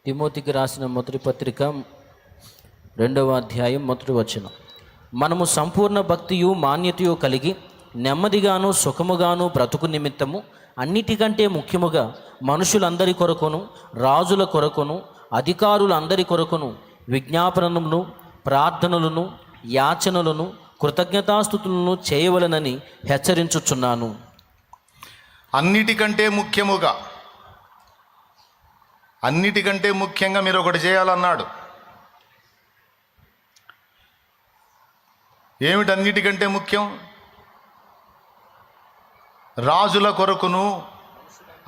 తిమోతికి రాసిన మొదటి పత్రిక 2వ అధ్యాయం మొదటి వచనం. మనము సంపూర్ణ భక్తియు మాన్యతయు కలిగి నెమ్మదిగాను సుఖముగాను బ్రతుకు నిమిత్తము అన్నిటికంటే ముఖ్యముగా మనుషులందరి కొరకును రాజుల కొరకును అధికారులందరి కొరకును విజ్ఞాపనలను ప్రార్థనలను యాచనలను కృతజ్ఞతాస్తుతులను చేయవలనని హెచ్చరించుచున్నాను. అన్నిటికంటే ముఖ్యంగా మీరు ఒకటి చేయాలన్నాడు. ఏమిటి అన్నిటికంటే ముఖ్యం? రాజుల కొరకును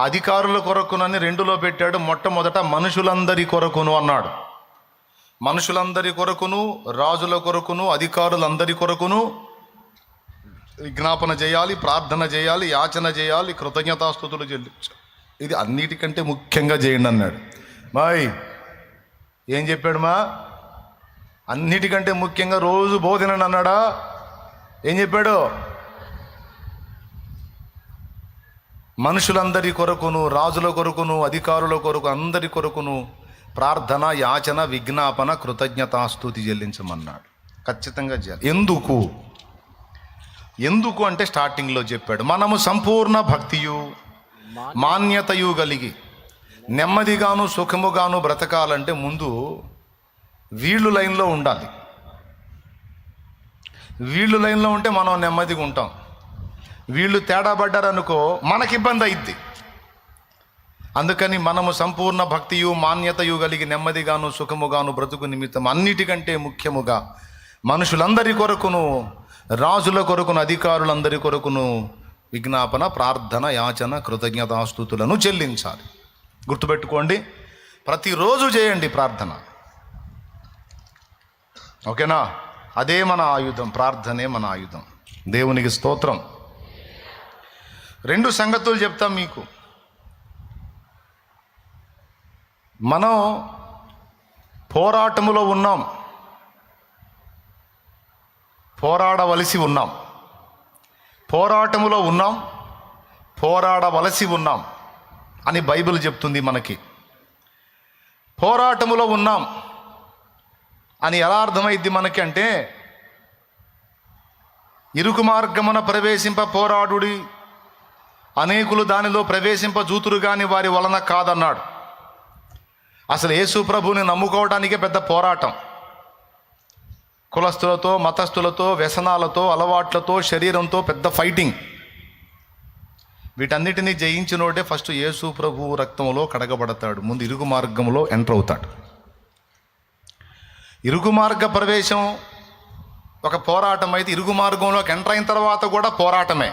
అధికారుల కొరకును అని 2లో పెట్టాడు. మొట్టమొదట మనుషులందరి కొరకును అన్నాడు. మనుషులందరి కొరకును, రాజుల కొరకును, అధికారులందరి కొరకును విజ్ఞాపన చేయాలి, ప్రార్థన చేయాలి, యాచన చేయాలి, కృతజ్ఞతాస్తుతులు చెల్లించాలి. ఇది అన్నిటికంటే ముఖ్యంగా చేయండి అన్నాడు. మాయ్ ఏం చెప్పాడు? అన్నిటికంటే ముఖ్యంగా రోజు బోధనని అన్నాడా? ఏం చెప్పాడు? మనుషులందరి కొరకును, రాజుల కొరకును, అధికారుల కొరకు, అందరి కొరకును ప్రార్థన, యాచన, విజ్ఞాపన, కృతజ్ఞతాస్తుతి చెల్లించమన్నాడు. ఖచ్చితంగా చేయాలి. ఎందుకు అంటే స్టార్టింగ్లో చెప్పాడు, మనము సంపూర్ణ భక్తియు మాన్యతయు కలిగి నెమ్మదిగాను సుఖముగాను బ్రతకాలంటే ముందు వీళ్ళు లైన్లో ఉండాలి. వీళ్ళు లైన్లో ఉంటే మనం నెమ్మదిగా ఉంటాం. వీళ్ళు తేడా పడ్డారనుకో మనకి ఇబ్బంది అయింది. అందుకని మనము సంపూర్ణ భక్తియు మాన్యతయు కలిగి నెమ్మదిగాను సుఖముగాను బ్రతుకు నిమిత్తం అన్నిటికంటే ముఖ్యముగా మనుషులందరి కొరకును, రాజుల కొరకును, అధికారులందరి కొరకును విజ్ఞాపన, ప్రార్థన, యాచన, కృతజ్ఞతాస్తుతులను చెల్లించాలి. గుర్తుపెట్టుకోండి, ప్రతిరోజు చేయండి ప్రార్థన. ఓకేనా? అదే మన ఆయుధం, ప్రార్థనే మన ఆయుధం. దేవునికి స్తోత్రం. 2 సంగతులు చెప్తాం మీకు. మనం పోరాటములో ఉన్నాం, పోరాడవలసి ఉన్నాం. పోరాటములో ఉన్నాం, పోరాడవలసి ఉన్నాం అని బైబిల్ చెప్తుంది మనకి. పోరాటములో ఉన్నాం అని ఎలా అర్థమైద్ది మనకి అంటే, ఇరుకు మార్గమున ప్రవేశింప పోరాడుడి, అనేకులు దానిలో ప్రవేశింప జూతురు గాని వారి వలన కాదన్నాడు. అసలు యేసు ప్రభువుని నమ్ముకోవడానికే పెద్ద పోరాటం. కులస్తులతో, మతస్థులతో, వ్యసనాలతో, అలవాట్లతో, శరీరంతో పెద్ద ఫైటింగ్. వీటన్నిటినీ జయించినోడే ఫస్ట్ యేసు ప్రభువు రక్తంలో కడగబడతాడు. ముందు ఇరుగు మార్గంలో ఎంటర్ అవుతాడు. ఇరుగు మార్గ ప్రవేశం ఒక పోరాటం అయితే, ఇరుగు మార్గంలోకి ఎంటర్ అయిన తర్వాత కూడా పోరాటమే.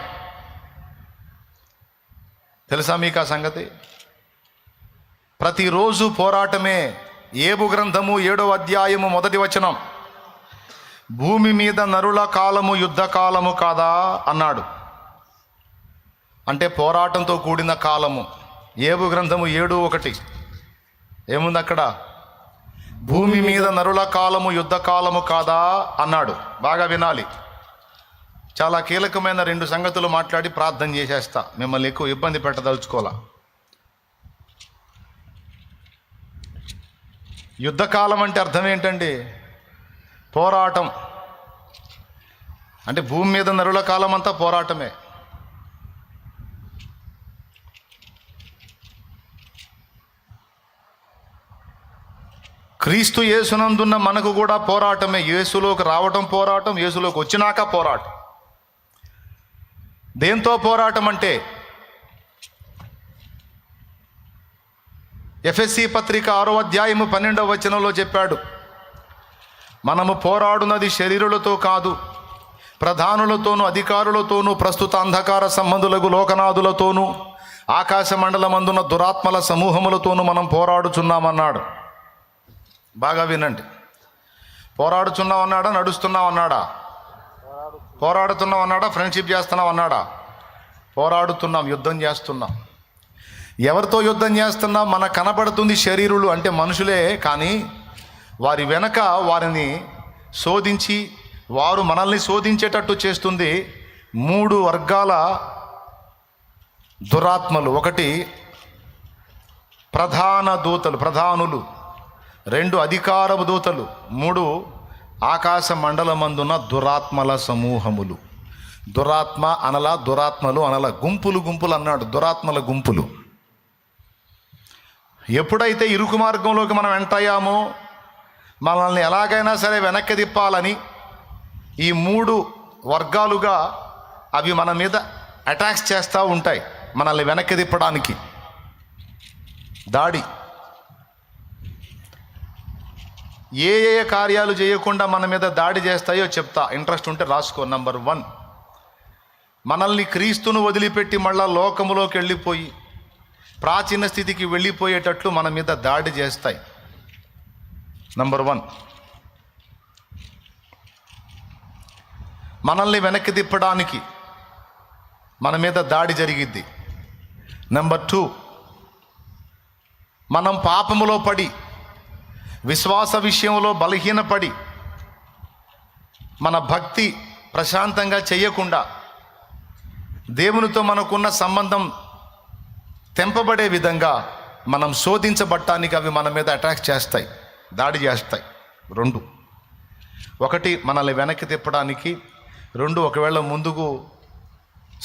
తెలుసా మీకు ఆ సంగతి? ప్రతిరోజు పోరాటమే. ఏబు గ్రంథము 7వ అధ్యాయము 1వ వచనం, భూమి మీద నరుల కాలము యుద్ధ కాలము కాదా అన్నాడు. అంటే పోరాటంతో కూడిన కాలము. ఏబు గ్రంథము 7:1 ఏముంది అక్కడ? భూమి మీద నరుల కాలము యుద్ధ కాలము కాదా అన్నాడు. బాగా వినాలి. చాలా కీలకమైన 2 సంగతులు మాట్లాడి ప్రార్థన చేసేస్తా. మిమ్మల్ని ఎక్కువ ఇబ్బంది పెట్టదలుచుకోవాలా. యుద్ధకాలం అంటే అర్థం ఏంటండి? పోరాటం. అంటే భూమి మీద నరుల కాలం అంతా పోరాటమే. క్రీస్తు యేసునందున్న మనకు కూడా పోరాటమే. యేసులోకి రావటం పోరాటం, యేసులోకి వచ్చినాక పోరాటం. దేంతో పోరాటం అంటే, ఎఫెసీ పత్రిక 6వ అధ్యాయము 12వ వచనంలో చెప్పాడు, మనము పోరాడునది శరీరులతో కాదు, ప్రధానులతోనూ అధికారులతోనూ ప్రస్తుత అంధకార సంబంధులకు లోకనాథులతోనూ ఆకాశ మండలమందున దురాత్మల సమూహములతోనూ మనం పోరాడుచున్నామన్నాడు. బాగా వినండి. పోరాడుచున్నాం అన్నాడా? నడుస్తున్నాం అన్నాడా? పోరాడుతున్నాం అన్నాడా? ఫ్రెండ్షిప్ చేస్తున్నాం అన్నాడా? పోరాడుతున్నాం, యుద్ధం చేస్తున్నాం. ఎవరితో యుద్ధం చేస్తున్నాం? మనకు కనబడుతుంది శరీరులు అంటే మనుషులే, కానీ వారి వెనక వారిని శోధించి వారు మనల్ని శోధించేటట్టు చేస్తుంది 3 వర్గాల దురాత్మలు. ఒకటి ప్రధాన దూతలు, ప్రధానులు, 2 అధికారపు దూతలు, 3 ఆకాశ మండలమందున దురాత్మల సమూహములు. దురాత్మ అనల, దురాత్మలు అనల, గుంపులు గుంపులు అన్నాడు, దురాత్మల గుంపులు. ఎప్పుడైతే ఇరుకు మార్గంలోకి మనం ఎంటయ్యామో మనల్ని ఎలాగైనా సరే వెనక్కి తిప్పాలని ఈ 3 వర్గాలుగా అవి మన మీద అటాక్స్ చేస్తూ ఉంటాయి. మనల్ని వెనక్కి తిప్పడానికి దాడి. ఏ ఏ కార్యాలు చేయకుండా మన మీద దాడి చేస్తాయో చెప్తా, ఇంట్రెస్ట్ ఉంటే రాసుకో. నంబర్ 1, మనల్ని క్రీస్తును వదిలిపెట్టి మళ్ళా లోకములోకి వెళ్ళిపోయి ప్రాచీన స్థితికి వెళ్ళిపోయేటట్లు మన మీద దాడి చేస్తాయి. నంబర్ 1, మనల్ని వెనక్కి తిప్పడానికి మన మీద దాడి జరిగిద్ది. నంబర్ 2, మనం పాపములో పడి విశ్వాస విషయంలో బలహీనపడి మన భక్తి ప్రశాంతంగా చేయకుండా దేవునితో మనకున్న సంబంధం తెంపబడే విధంగా మనం శోధించబట్టానికి అవి మన మీద అటాక్ చేస్తాయి, దాడి చేస్తాయి. 2, 1 మనల్ని వెనక్కి తిప్పడానికి, 2 ఒకవేళ ముందుకు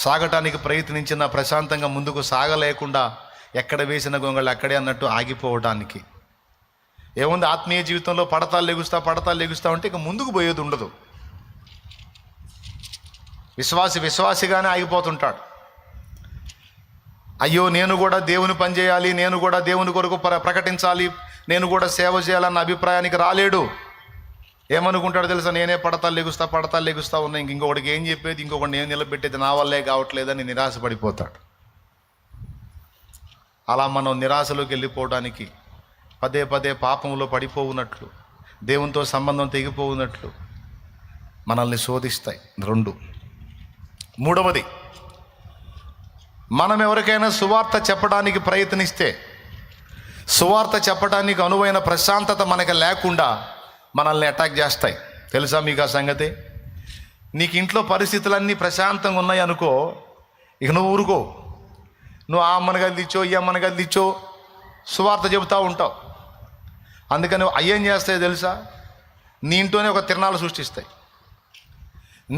సాగటానికి ప్రయత్నించిన ప్రశాంతంగా ముందుకు సాగలేకుండా ఎక్కడ వేసిన గొంగళ్ళు అక్కడే అన్నట్టు ఆగిపోవడానికి. ఏముంది, ఆత్మీయ జీవితంలో పడతాలు లెగుస్తా ఉంటే ఇక ముందుకు పోయేది ఉండదు. విశ్వాసిగానే ఆగిపోతుంటాడు. అయ్యో నేను కూడా దేవుని పని చేయాలి, నేను కూడా దేవుని కొరకు ప్రకటించాలి, నేను కూడా సేవ చేయాలన్న అభిప్రాయానికి రాలేడు. ఏమనుకుంటాడు తెలుసా, నేనే పడతాలు లెగుస్తా ఉన్నా, ఇంకొకటికి ఏం చెప్పేది, ఇంకొకటి నేను నిలబెట్టేది నా వల్లే కావట్లేదని నిరాశపడిపోతాడు. అలా మనం నిరాశలోకి వెళ్ళిపోవడానికి, పదే పదే పాపంలో పడిపోవునట్లు, దేవునితో సంబంధం తెగిపోవునట్లు మనల్ని శోధిస్తాయి. 2, 3, మనం ఎవరికైనా సువార్త చెప్పడానికి ప్రయత్నిస్తే సువార్త చెప్పడానికి అనువైన ప్రశాంతత మనకి లేకుండా మనల్ని అటాక్ చేస్తాయి. తెలుసా మీకు ఆ సంగతి? నీకు ఇంట్లో పరిస్థితులన్నీ ప్రశాంతంగా ఉన్నాయి అనుకో, ఇక నువ్వు ఊరుకో, నువ్వు ఆ అమ్మని గదిలిచ్చో ఈ అమ్మని గదిలిచ్చో సువార్త చెబుతూ ఉంటావు. అందుకని అయ్యేం చేస్తాయో తెలుసా, నీ ఇంట్లోనే ఒక తిరణాలు సృష్టిస్తాయి,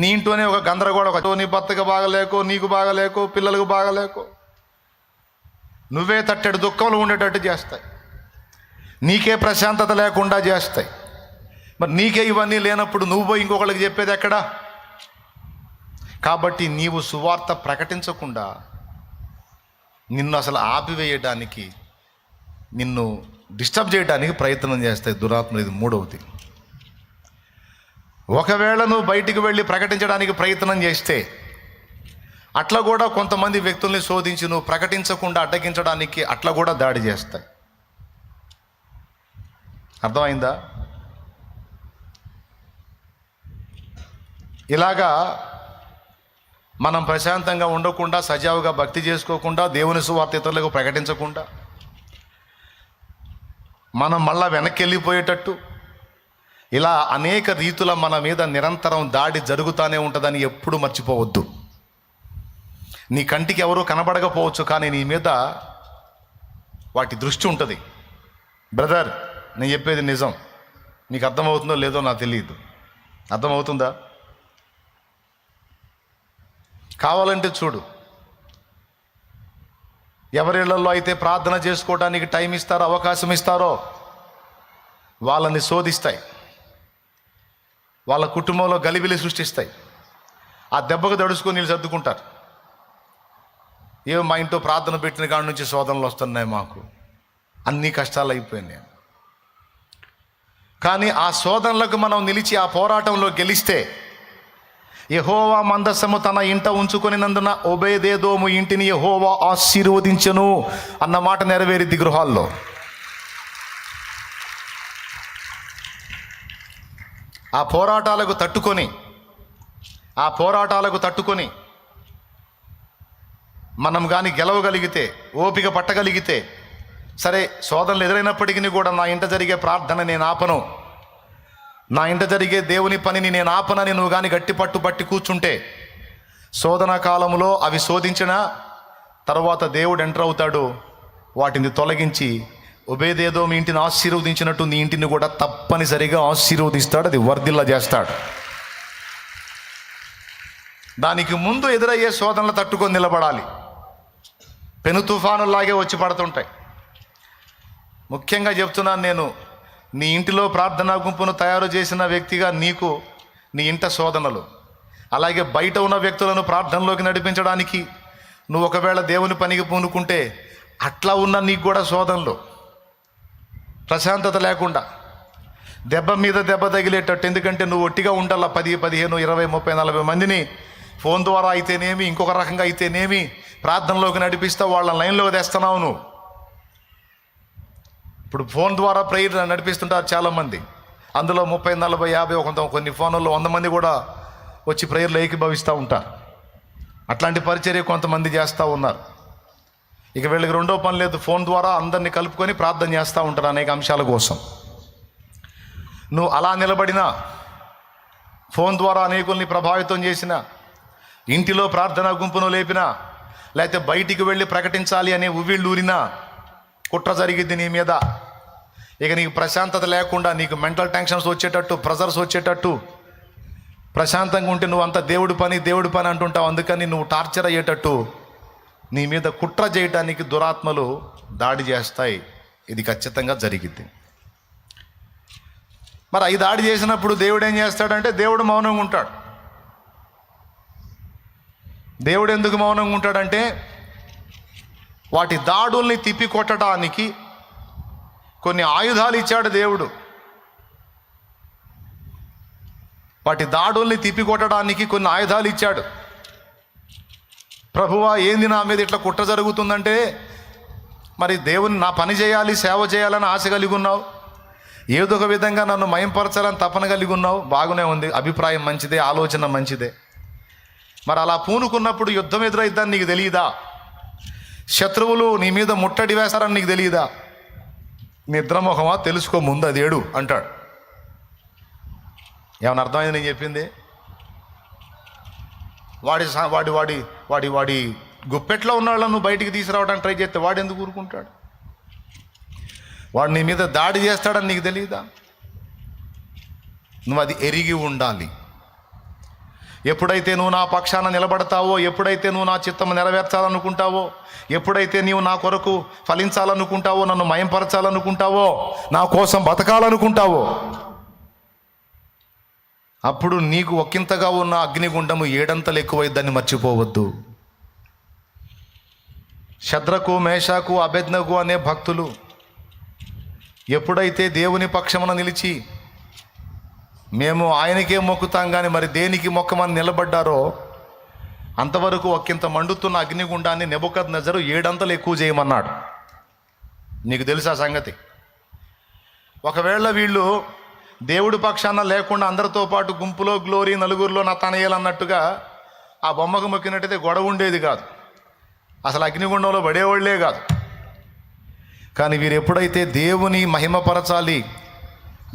నీ ఇంట్లోనే ఒక గందరగోళం, నీ భర్తకు బాగలేకో, నీకు బాగలేకో, పిల్లలకు బాగలేకో, నువ్వే తట్టెడు దుఃఖంలో ఉండేటట్టు చేస్తాయి, నీకే ప్రశాంతత లేకుండా చేస్తాయి. మరి నీకే ఇవన్నీ లేనప్పుడు నువ్వు పోయి ఇంకొకళ్ళకి చెప్పేది ఎక్కడా? కాబట్టి నీవు సువార్త ప్రకటించకుండా నిన్ను అసలు ఆపివేయడానికి, నిన్ను డిస్టర్బ్ చేయడానికి ప్రయత్నం చేస్తాయి దురాత్మలు. ఇది 3వది. ఒకవేళ నువ్వు బయటికి వెళ్ళి ప్రకటించడానికి ప్రయత్నం చేస్తే అట్లా కూడా కొంతమంది వ్యక్తుల్ని శోధించి నువ్వు ప్రకటించకుండా అడ్డగించడానికి అట్లా కూడా దాడి చేస్తాయి. అర్థమైందా? ఇలాగా మనం ప్రశాంతంగా ఉండకుండా, సజావుగా భక్తి చేసుకోకుండా, దేవుని సువార్త ఇతరులకు ప్రకటించకుండా మనం మళ్ళా వెనక్కి వెళ్ళిపోయేటట్టు ఇలా అనేక రీతుల మన మీద నిరంతరం దాడి జరుగుతూనే ఉంటుందని ఎప్పుడు మర్చిపోవద్దు. నీ కంటికి ఎవరూ కనబడకపోవచ్చు, కానీ నీ మీద వాటి దృష్టి ఉంటుంది. బ్రదర్, నేను చెప్పేది నిజం. నీకు అర్థమవుతుందో లేదో నాకు తెలియదు. అర్థమవుతుందా? కావాలంటే చూడు, ఎవరిళ్లలో అయితే ప్రార్థన చేసుకోవడానికి టైం ఇస్తారో, అవకాశం ఇస్తారో వాళ్ళని శోధిస్తాయి, వాళ్ళ కుటుంబంలో గలిబిలి సృష్టిస్తాయి. ఆ దెబ్బకు దడుచుకొని నీళ్ళు సర్దుకుంటారు. మా ఇంట్లో ప్రార్థన పెట్టిన కాడి నుంచి శోధనలు వస్తున్నాయి, మాకు అన్ని కష్టాలు అయిపోయినాయి. కానీ ఆ శోధనలకు మనం నిలిచి ఆ పోరాటంలో గెలిస్తే, యెహోవా మందసము తన ఇంట ఉంచుకొనినందున ఓబేదేదోము ఇంటిని యెహోవా ఆశీర్వదించెను అన్న మాట నెరవేరిద్ది గృహాల్లో. ఆ పోరాటాలకు తట్టుకొని మనం కానీ గెలవగలిగితే, ఓపిక పట్టగలిగితే, సరే శోధనలు ఎదురైనప్పటికీ కూడా నా ఇంట జరిగే ప్రార్థన నేను ఆపను, నా ఇంట జరిగే దేవుని పనిని నేను ఆపనని నువ్వు కానీ గట్టి పట్టి కూర్చుంటే, శోధన కాలంలో అవి శోధించిన తర్వాత దేవుడు ఎంటర్ అవుతాడు, వాటిని తొలగించి ఒబేదేదో మీ ఇంటిని ఆశీర్వదించినట్టు నీ ఇంటిని కూడా తప్పనిసరిగా ఆశీర్వదిస్తాడు, అది వర్ధిల్ల చేస్తాడు. దానికి ముందు ఎదురయ్యే శోధనలు తట్టుకొని నిలబడాలి. పెను తుఫానులాగే వచ్చి పడుతుంటాయి. ముఖ్యంగా చెప్తున్నాను నేను, నీ ఇంటిలో ప్రార్థనా గుంపును తయారు చేసిన వ్యక్తిగా నీకు నీ ఇంట శోధనలు, అలాగే బయట ఉన్న వ్యక్తులను ప్రార్థనలోకి నడిపించడానికి నువ్వు ఒకవేళ దేవుని పనికి పూనుకుంటే అట్లా ఉన్న నీకు కూడా శోధనలు, ప్రశాంతత లేకుండా దెబ్బ మీద దెబ్బ తగిలేటట్టు. ఎందుకంటే నువ్వు ఒట్టిగా ఉండాలా 10, 15, 20, 30, 40 మందిని ఫోన్ ద్వారా అయితేనేమి, ఇంకొక రకంగా అయితేనేమి ప్రార్థనలోకి నడిపిస్తావు, వాళ్ళ లైన్లోకి తెస్తున్నావు నువ్వు. ఇప్పుడు ఫోన్ ద్వారా ప్రేయర్ నడిపిస్తుంటారు చాలామంది, అందులో 30, 40, 50, కొన్ని ఫోన్లలో 100 మంది కూడా వచ్చి ప్రేయర్లు ఏకీభవిస్తూ ఉంటారు. అట్లాంటి పరిచర్య కొంతమంది చేస్తూ ఉన్నారు. ఇక వీళ్ళకి రెండో పని లేదు, ఫోన్ ద్వారా అందరినీ కలుపుకొని ప్రార్థన చేస్తూ ఉంటారు అనేక అంశాల కోసం. నువ్వు అలా నిలబడినా, ఫోన్ ద్వారా అనేకుల్ని ప్రభావితం చేసిన, ఇంటిలో ప్రార్థనా గుంపును లేపినా, లేకపోతే బయటికి వెళ్ళి ప్రకటించాలి అనే ఉవ్విళ్ళూరినా కుట్ర జరిగిద్ది నీ మీద. ఇక నీకు ప్రశాంతత లేకుండా, నీకు మెంటల్ టెన్షన్స్ వచ్చేటట్టు, ప్రెజర్స్ వచ్చేటట్టు, ప్రశాంతంగా ఉంటే నువ్వు అంత దేవుడి పని అంటుంటావు. అందుకని నువ్వు టార్చర్ అయ్యేటట్టు నీ మీద కుట్ర చేయడానికి దురాత్మలు దాడి చేస్తాయి. ఇది ఖచ్చితంగా జరిగిద్ది. మరి అవి దాడి చేసినప్పుడు దేవుడు ఏం చేస్తాడంటే, దేవుడు మౌనంగా ఉంటాడు. దేవుడు ఎందుకు మౌనంగా ఉంటాడంటే, వాటి దాడుల్ని తిప్పి కొట్టడానికి కొన్ని ఆయుధాలు ఇచ్చాడు దేవుడు. వాటి దాడుల్ని తిప్పి కొట్టడానికి కొన్ని ఆయుధాలు ఇచ్చాడు. ప్రభువా, ఏంది నా మీద ఇట్లా కుట్ర జరుగుతుందంటే, మరి దేవుని నా పని చేయాలి, సేవ చేయాలని ఆశ కలిగి ఉన్నావు, ఏదో ఒక విధంగా నన్ను మయంపరచాలని తపన కలిగి ఉన్నావు, బాగానే ఉంది, అభిప్రాయం మంచిదే, ఆలోచన మంచిదే. మరి అలా పూనుకున్నప్పుడు యుద్ధం ఎదురైద్దని నీకు తెలియదా? శత్రువులు నీ మీద ముట్టడి వేస్తారని నీకు తెలియదా? నిద్రమోహమా, తెలుసుకో ముందు అది ఏడు అంటాడు. ఏమన్నా అర్థమైంది నేను చెప్పింది? వాడి గుప్పెట్లో ఉన్న వాళ్ళను నువ్వు బయటికి తీసుకురావడానికి ట్రై చేస్తే వాడు ఎందుకు ఊరుకుంటాడు? వాడు నీ మీద దాడి చేస్తాడని నీకు తెలియదా? నువ్వు అది ఎరిగి ఉండాలి. ఎప్పుడైతే నువ్వు నా పక్షాన నిలబడతావో, ఎప్పుడైతే నువ్వు నా చిత్తం నెరవేర్చాలనుకుంటావో, ఎప్పుడైతే నీవు నా కొరకు ఫలించాలనుకుంటావో, నన్ను మయంపరచాలనుకుంటావో, నా కోసం బతకాలనుకుంటావో, అప్పుడు నీకు ఒకంతగా ఉన్న అగ్నిగుండము 7 అంతలు ఎక్కువైద్దని మర్చిపోవద్దు. శద్రకు, మేషాకు, అబేద్నెగో అనే భక్తులు ఎప్పుడైతే దేవుని పక్షమున నిలిచి మేము ఆయనకే మొక్కుతాం కానీ మరి దేనికి మొక్కమని నిలబడ్డారో, అంతవరకు ఒకంత మండుతున్న అగ్నిగుండాన్ని నెబుకద్నెజరు 7 అంతలు ఎక్కువ చేయమన్నాడు. నీకు తెలుసా సంగతి? ఒకవేళ వీళ్ళు దేవుడి పక్షాన లేకుండా అందరితో పాటు గుంపులో గ్లోరీ, నలుగురిలో నతనయేలన్నట్టుగా ఆ బొమ్మకు మొక్కినట్టయితే గొడవ ఉండేది కాదు, అసలు అగ్నిగుండంలో పడేవాళ్లే కాదు. కానీ వీరు ఎప్పుడైతే దేవుని మహిమపరచాలి,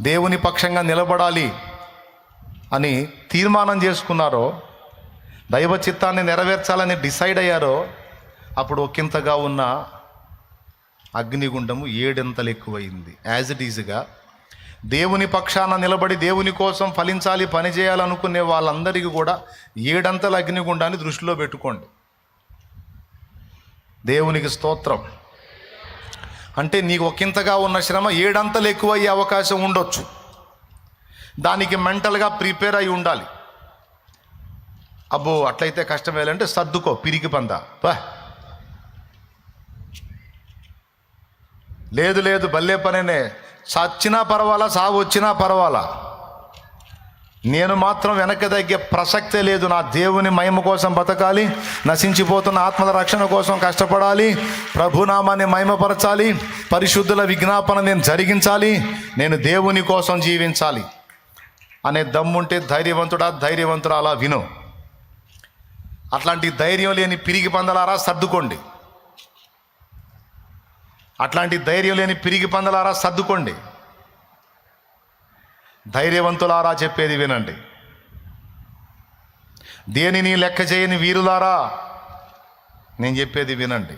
దేవుని పక్షంగా నిలబడాలి అని తీర్మానం చేసుకున్నారో, దైవ చిత్తాన్ని నెరవేర్చాలని డిసైడ్ అయ్యారో, అప్పుడు ఒకంతగా ఉన్న అగ్నిగుండము 7 అంతలు ఎక్కువైంది. యాజ్ ఇట్ ఈజ్గా దేవుని పక్షాన నిలబడి దేవుని కోసం ఫలించాలి, పనిచేయాలనుకునే వాళ్ళందరికీ కూడా 7 అంతల అగ్నిగుండాన్ని దృష్టిలో పెట్టుకోండి. దేవునికి స్తోత్రం. అంటే నీకు ఒకంతగా ఉన్న శ్రమ 7 అంతలు ఎక్కువయ్యే అవకాశం ఉండొచ్చు. దానికి మెంటల్గా ప్రిపేర్ అయి ఉండాలి. అబ్బో అట్లయితే కష్టమేలంటే సర్దుకో, పిరికి పందా, లేదు భలే పనేనే, చచ్చినా పర్వాలా, సాగు వచ్చినా పర్వాలా, నేను మాత్రం వెనక్కి తగ్గే ప్రసక్తే లేదు. నా దేవుని మహిమ కోసం బతకాలి, నశించిపోతున్న ఆత్మల రక్షణ కోసం కష్టపడాలి, ప్రభునామాన్ని మహిమపరచాలి, పరిశుద్ధుల విజ్ఞాపన నేను జరిగించాలి, నేను దేవుని కోసం జీవించాలి అనే దమ్ముంటే ధైర్యవంతుడా అలా విను. అట్లాంటి ధైర్యం లేని పిరిగి పందలారా సర్దుకోండి. ధైర్యవంతులారా చెప్పేది వినండి. దేనిని లెక్క చేయని వీరులారా నేను చెప్పేది వినండి.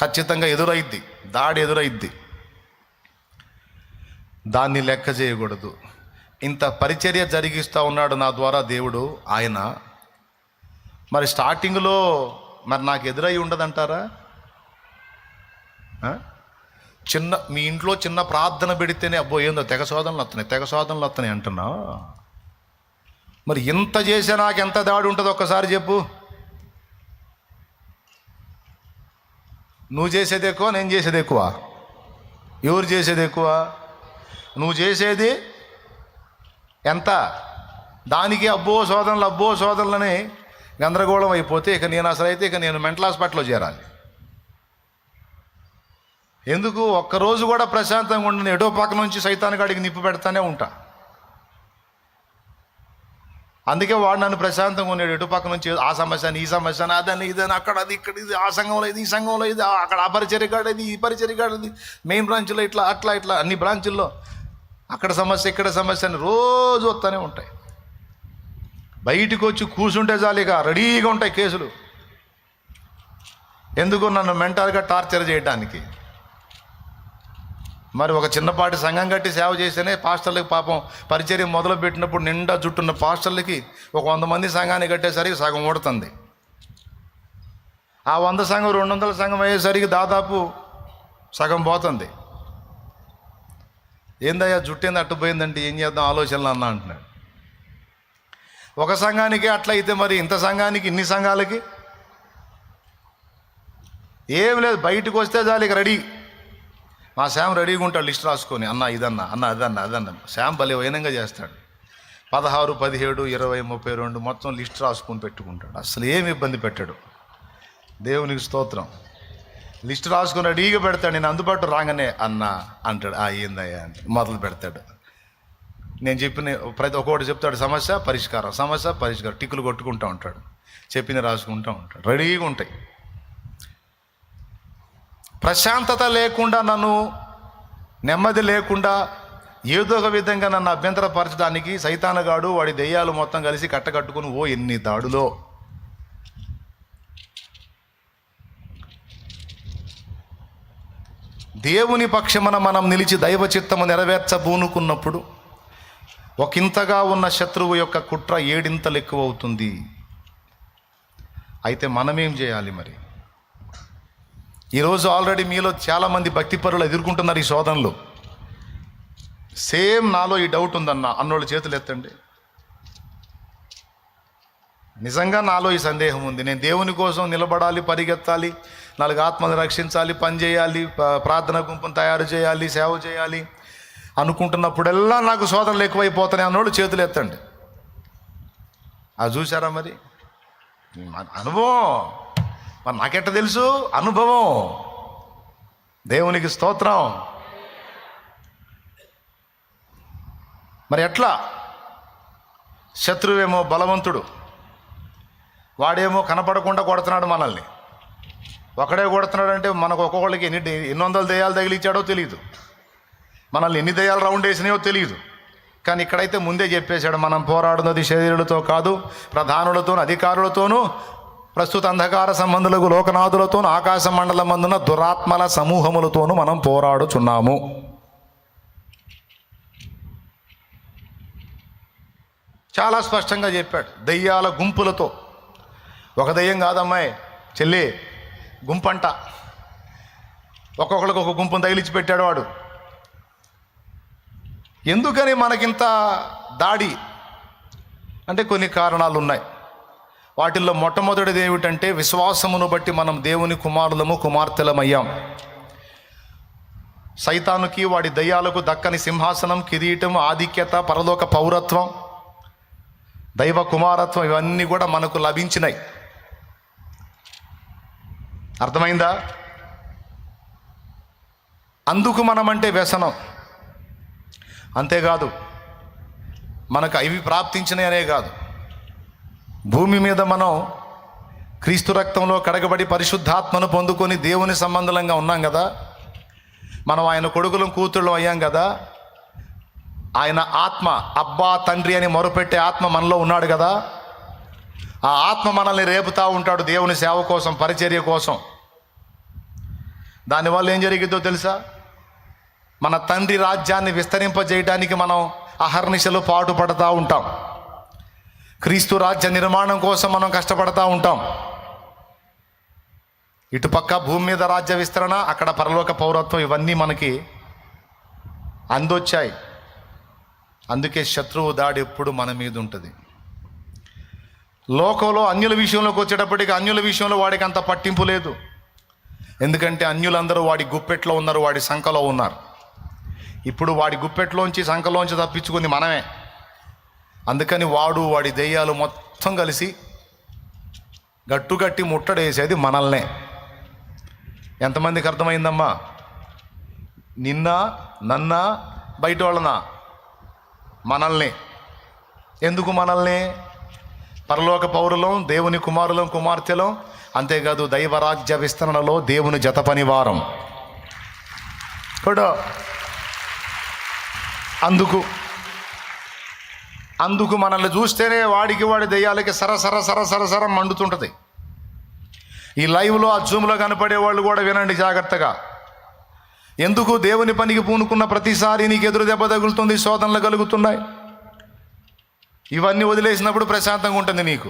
ఖచ్చితంగా ఎదురైద్ది, దాడి ఎదురైద్ది. దాన్ని లెక్క చేయకూడదు. ఇంత పరిచర్య జరిగిస్తూ ఉన్నాడు నా ద్వారా దేవుడు ఆయన. మరి స్టార్టింగ్లో మరి నాకు ఎదురై ఉండదంటారా? మీ ఇంట్లో చిన్న ప్రార్థన పెడితేనే అబ్బో ఏందో తెగ శోధనలు వస్తున్నాయి అంటున్నా. మరి ఇంత చేసే నాకు ఎంత దాడి ఉంటుందో ఒక్కసారి చెప్పు. నువ్వు చేసేది ఎక్కువ, నేను చేసేది ఎక్కువ? ఎవరు చేసేది ఎక్కువ? నువ్వు చేసేది ఎంత? దానికి అబ్బో శోధనలని గందరగోళం అయిపోతే ఇక నేను మెంటల్ హాస్పిటల్లో చేరాలి. ఎందుకు? ఒక్కరోజు కూడా ప్రశాంతంగా ఉండను. ఎటో పక్క నుంచి సైతానికి నిప్పు పెడతానే ఉంటా. అందుకే వాడు నన్ను ప్రశాంతంగా ఉన్నాడు. ఎటు పక్క నుంచి ఆ సమస్యని ఈ సమస్యని అదని ఇదని అక్కడ అది ఇక్కడ ఇది, ఆ సంఘంలో ఇది ఈ సంఘంలో ఇది, అక్కడ ఆ పరిచర్యగాడది ఈ పరిచర్యగాడది, మెయిన్ బ్రాంచ్లో ఇట్లా అన్ని బ్రాంచుల్లో అక్కడ సమస్య ఇక్కడ సమస్య అని రోజు వస్తూనే ఉంటాయి. బయటికి వచ్చి కూర్చుంటే చాలిగా రెడీగా ఉంటాయి కేసులు. ఎందుకు? నన్ను మెంటల్గా టార్చర్ చేయడానికి. మరి ఒక చిన్నపాటి సంఘం కట్టి సేవ చేస్తేనే పాస్టర్లకి పాపం పరిచర్య మొదలు పెట్టినప్పుడు నిండా జుట్టున్న పాస్టర్లకి ఒక 100 మంది సంఘాన్ని కట్టేసరికి సగం ఊడుతుంది. ఆ 100 సంఘం 200 సంఘం అయ్యేసరికి దాదాపు సగం పోతుంది. ఏందయ్యా జుట్టు ఏంది అట్టుపోయిందంటే ఏం చేద్దాం ఆలోచనలు అన్నా అంటున్నాడు. ఒక సంఘానికి అట్లా అయితే మరి ఇంత సంఘానికి ఇన్ని సంఘాలకి ఏం లేదు. బయటకు వస్తే చాలు ఇక రెడీ. మా శ్యామ్ రెడీగా ఉంటాడు లిస్ట్ రాసుకొని, అన్న ఇదన్నా అన్న అదన్నా. శ్యామ్ భలే వైనంగా చేస్తాడు. 16, 17, 20, 32 మొత్తం లిస్ట్ రాసుకొని పెట్టుకుంటాడు. అసలు ఏమి ఇబ్బంది పెట్టాడు. దేవునికి స్తోత్రం. లిస్ట్ రాసుకొని రెడీగా పెడతాడు. నేను అందుబాటు రాగానే అన్న అంటాడు. ఏందయ్యా అంటే మొదలు పెడతాడు. నేను చెప్పిన ప్రతి ఒక్కొక్కటి చెప్తాడు. సమస్య పరిష్కారం టిక్కులు కొట్టుకుంటూ ఉంటాడు. చెప్పింది రాసుకుంటూ ఉంటాడు. రెడీగా ఉంటాయి. ప్రశాంతత లేకుండా, నన్ను నెమ్మది లేకుండా ఏదో ఒక విధంగా నన్ను అభ్యంతరపరచడానికి సైతానగాడు వాడి దెయ్యాలు మొత్తం కలిసి కట్టకట్టుకుని ఎన్ని దాడులో. దేవుని పక్షమున మనం నిలిచి దైవ చిత్తము నెరవేర్చబూనుకున్నప్పుడు ఒకంతగా ఉన్న శత్రువు యొక్క కుట్ర 7 ఇంతలు ఎక్కువ అవుతుంది. అయితే మనమేం చేయాలి మరి? ఈరోజు ఆల్రెడీ మీలో చాలామంది భక్తిపరులు ఎదుర్కొంటున్నారు ఈ శోధనలు. సేమ్ నాలో ఈ డౌట్ ఉందన్న అన్నోళ్ళు చేతులు ఎత్తండి. నిజంగా నాలో ఈ సందేహం ఉంది. నేను దేవుని కోసం నిలబడాలి, పరిగెత్తాలి, 4 ఆత్మలు రక్షించాలి, పని చేయాలి, ప్రార్థన గుంపును తయారు చేయాలి, సేవ చేయాలి అనుకుంటున్నప్పుడల్లా నాకు శోధనలు ఎక్కువైపోతున్నాయి అన్నోళ్ళు చేతులు ఎత్తండి. అది చూసారా? మరి అనుభవం. మరి నాకెట్ట తెలుసు? అనుభవం. దేవునికి స్తోత్రం. మరి ఎట్లా? శత్రువేమో బలవంతుడు, వాడేమో కనపడకుండా కొడుతున్నాడు మనల్ని. ఒకడే కొడుతున్నాడు అంటే మనకు ఒక్కొక్కళ్ళకి ఎన్ని వందల దయ్యాలు తగిలిచ్చాడో తెలియదు, మనల్ని ఎన్ని దయ్యాలు రౌండ్ వేసినాయో తెలియదు. కానీ ఇక్కడైతే ముందే చెప్పేశాడు, మనం పోరాడున్నది శరీరులతో కాదు, ప్రధానులతోనూ అధికారులతోనూ, ప్రస్తుత అంధకార సంబంధులకు లోకనాథులతోనూ, ఆకాశ మండలమందున దురాత్మల సమూహములతోనూ మనం పోరాడుచున్నాము. చాలా స్పష్టంగా చెప్పాడు. దయ్యాల గుంపులతో. ఒక దయ్యం కాదమ్మాయి చెల్లి, గుంపంట. ఒక్కొక్కరికి ఒక గుంపును తగిలించి పెట్టాడు వాడు. ఎందుకని మనకింత దాడి అంటే కొన్ని కారణాలు ఉన్నాయి. వాటిల్లో మొట్టమొదటిది ఏమిటంటే, విశ్వాసమును బట్టి మనం దేవుని కుమారులము కుమార్తెలమయ్యాం. సైతానుకి వాడి దయ్యాలకు దక్కని సింహాసనం, కిరీటం, ఆధిక్యత, పరలోక పౌరత్వం, దైవ కుమారత్వం ఇవన్నీ కూడా మనకు లభించినాయి. అర్థమైందా? అందుకు మనమంటే వ్యసనం. అంతేకాదు, మనకు ఇవి ప్రాప్తించినాయి అనే కాదు, భూమి మీద మనం క్రీస్తు రక్తంలో కడగబడి పరిశుద్ధాత్మను పొందుకొని దేవుని సంబంధంగా ఉన్నాం కదా. మనం ఆయన కొడుకులం కూతుళ్ళం అయ్యాం కదా. ఆయన ఆత్మ, అబ్బా తండ్రి అని మొరపెట్టే ఆత్మ మనలో ఉన్నాడు కదా. ఆ ఆత్మ మనల్ని రేపుతూ ఉంటాడు దేవుని సేవ కోసం, పరిచర్య కోసం. దానివల్ల ఏం జరిగిద్దో తెలుసా? మన తండ్రి రాజ్యాన్ని విస్తరింపజేయడానికి మనం అహర్నిశలు పాటుపడతా ఉంటాం. క్రీస్తు రాజ్య నిర్మాణం కోసం మనం కష్టపడతా ఉంటాం. ఇటుపక్క భూమి మీద రాజ్య విస్తరణ, అక్కడ పరలోక పౌరత్వం, ఇవన్నీ మనకి అందొచ్చాయి. అందుకే శత్రువు దాడి ఎప్పుడు మన మీద ఉంటుంది. లోకంలో అన్యుల విషయంలోకి వచ్చేటప్పటికి అన్యుల విషయంలో వాడికి అంత పట్టింపు లేదు. ఎందుకంటే అన్యులందరూ వాడి గుప్పెట్లో ఉన్నారు, వాడి సంఖలో ఉన్నారు. ఇప్పుడు వాడి గుప్పెట్లోంచి సంఖలోంచి తప్పించుకుంది మనమే. అందుకని వాడి దెయ్యాలు మొత్తం కలిసి గట్టుగట్టి ముట్టడేసేది మనల్నే. ఎంతమందికి అర్థమైందమ్మా? నిన్న, నన్న, బయట వాళ్ళనా? మనల్ని. ఎందుకు మనల్ని? పరలోక పౌరులం, దేవుని కుమారులం, కుమార్తెలం. అంతేకాదు దైవరాజ్య విస్తరణలో దేవుని జత పనివారం కూడా. అందుకు మనల్ని చూస్తేనే వాడి దెయ్యాలకి సర మండుతుంటుంది. ఈ లైవ్లో, ఆ జూమ్లో కనపడే వాళ్ళు కూడా వినండి జాగ్రత్తగా. ఎందుకు? దేవుని పనికి పూనుకున్న ప్రతిసారి నీకు ఎదురు దెబ్బ తగులుతుంది, శోధనలు కలుగుతున్నాయి. ఇవన్నీ వదిలేసినప్పుడు ప్రశాంతంగా ఉంటుంది నీకు.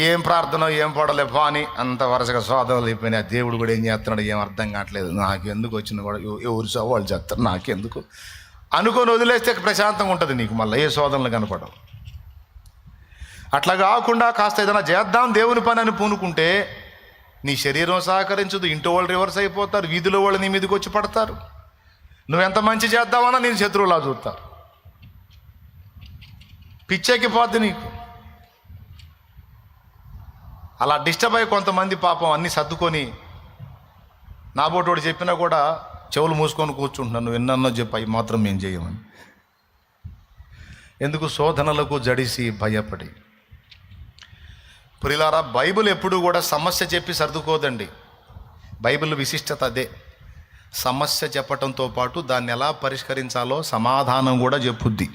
ఏం ప్రార్థన, ఏం పడలేపో అని అంత వరుసగా శోధనలు అయిపోయినాయి. దేవుడు కూడా ఏం చేస్తున్నాడు ఏం అర్థం కావట్లేదు, నాకు ఎందుకు వచ్చింది కూడా, ఎవరు వాళ్ళు చేస్తారు, నాకెందుకు అనుకొని వదిలేస్తే ప్రశాంతంగా ఉంటుంది నీకు. మళ్ళీ ఏ శోధనలు కనపడవు. అట్లా కాకుండా కాస్త ఏదైనా చేద్దాం దేవుని పని అని పూనుకుంటే నీ శరీరం సహకరించదు, ఇంటి వాళ్ళు రివర్స్ అయిపోతారు, వీధిలో వాళ్ళు నీ మీదకి వచ్చి పడతారు. నువ్వెంత మంచి చేద్దామన్నా నేను శత్రువులా చూస్తారు. పిచ్చెక్కిపోద్ది నీకు. అలా డిస్టర్బ్ అయ్యి కొంతమంది పాపం అన్నీ సర్దుకొని, నా బోటోడు చెప్పినా కూడా చెవులు మూసుకొని కూర్చుంటున్నాను. నువ్వు ఎన్నన్నో చెప్పి అవి మాత్రం మేము చేయమని. ఎందుకు? శోధనలకు జడిసి భయపడి. ప్రియులారా, బైబిల్ ఎప్పుడు కూడా సమస్య చెప్పి సర్దుకోదండి. బైబిల్ విశిష్టత అదే. సమస్య చెప్పటంతో పాటు దాన్ని ఎలా పరిష్కరించాలో సమాధానం కూడా చెప్పుద్ది.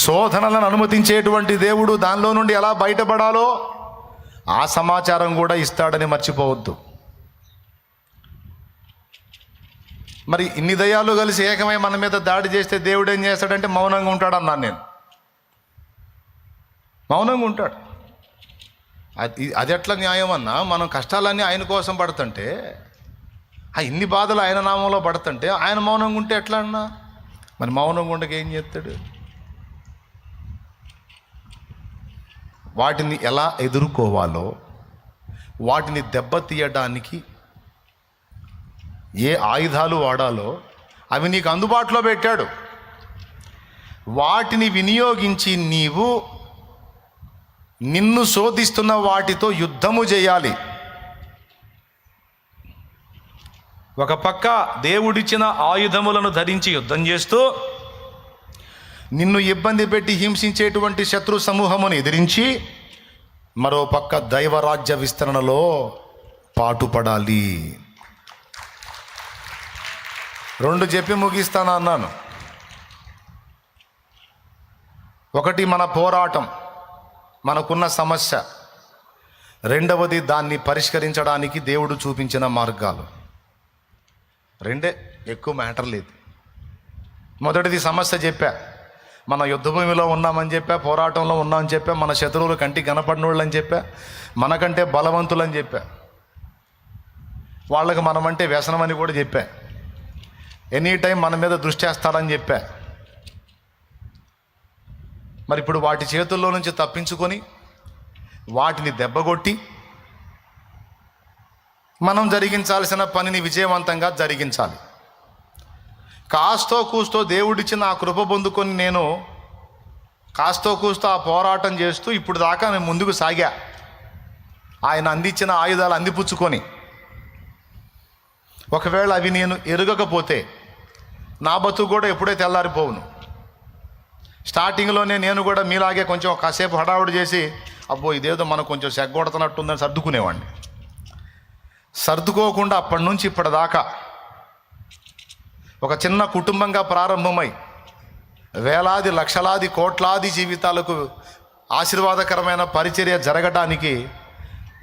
శోధనలను అనుమతించేటువంటి దేవుడు దానిలో నుండి ఎలా బయటపడాలో ఆ సమాచారం కూడా ఇస్తాడని మర్చిపోవద్దు. మరి ఇన్ని దయ్యాలు కలిసి ఏకమై మన మీద దాడి చేస్తే దేవుడు ఏం చేస్తాడంటే మౌనంగా ఉంటాడన్నాను నేను. మౌనంగా ఉంటాడు. అది ఎట్లా న్యాయం అన్నా? మనం కష్టాలన్నీ ఆయన కోసం పడుతుంటే, ఇన్ని బాధలు ఆయన నామంలో పడుతుంటే ఆయన మౌనంగా ఉంటే ఎట్లా అన్నా? మరి మౌనంగా ఉండక ఏం చేస్తాడు? వాటిని ఎలా ఎదుర్కోవాలో, వాటిని దెబ్బతీయడానికి ఏ ఆయుధాలు వాడాలో అవి నీకు అందుబాటులో పెట్టాడు. వాటిని వినియోగించి నిన్ను శోధిస్తున్న వాటితో యుద్ధము చేయాలి. ఒక పక్క దేవుడిచ్చిన ఆయుధములను ధరించి యుద్ధం చేస్తూ నిన్ను ఇబ్బంది పెట్టి హింసించేటువంటి శత్రు సమూహమును ఎదిరించి, మరో పక్క దైవరాజ్య విస్తరణలో పాటుపడాలి. రెండు చెప్పి ముగిస్తాను అన్నాను. ఒకటి మన పోరాటం, మనకున్న సమస్య. రెండవది దాన్ని పరిష్కరించడానికి దేవుడు చూపించిన మార్గాలు. రెండే, ఎక్కువ మ్యాటర్ లేదు. మొదటిది సమస్య చెప్పా, మన యుద్ధభూమిలో ఉన్నామని చెప్పా, పోరాటంలో ఉన్నామని చెప్పా, మన శత్రువులు కంటికి కనపడినోళ్ళు అని చెప్పా, మనకంటే బలవంతులని చెప్పా, వాళ్ళకి మనమంటే వ్యసనం అని కూడా చెప్పా, ఎనీ టైం మన మీద దృష్టి వేస్తాడని చెప్పా. మరి ఇప్పుడు వాటి చేతుల్లో నుంచి తప్పించుకొని వాటిని దెబ్బగొట్టి మనం జరిగించాల్సిన పనిని విజయవంతంగా జరిగించాలి. కాస్తో కూస్తో దేవుడిచ్చిన ఆ కృప పొందుకొని నేను కాస్తో కూస్తో ఆ పోరాటం చేస్తూ ఇప్పుడు దాకా నేను ముందుకు సాగా. ఆయన అందించిన ఆయుధాలు అందిపుచ్చుకొని, ఒకవేళ అవి నేను ఎరగకపోతే నా బతుకు కూడా ఎప్పుడే తెల్లారిపోవును. స్టార్టింగ్లోనే నేను కూడా మీలాగే కొంచెం కాసేపు హడావుడి చేసి, అబ్బో ఇదేదో మనకు కొంచెం సెగ్గొడుతున్నట్టుందని సర్దుకునేవాడిని. సర్దుకోకుండా అప్పటి నుంచి ఇప్పటిదాకా ఒక చిన్న కుటుంబంగా ప్రారంభమై వేలాది, లక్షలాది, కోట్లాది జీవితాలకు ఆశీర్వాదకరమైన పరిచర్య జరగటానికి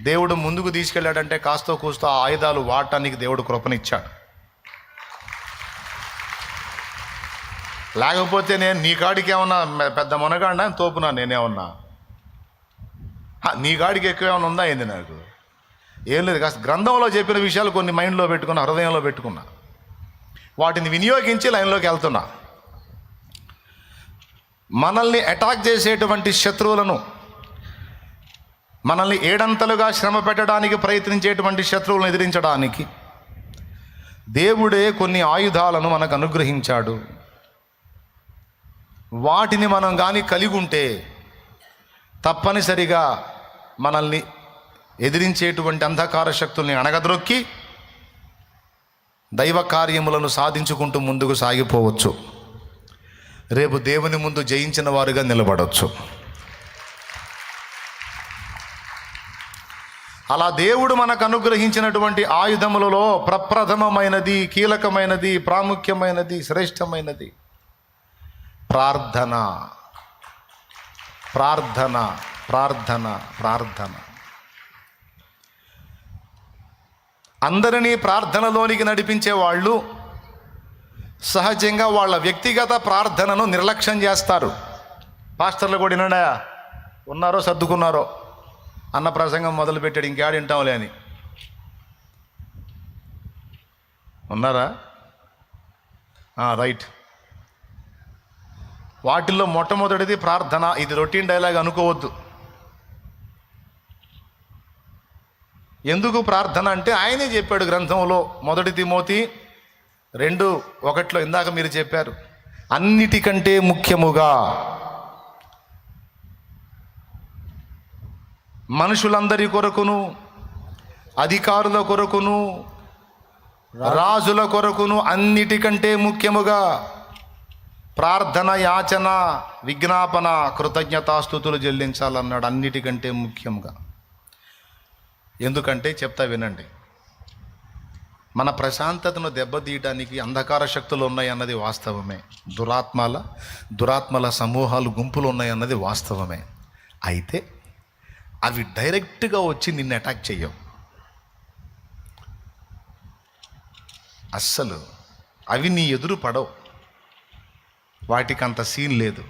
దేవుడు ముందుకు తీసుకెళ్ళాడంటే కాస్తో కూస్తో ఆ ఆయుధాలు వాడటానికి దేవుడు కృపనిచ్చాడు. లేకపోతే నేను నీ కాడికి ఏమన్నా పెద్ద మునగాడినా తోపునా నేనేమన్నా? నీ కాడికి ఎక్కువ ఏమైనా ఉందా ఏంది? నాకు ఏం లేదు. కాస్త గ్రంథంలో చెప్పిన విషయాలు కొన్ని మైండ్లో పెట్టుకున్నా, హృదయంలో పెట్టుకున్నా, వాటిని వినియోగించి లైన్లోకి వెళ్తున్నా. మనల్ని అటాక్ చేసేటువంటి శత్రువులను, మనల్ని ఏడంతలుగా శ్రమ పెట్టడానికి ప్రయత్నించేటువంటి శత్రువులను ఎదిరించడానికి దేవుడే కొన్ని ఆయుధాలను మనకు అనుగ్రహించాడు. వాటిని మనం కానీ కలిగి ఉంటే తప్పనిసరిగా మనల్ని ఎదిరించేటువంటి అంధకార శక్తుల్ని అణగద్రొక్కి దైవ కార్యములను సాధించుకుంటూ ముందుకు సాగిపోవచ్చు. రేపు దేవుని ముందు జయించిన వారుగా నిలబడవచ్చు. అలా దేవుడు మనకు అనుగ్రహించినటువంటి ఆయుధములలో ప్రప్రథమమైనది, కీలకమైనది, ప్రాముఖ్యమైనది, శ్రేష్టమైనది ప్రార్థన. ప్రార్థన, ప్రార్థన, ప్రార్థన. అందరినీ ప్రార్థనలోనికి నడిపించే వాళ్ళు సహజంగా వాళ్ళ వ్యక్తిగత ప్రార్థనను నిర్లక్ష్యం చేస్తారు. పాస్టర్లు కూడా వినడా ఉన్నారో సర్దుకున్నారో అన్న ప్రసంగం మొదలుపెట్టాడు, ఇంకేడు వింటాంలే అని. ఉన్నారా? రైట్. వాటిల్లో మొట్టమొదటిది ప్రార్థన. ఇది రొటీన్ డైలాగ్ అనుకోవద్దు. ఎందుకు ప్రార్థన అంటే ఆయనే చెప్పాడు గ్రంథంలో. 1 తిమోతి 2:1 ఇందాక మీరు చెప్పారు, అన్నిటికంటే ముఖ్యముగా మనుషులందరి కొరకును, అధికారుల కొరకును, రాజుల కొరకును అన్నిటికంటే ముఖ్యముగా ప్రార్థన, యాచన, విజ్ఞాపన, కృతజ్ఞతాస్తుతులు చెల్లించాలన్నాడు. అన్నిటికంటే ముఖ్యంగా. ఎందుకంటే చెప్తా వినండి. మన ప్రశాంతతను దెబ్బతీయడానికి అంధకార శక్తులు ఉన్నాయన్నది వాస్తవమే. దురాత్మల సమూహాలు, గుంపులు ఉన్నాయన్నది వాస్తవమే. అయితే అవి డైరెక్ట్గా వచ్చి నిన్ను అటాక్ చేయవు. అస్సలు అవి నీ ఎదురు పడవు. వాటికి అంత సీన్ లేదు.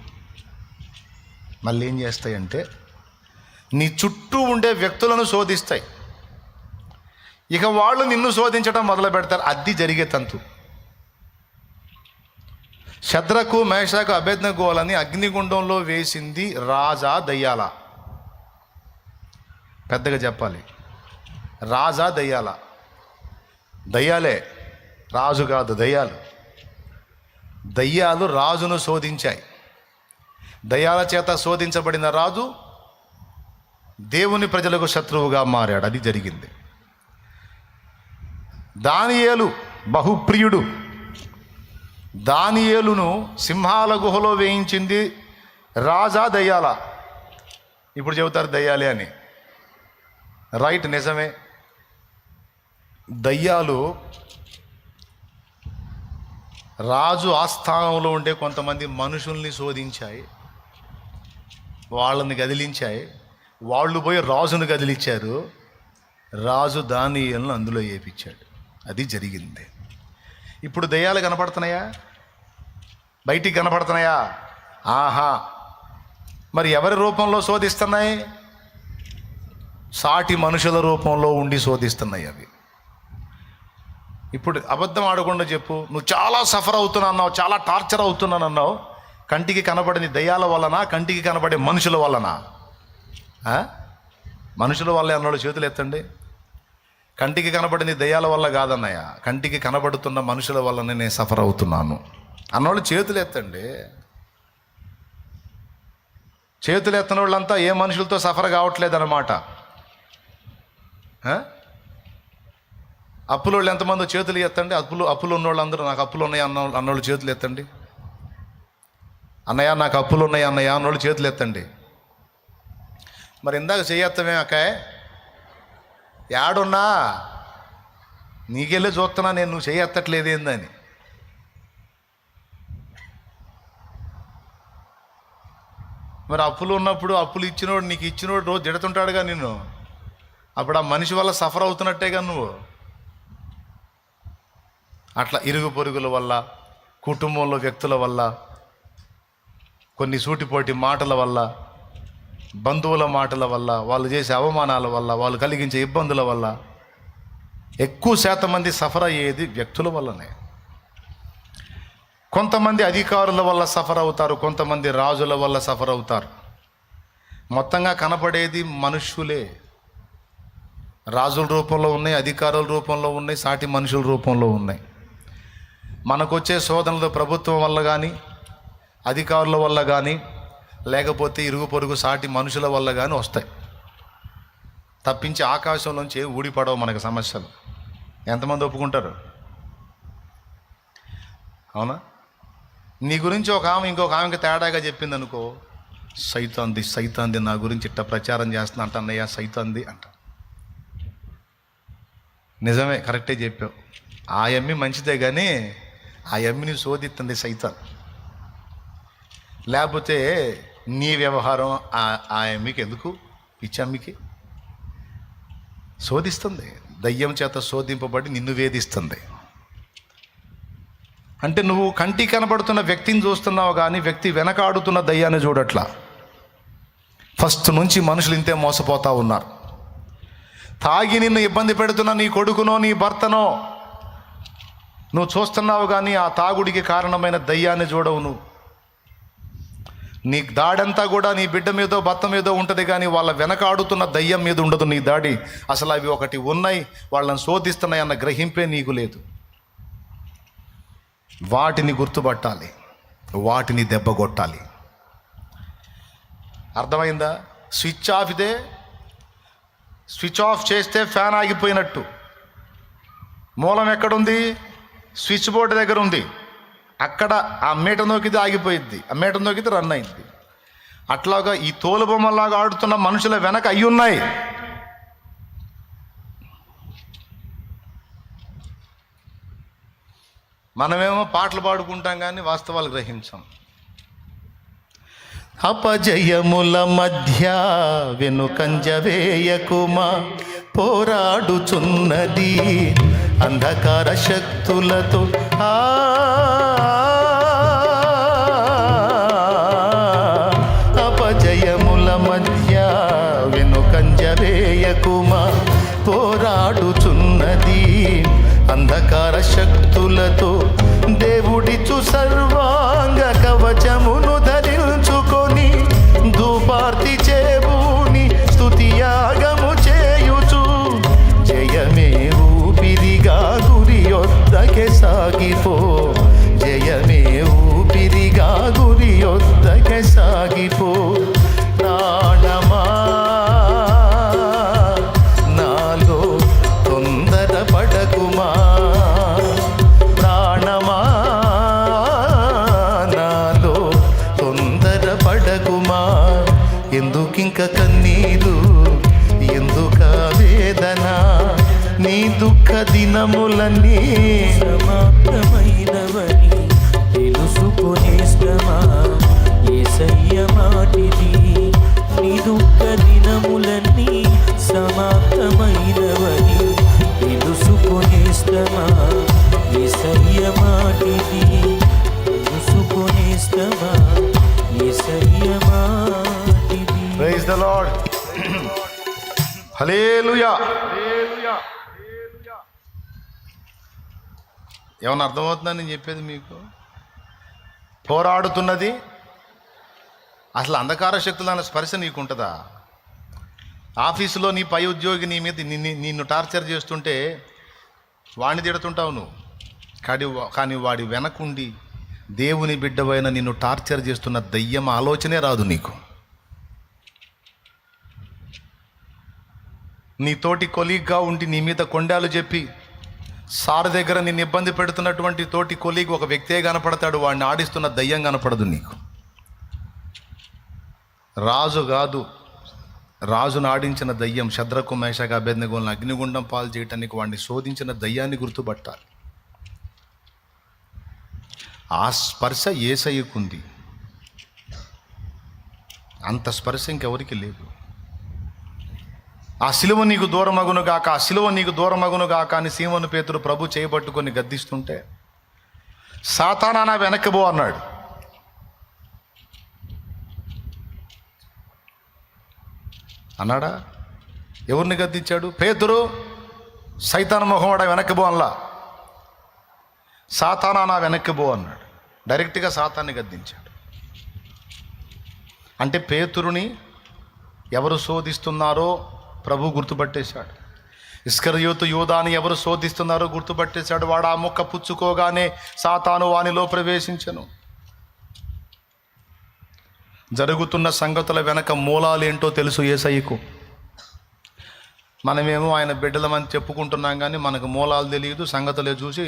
మళ్ళీ ఏం చేస్తాయంటే నీ చుట్టూ ఉండే వ్యక్తులను శోధిస్తాయి. ఇక వాళ్ళు నిన్ను శోధించడం మొదలు పెడతారు. అది జరిగే తంతు. శద్రకు, మేషకు, అబేద్నెగోలని అగ్నిగుండంలో వేసింది రాజా దయ్యాల? పెద్దగా చెప్పాలి. రాజా దయ్యాల? దయ్యాలే, రాజు కాదు, దయ్యాలు. దయ్యాలు రాజును శోధించాయి. దయ్యాల చేత శోధించబడిన రాజు దేవుని ప్రజలకు శత్రువుగా మారాడు. అది జరిగింది. దానియేలు బహుప్రియుడు. దానియేలును సింహాల గుహలో వేయించింది రాజా దయ్యాల? ఇప్పుడు చెబుతారు దయ్యాలే అని. రైట్, నిజమే. దయ్యాలు రాజు ఆస్థానంలో ఉండే కొంతమంది మనుషుల్ని శోధించాయి, వాళ్ళని కదిలించాయి. వాళ్ళు పోయి రాజును కదిలించారు. రాజు దానియేలును అందులో వేయించాడు. అది జరిగింది. ఇప్పుడు దయ్యాలు కనపడుతున్నాయా? బయటికి కనపడుతున్నాయా? ఆహా. మరి ఎవరి రూపంలో శోధిస్తున్నాయి? సాటి మనుషుల రూపంలో ఉండి శోధిస్తున్నాయి అవి. ఇప్పుడు అబద్ధం ఆడకుండా చెప్పు, నువ్వు చాలా సఫర్ అవుతున్నా అన్నావు, చాలా టార్చర్ అవుతున్నాను అన్నావు. కంటికి కనబడిన దయ్యాల వలన, కంటికి కనబడే మనుషుల వలన? మనుషుల వల్లే అన్నోళ్ళు చేతులు ఎత్తండి. కంటికి కనబడిన దయ్యాల వల్ల కాదన్నయ్య, కంటికి కనబడుతున్న మనుషుల వల్లనే నేను సఫర్ అవుతున్నాను అన్నోళ్ళు చేతులు ఎత్తండి. చేతులు ఎత్తని వాళ్ళంతా ఏ మనుషులతో సఫర్ కావట్లేదు అన్నమాట. అప్పులు వాళ్ళు ఎంతమందో చేతులు ఎత్తండి. అప్పులు ఉన్నోళ్ళు అందరూ నాకు అప్పులు ఉన్నాయి అన్నోళ్ళు చేతులు ఎత్తండి. అన్నయ్య నాకు అప్పులు ఉన్నాయి అన్నయ్య అన్నోళ్ళు చేతులు ఎత్తండి. మరి ఇందాక చెయ్యత్తమే అక్కాయ్, యాడున్నా నీకెళ్ళి చూస్తున్నా నేను, నువ్వు చెయ్యత్తట్లేదు ఏందని. మరి అప్పులు ఉన్నప్పుడు అప్పులు ఇచ్చినోడు, నీకు ఇచ్చినోడు రోజు తిడుతుంటాడుగా నిన్ను. అప్పుడు ఆ మనిషి వల్ల సఫర్ అవుతున్నట్టేగా నువ్వు. అట్లా ఇరుగు పొరుగుల వల్ల, కుటుంబంలో వ్యక్తుల వల్ల, కొన్ని సూటిపోటి మాటల వల్ల, బంధువుల మాటల వల్ల, వాళ్ళు చేసే అవమానాల వల్ల, వాళ్ళు కలిగించే ఇబ్బందుల వల్ల ఎక్కువ శాతం మంది సఫర్ అయ్యేది వ్యక్తుల వల్లనే. కొంతమంది అధికారుల వల్ల సఫర్ అవుతారు, కొంతమంది రాజుల వల్ల సఫర్ అవుతారు. మొత్తంగా కనపడేది మనుష్యులే. రాజుల రూపంలో ఉన్నాయి, అధికారుల రూపంలో ఉన్నాయి, సాటి మనుషుల రూపంలో ఉన్నాయి. మనకొచ్చే శోధనలు ప్రభుత్వం వల్ల కానీ, అధికారుల వల్ల కానీ, లేకపోతే ఇరుగు పొరుగు సాటి మనుషుల వల్ల కానీ వస్తాయి తప్పించి ఆకాశంలోంచి ఊడిపడవు మనకు సమస్యలు. ఎంతమంది ఒప్పుకుంటారు? అవునా? నీ గురించి ఒక ఆమె ఇంకొక ఆమెకి తేడాగా చెప్పింది అనుకో, సైతాంది నా గురించి ఇట్ట ప్రచారం చేస్తున్నా అంట, అన్నయ్య సైతాంది అంట. నిజమే, కరెక్టే చెప్పావు. ఆ యమ్మి మంచిదే కానీ ఆ యమ్మిని శోధిస్తుంది సైతాన్. లేకపోతే నీ వ్యవహారం ఆ యమ్మికి ఎందుకు? పిచ్చమ్మికి శోధిస్తుంది, దయ్యం చేత శోధింపబడి నిన్ను వేధిస్తుంది. అంటే నువ్వు కంటికి కనబడుతున్న వ్యక్తిని చూస్తున్నావు కానీ వ్యక్తి వెనకాడుతున్న దయ్యాన్ని చూడట్లా. ఫస్ట్ నుంచి మనుషులు ఇంతే మోసపోతా ఉన్నారు. తాగి నిన్ను ఇబ్బంది పెడుతున్న నీ కొడుకునో నీ భర్తనో నువ్వు చూస్తున్నావు కానీ ఆ తాగుడికి కారణమైన దయ్యాన్ని చూడవు నువ్వు. నీ దాడంతా కూడా నీ బిడ్డ మీదో భర్త మీదో ఉంటుంది కానీ వాళ్ళ వెనకాడుతున్న దయ్యం మీద ఉండదు నీ దాడి. అసలు అవి ఒకటి ఉన్నాయి, వాళ్ళని శోధిస్తున్నాయి అన్న గ్రహింపే నీకు లేదు. వాటిని గుర్తుపట్టాలి, వాటిని దెబ్బ కొట్టాలి. అర్థమైందా? స్విచ్ ఆఫ్ ఇదే, స్విచ్ ఆఫ్ చేస్తే ఫ్యాన్ ఆగిపోయినట్టు. మూలం ఎక్కడుంది? స్విచ్ బోర్డు దగ్గర ఉంది. అక్కడ ఆ మీటర్ నొక్కితే ఆగిపోయిద్ది, ఆ మీటర్ నొక్కితే రన్ అయింది. అట్లాగా ఈ తోలుబొమ్మలాగా ఆడుతున్న మనుషుల వెనక అయ్యి ఉన్నాయి. మనమేమో పాటలు పాడుకుంటాం కానీ వాస్తవాలు గ్రహించాం. అపజయముల మధ్య వెనుకంజ వేయకుమా, పోరాడుచున్నది అంధకార శక్తులతో. అపజయముల మధ్య వెనుకంజ వేయకుమా, పోరాడుచున్నది అంధకార శక్తులతో. దేవుడిచు సర్వాంగ కవచమును ధరించుకొని ధూపార్తి చేబూని స్తుతియాగము చేయుచు, జయమే ఊపిరిగా గురి యొద్దకే సాగిపో, జయమే ఊపిరిగా గురి యొద్దకే సాగిపో. ప్రాణమా నాలో తొందర పడకుమా, ప్రాణమా నాలో తొందర పడకుమా. ఎందుకింక కన్నీరు, ఎందుక వేదన, నీ దుఃఖ దినములన్నీ సమాప్తమైనవని తెలుసుకొనేస్తమా, యేసయ్య మాటిది. నీ దుఃఖ దినములన్నీ సమాప్తమైనవని తెలుసుకొనేస్తమా, యేసయ్య మాటిది. తెలుసుకొనేస్తమా, యేసయ్య మాటిది. Praise the Lord. హల్లెలూయా. ఏమన్నా అర్థమవుతుందని నేను చెప్పేది మీకు? పోరాడుతున్నది అసలు అంధకార శక్తులు అన్న స్పర్శ నీకుంటుందా? ఆఫీసులో నీ పై ఉద్యోగి నీ మీద నిన్ను టార్చర్ చేస్తుంటే వాడిని తిడుతుంటావు నువ్వు, కానీ వాడి వెనకుండి దేవుని బిడ్డవైన నిన్ను టార్చర్ చేస్తున్న దయ్యం ఆలోచనే రాదు నీకు. నీ తోటి కొలీగ్గా ఉండి నీ మీద కొండాలు చెప్పి సార్ దగ్గర నిన్ను ఇబ్బంది పెడుతున్నటువంటి తోటి కొలీగ్ ఒక వ్యక్తే కనపడతాడు, వాడిని ఆడిస్తున్న దయ్యం కనపడదు నీకు. రాజు కాదు, రాజును ఆడించిన దయ్యం శద్రకు మేషక అబేద్నెగోలను అగ్నిగుండం పాలు చేయటానికి వాడిని శోధించిన దయ్యాన్ని గుర్తుపట్టాలి. ఆ స్పర్శ యేసయ్యకుంది, అంత స్పర్శ ఇంకెవరికి లేదు. ఆ సిలువ నీకు దూరమగును గాక, ఆ సిలువ నీకు దూరమగును గాక అని సీమోను పేతురు ప్రభు చేయబట్టుకొని గద్దిస్తుంటే, సాతానా నా వెనక్కి పో అన్నాడు. అన్నాడా? ఎవరిని గద్దించాడు? పేతురు సైతాను మొహమాడ వెనక్కి పో అనలా, సాతానా నా వెనక్కి పో అన్నాడు. డైరెక్ట్గా సాతాన్ని గద్దించాడు. అంటే పేతురుని ఎవరు శోధిస్తున్నారో ప్రభు గుర్తుపట్టేశాడు. ఇస్కరియోతు యూదాని ఎవరు శోధిస్తున్నారో గుర్తుపట్టేశాడు. వాడు ఆ ముక్క పుచ్చుకోగానే సాతాను వానిలో ప్రవేశించెను. జరుగుతున్న సంగతుల వెనక మూలాలేంటో తెలుసు యేసయ్యకు. మనమేమో ఆయన బిడ్డలమని చెప్పుకుంటున్నాం, కానీ మనకు మూలాలు తెలియదు. సంగతులే చూసి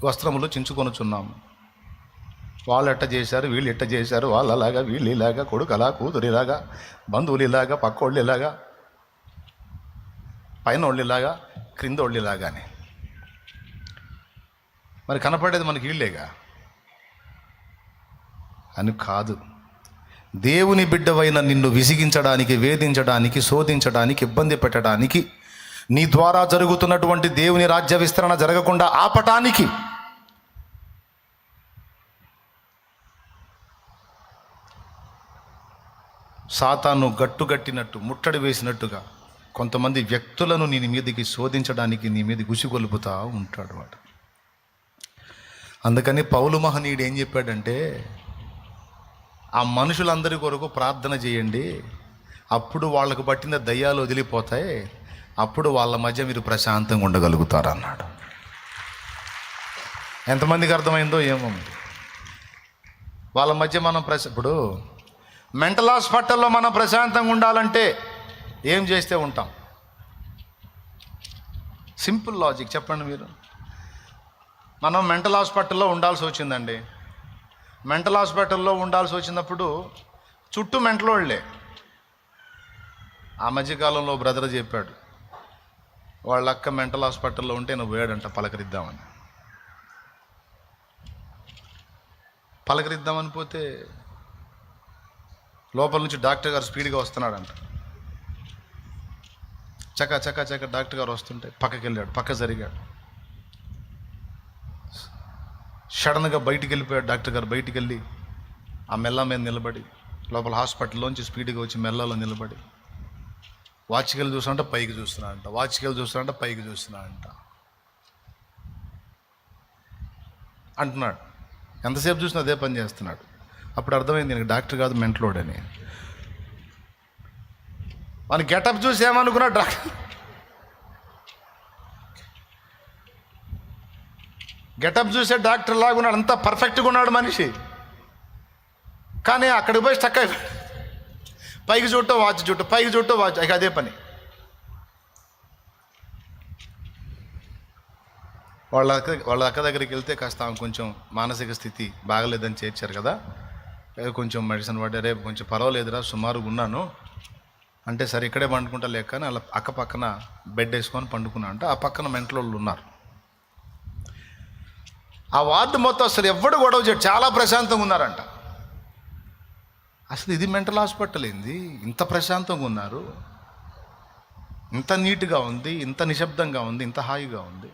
వస్త్రములు చించుకొనుచున్నాము. వాళ్ళు ఎట్ట చేశారు, వీళ్ళు ఎట్ట చేశారు, వాళ్ళు అలాగా, వీళ్ళు ఇలాగా, కొడుకు అలా, కూతురు ఇలాగా, బంధువులు ఇలాగా, పక్కోళ్ళు ఇలాగా, పైన వాళ్ళు ఇలాగా, క్రింద వాళ్ళు ఇలాగానే. మరి కనపడేది మనకి వీళ్ళేగా అని కాదు. దేవుని బిడ్డవైన నిన్ను విసిగించడానికి, వేధించడానికి, శోధించడానికి, ఇబ్బంది పెట్టడానికి, నీ ద్వారా జరుగుతున్నటువంటి దేవుని రాజ్య విస్తరణ జరగకుండా ఆపటానికి సాతాను గట్టుగట్టినట్టు, ముట్టడి వేసినట్టుగా కొంతమంది వ్యక్తులను నీ మీదకి శోధించడానికి, నీ మీద గుసిగొలుపుతా ఉంటాడు వాడు. అందుకని పౌలు మహనీయుడు ఏం చెప్పాడంటే, ఆ మనుషులందరి కొరకు ప్రార్థన చేయండి, అప్పుడు వాళ్ళకు పట్టిన దయ్యాలు వదిలిపోతాయి, అప్పుడు వాళ్ళ మధ్య మీరు ప్రశాంతంగా ఉండగలుగుతారు అన్నాడు. ఎంతమందికి అర్థమైందో ఏమో. వాళ్ళ మధ్య మనం ఇప్పుడు మెంటల్ హాస్పిటల్లో మనం ప్రశాంతంగా ఉండాలంటే ఏం చేస్తే ఉంటాం? సింపుల్ లాజిక్ చెప్పండి మీరు. మనం మెంటల్ హాస్పిటల్లో ఉండాల్సి వచ్చిందండి. మెంటల్ హాస్పిటల్లో ఉండాల్సి వచ్చినప్పుడు చుట్టూ మెంటల్ వాళ్ళే. ఆ మధ్యకాలంలో బ్రదర్ చెప్పాడు, వాళ్ళ అక్క మెంటల్ హాస్పిటల్లో ఉంటే నువ్వు పోయాడంట పలకరిద్దామని. పలకరిద్దామని పోతే లోపల నుంచి డాక్టర్ గారు స్పీడ్గా వస్తున్నాడంట. చక్క చక్క చక్క డాక్టర్ గారు వస్తుంటే పక్కకి వెళ్ళాడు, పక్క జరిగాడు. సడన్గా బయటికి వెళ్ళిపోయాడు డాక్టర్ గారు. బయటికి వెళ్ళి ఆ మెల్ల మీద నిలబడి, లోపల హాస్పిటల్లోంచి స్పీడ్గా వచ్చి మెల్లలో నిలబడి వాచ్కి వెళ్ళి చూస్తున్నాడంట, పైకి చూస్తున్నాడంట, వాచ్కి వెళ్ళి చూస్తున్నాడంట, పైకి చూస్తున్నాడంట అంటున్నాడు. ఎంతసేపు చూసినా అదే పని చేస్తున్నాడు. అప్పుడు అర్థమైంది నేను డాక్టర్ కాదు, మెంటలోడని. మన గెటప్ చూసి ఏమనుకున్నాడు డాక్టర్? గెటప్ చూసే డాక్టర్ లాగా ఉన్నాడు, అంతా పర్ఫెక్ట్గా ఉన్నాడు మనిషి. కానీ అక్కడికి పోయి స్టక్ అయిపోయాడు. పైకి చూడటం వాచ్, చూడటం పైకి చూడటం వాచ్, ఇక అదే పని. వాళ్ళ అక్క దగ్గరికి వెళ్తే కాస్త ఆమె కొంచెం మానసిక స్థితి బాగలేదని చేర్చారు కదా, కొంచెం మెడిసిన్ వాడే, రేపు కొంచెం పర్వాలేదురా సుమారుగా ఉన్నాను అంటే, సరే ఇక్కడే పండుకుంటా లేక అని అలా అక్క పక్కన బెడ్ వేసుకొని పండుకున్నా అంటే, ఆ పక్కన మెంటల్ వాళ్ళు ఉన్నారు. ఆ వార్డు మొత్తం అసలు ఎవడు గొడవ చేయడు, చాలా ప్రశాంతంగా ఉన్నారంట. అసలు ఇది మెంటల్ హాస్పిటల్ ఏంది, ఇంత ప్రశాంతంగా ఉన్నారు, ఇంత నీట్గా ఉంది, ఇంత నిశ్శబ్దంగా ఉంది, ఇంత హాయిగా ఉంది.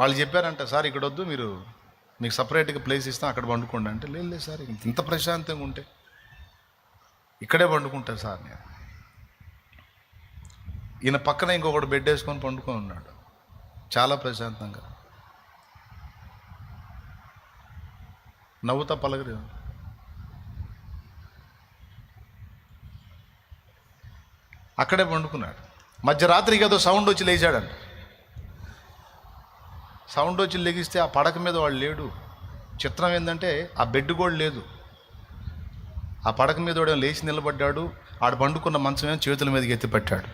వాళ్ళు చెప్పారంట, సార్ ఇక్కడ వద్దు, మీకు సపరేట్గా ప్లేస్ ఇస్తాం, అక్కడ పండుకోండి అంటే, లేదు సార్ ఇంత ప్రశాంతంగా ఉంటే ఇక్కడే పండుకుంటాను సార్ నేను. ఈయన పక్కన ఇంకొకటి బెడ్ వేసుకొని పండుకొని ఉన్నాడు చాలా ప్రశాంతంగా, నవ్వుతా పలకరి. అక్కడే పండుకున్నాడు. మధ్యరాత్రికి ఏదో సౌండ్ వచ్చి లేచాడంట. సౌండ్ వచ్చి లెగిస్తే ఆ పడక మీద వాడు లేడు. చిత్రం ఏంటంటే ఆ బెడ్ కూడా లేదు. ఆ పడక మీద వాడు లేచి నిలబడ్డాడు. ఆడు పండుకున్న మంచం ఏమో చేతుల మీదకి ఎత్తి పెట్టాడు.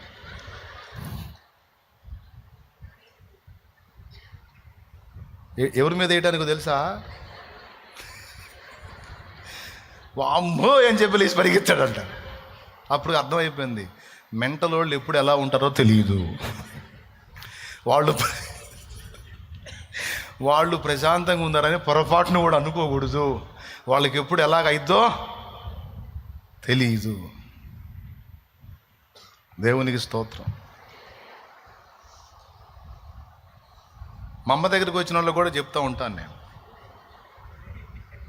ఎవరి మీద వేయటానికో తెలుసా? వామ్మో అని చెప్పి లేచి పరిగెత్తాడంట. అప్పుడు అర్థమైపోయింది, మెంటల్ వాళ్ళు ఎప్పుడు ఎలా ఉంటారో తెలియదు. వాళ్ళు ప్రశాంతంగా ఉన్నారని పొరపాటును కూడా అనుకోకూడదు. వాళ్ళకి ఎప్పుడు ఎలాగైద్దో తెలియదు. దేవునికి స్తోత్రం. మా అమ్మ దగ్గరికి వచ్చిన వాళ్ళు కూడా చెప్తూ ఉంటాను నేను.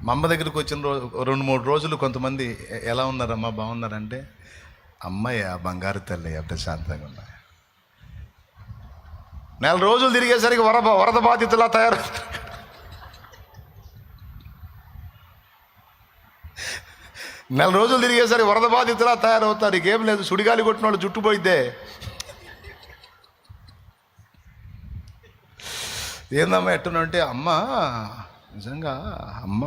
మా అమ్మ దగ్గరికి వచ్చిన 2-3 రోజులు కొంతమంది ఎలా ఉన్నారమ్మా, బాగున్నారంటే, అమ్మయ్య బంగారు తల్లయ్య ప్రశాంతంగా ఉన్నాయి. 4 రోజులు తిరిగేసరికి వరద బాధితులా తయారు. 4 రోజులు తిరిగేసరికి వరద బాధితులా తయారవుతారు. ఇంకేం లేదు, సుడిగాలి కొట్టిన వాళ్ళు చుట్టుపోయిద్దే. ఏందమ్మా ఎట్టునంటే, అమ్మ నిజంగా అమ్మ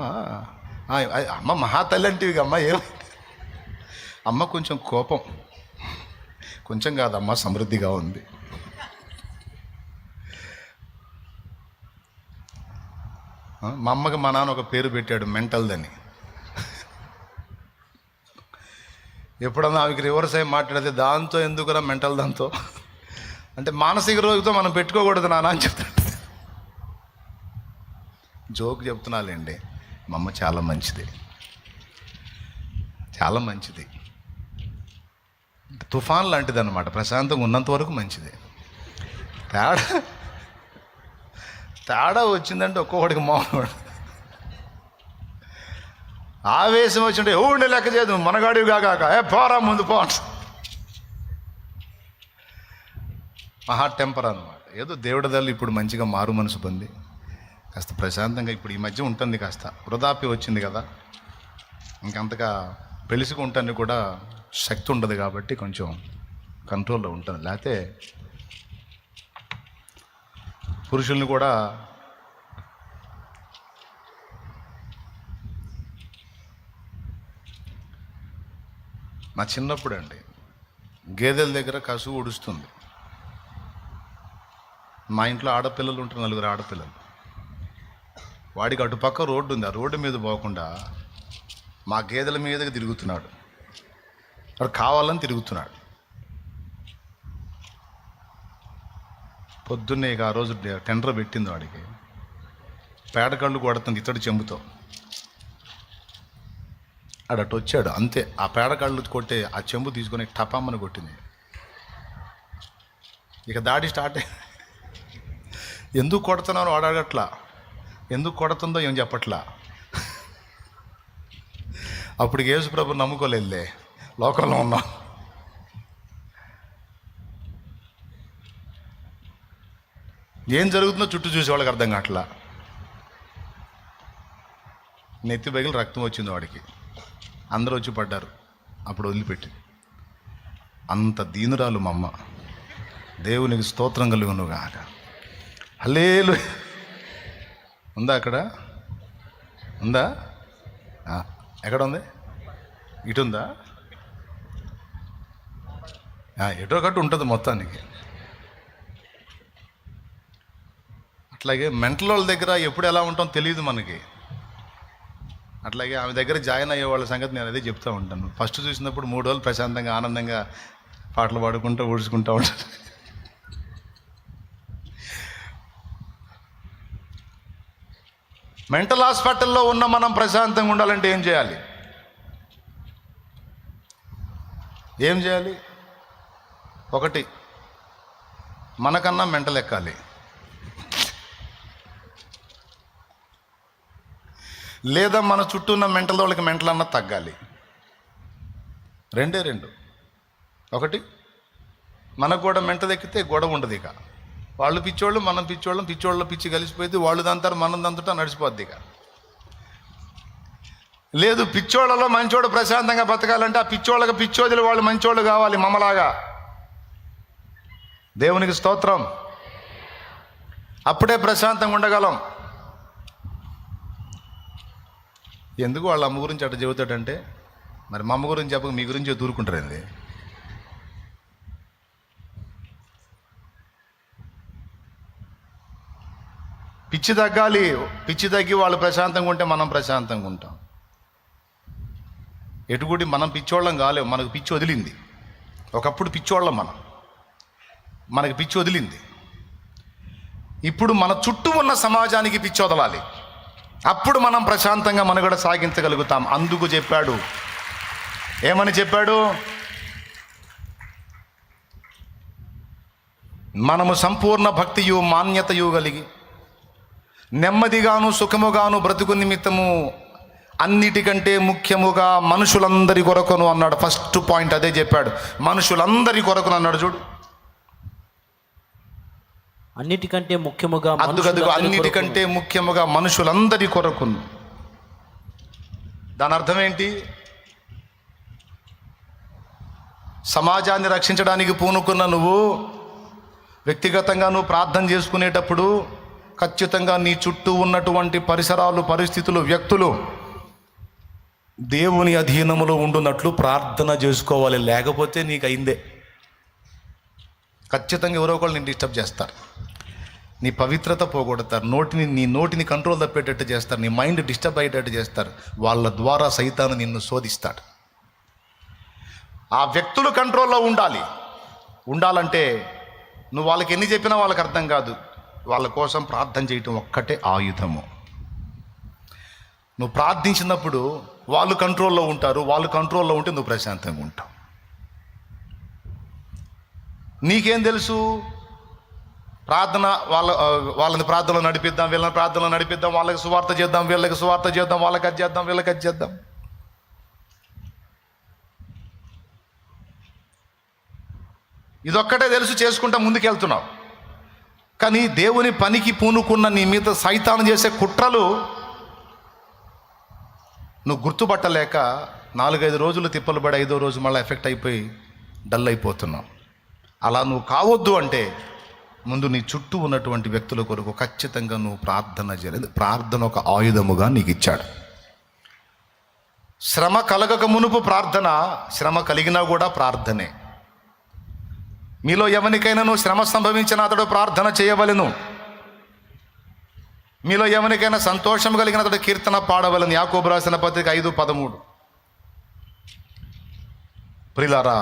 మహా తల్లి అంటివి అమ్మ. అమ్మ కొంచెం కోపం, కొంచెం కాదమ్మా సమృద్ధిగా ఉంది. మా అమ్మకి మా నాన్న ఒక పేరు పెట్టాడు, మెంటల్దని. ఎప్పుడన్నా ఆమెకి రివర్స్ అయి మాట్లాడితే, దాంతో ఎందుకురా మెంటల్, దాంతో అంటే మానసిక రోగితో మనం పెట్టుకోకూడదు నాన్న అని చెప్తాడు. జోక్ చెప్తున్నాలేండి. మా అమ్మ చాలా మంచిది, చాలా మంచిది. తుఫాన్ లాంటిది అనమాట. ప్రశాంతంగా ఉన్నంత వరకు మంచిది. తేడా వచ్చిందంటే ఒక్కొక్కడికి మౌనం. ఆవేశం వచ్చింటే ఎవడిని లెక్క చేయదు, మనగాడివి కాక పోరా ముందు పో. మహా టెంపర్ అనమాట. ఏదో దేవుడి దళ్ళు ఇప్పుడు మంచిగా మారు మనసు పొంది కాస్త ప్రశాంతంగా ఇప్పుడు ఈ మధ్య ఉంటుంది. కాస్త వృధాప్య వచ్చింది కదా, ఇంకంతగా పెళ్లిసుకుంటానికి కూడా శక్తి ఉండదు కాబట్టి కొంచెం కంట్రోల్లో ఉంటుంది. లేకపోతే పురుషుల్ని కూడా నా చిన్నప్పుడు అండి, గేదెల దగ్గర కసువు ఉడుస్తుంది. మా ఇంట్లో ఆడపిల్లలు ఉంటారు, 4 ఆడపిల్లలు. వాడికి అటుపక్క రోడ్డు ఉంది, ఆ రోడ్డు మీద పోకుండా మా గేదెల మీదకి తిరుగుతున్నాడు. వాడు కావాలని తిరుగుతున్నాడు. పొద్దున్నే ఇక ఆ రోజు టెండర్ పెట్టింది వాడికి. పేడకళ్ళు కొడుతుంది ఇతడు చెంబుతో. అటు వచ్చాడు అంతే, ఆ పేడకళ్ళు కొట్టే ఆ చెంబు తీసుకొని టపామ్మని కొట్టింది. ఇక దాడి స్టార్ట్ అయ్యి, ఎందుకు కొడుతున్నావు వాడు అడగట్లా, ఎందుకు కొడుతుందో ఏం చెప్పట్లా. అప్పుడు యేసుప్రభు నమ్ముకోలేదులే, లోకంలో ఉన్నాం. ఏం జరుగుతుందో చుట్టూ చూసి వాళ్ళకి అర్థం కావట్లా. నెత్తి పగిలి రక్తం వచ్చింది వాడికి. అందరూ వచ్చి పడ్డారు. అప్పుడు వదిలిపెట్టి. అంత దీనురాలు మా అమ్మ. దేవునికి స్తోత్రం కలుగును గాక. హల్లెలూయా. ఉందా అక్కడ? ఉందా? ఎక్కడ ఉంది? ఇటు ఉందా? ఎటో కట్టు ఉంటుంది మొత్తానికి. అట్లాగే మెంటల్ వాళ్ళ దగ్గర ఎప్పుడు ఎలా ఉంటాం తెలియదు మనకి. అట్లాగే ఆమె దగ్గర జాయిన్ అయ్యే వాళ్ళ సంగతి నేను అదే చెప్తూ ఉంటాను. ఫస్ట్ చూసినప్పుడు 3 రోజులు ప్రశాంతంగా ఆనందంగా పాటలు పాడుకుంటూ ఊడ్చుకుంటూ ఉంటాను. మెంటల్ హాస్పిటల్లో ఉన్న మనం ప్రశాంతంగా ఉండాలంటే ఏం చేయాలి? ఏం చేయాలి? 1, మనకన్నా మెంటల్ ఎక్కాలి. లేదా మన చుట్టూ ఉన్న మెంటల్ వాళ్ళకి మెంటల్ అన్న తగ్గాలి. 2. 1, మనకు కూడా మెంటల్ ఎక్కితే గొడవ ఉండదు. ఇక వాళ్ళు పిచ్చోళ్ళు, మనం పిచ్చోళ్ళం, పిచ్చోళ్ళ పిచ్చి కలిసిపోయింది. వాళ్ళు దంతారు, మనం దంతుటా నడిచిపోద్ది. ఇక లేదు, పిచ్చోళ్ళలో మంచోడు ప్రశాంతంగా బతకాలంటే ఆ పిచ్చోళ్ళకి పిచ్చోదులు వాళ్ళు మంచోళ్ళు కావాలి మమ్మలాగా. దేవునికి స్తోత్రం. అప్పుడే ప్రశాంతంగా ఉండగలం. ఎందుకు వాళ్ళ అమ్మ గురించి అట్లా చెబుతాడంటే, మరి మా అమ్మ గురించి చెప్పక మీ గురించి దూరుకుంటారండి. పిచ్చి తగ్గాలి. పిచ్చి తగ్గి వాళ్ళు ప్రశాంతంగా ఉంటే మనం ప్రశాంతంగా ఉంటాం. ఎటుగుడి మనం పిచ్చోళ్ళం కాలేము. మనకు పిచ్చి వదిలింది. ఒకప్పుడు పిచ్చోళ్ళం మనకి పిచ్చి వదిలింది. ఇప్పుడు మన చుట్టూ ఉన్న సమాజానికి పిచ్చి వదలాలి. అప్పుడు మనం ప్రశాంతంగా మనుగడ సాగించగలుగుతాం. అందుకు చెప్పాడు. ఏమని చెప్పాడు? మనము సంపూర్ణ భక్తియు మాన్యతయు కలిగి నెమ్మదిగాను సుఖముగాను బ్రతుకు నిమిత్తము అన్నిటికంటే ముఖ్యముగా మనుషులందరి కొరకును అన్నాడు. ఫస్ట్ పాయింట్ అదే చెప్పాడు, మనుషులందరి కొరకును అన్నాడు. చూడు, అన్నిటికంటే ముఖ్యముగా అన్నిటికంటే ముఖ్యముగా మనుషులందరి కొరకును. దాని అర్థం ఏంటి? సమాజాన్ని రక్షించడానికి పూనుకున్న నువ్వు వ్యక్తిగతంగా నువ్వు ప్రార్థన చేసుకునేటప్పుడు ఖచ్చితంగా నీ చుట్టూ ఉన్నటువంటి పరిసరాలు, పరిస్థితులు, వ్యక్తులు దేవుని అధీనములో ఉండున్నట్లు ప్రార్థన చేసుకోవాలి. లేకపోతే నీకు అయిందే. ఖచ్చితంగా ఎవరో ఒకళ్ళు నేను డిస్టర్బ్ చేస్తారు, నీ పవిత్రత పోగొడతారు, నీ నోటిని కంట్రోల్ తప్పేటట్టు చేస్తారు, నీ మైండ్ డిస్టర్బ్ అయ్యేటట్టు చేస్తారు. వాళ్ళ ద్వారా సైతాను నిన్ను శోధిస్తాడు. ఆ వ్యక్తులు కంట్రోల్లో ఉండాలంటే నువ్వు వాళ్ళకి ఎన్ని చెప్పినా వాళ్ళకి అర్థం కాదు. వాళ్ళ కోసం ప్రార్థన చేయటం ఒక్కటే ఆయుధము. నువ్వు ప్రార్థించినప్పుడు వాళ్ళు కంట్రోల్లో ఉంటారు. వాళ్ళు కంట్రోల్లో ఉంటే నువ్వు ప్రశాంతంగా ఉంటావు. నీకేం తెలుసు? ప్రార్థన వాళ్ళని ప్రార్థనలో నడిపిద్దాం, వీళ్ళని ప్రార్థనలో నడిపిద్దాం, వాళ్ళకి సువార్త చేద్దాం, వీళ్ళకి సువార్త చేద్దాం, వాళ్ళకి అది చేద్దాం, వీళ్ళకి అది చేద్దాం. ఇదొక్కటే తెలుసు, చేసుకుంటా ముందుకెళ్తున్నావు. కానీ దేవుని పనికి పూనుకున్న నీ మీద సైతాను చేసే కుట్రలు నువ్వు గుర్తుపట్టలేక 4-5 రోజులు తిప్పలు పడి 5వ రోజు మళ్ళీ ఎఫెక్ట్ అయిపోయి డల్ అయిపోతున్నావు. అలా నువ్వు కావద్దు అంటే ముందు నీ చుట్టూ ఉన్నటువంటి వ్యక్తుల కొరకు ఖచ్చితంగా నువ్వు ప్రార్థన చేయలేదు. ప్రార్థన ఒక ఆయుధముగా నీకు ఇచ్చాడు. శ్రమ కలగక మునుపు ప్రార్థన, శ్రమ కలిగినా కూడా ప్రార్థనే. మీలో ఎవరికైనా నువ్వు శ్రమ సంభవించిన అతడు ప్రార్థన చేయవలెను. మీలో ఎవరికైనా సంతోషం కలిగిన అతడు కీర్తన పాడవలను. యాకోబు రాసిన పత్రిక 5:13. ప్రియులారా,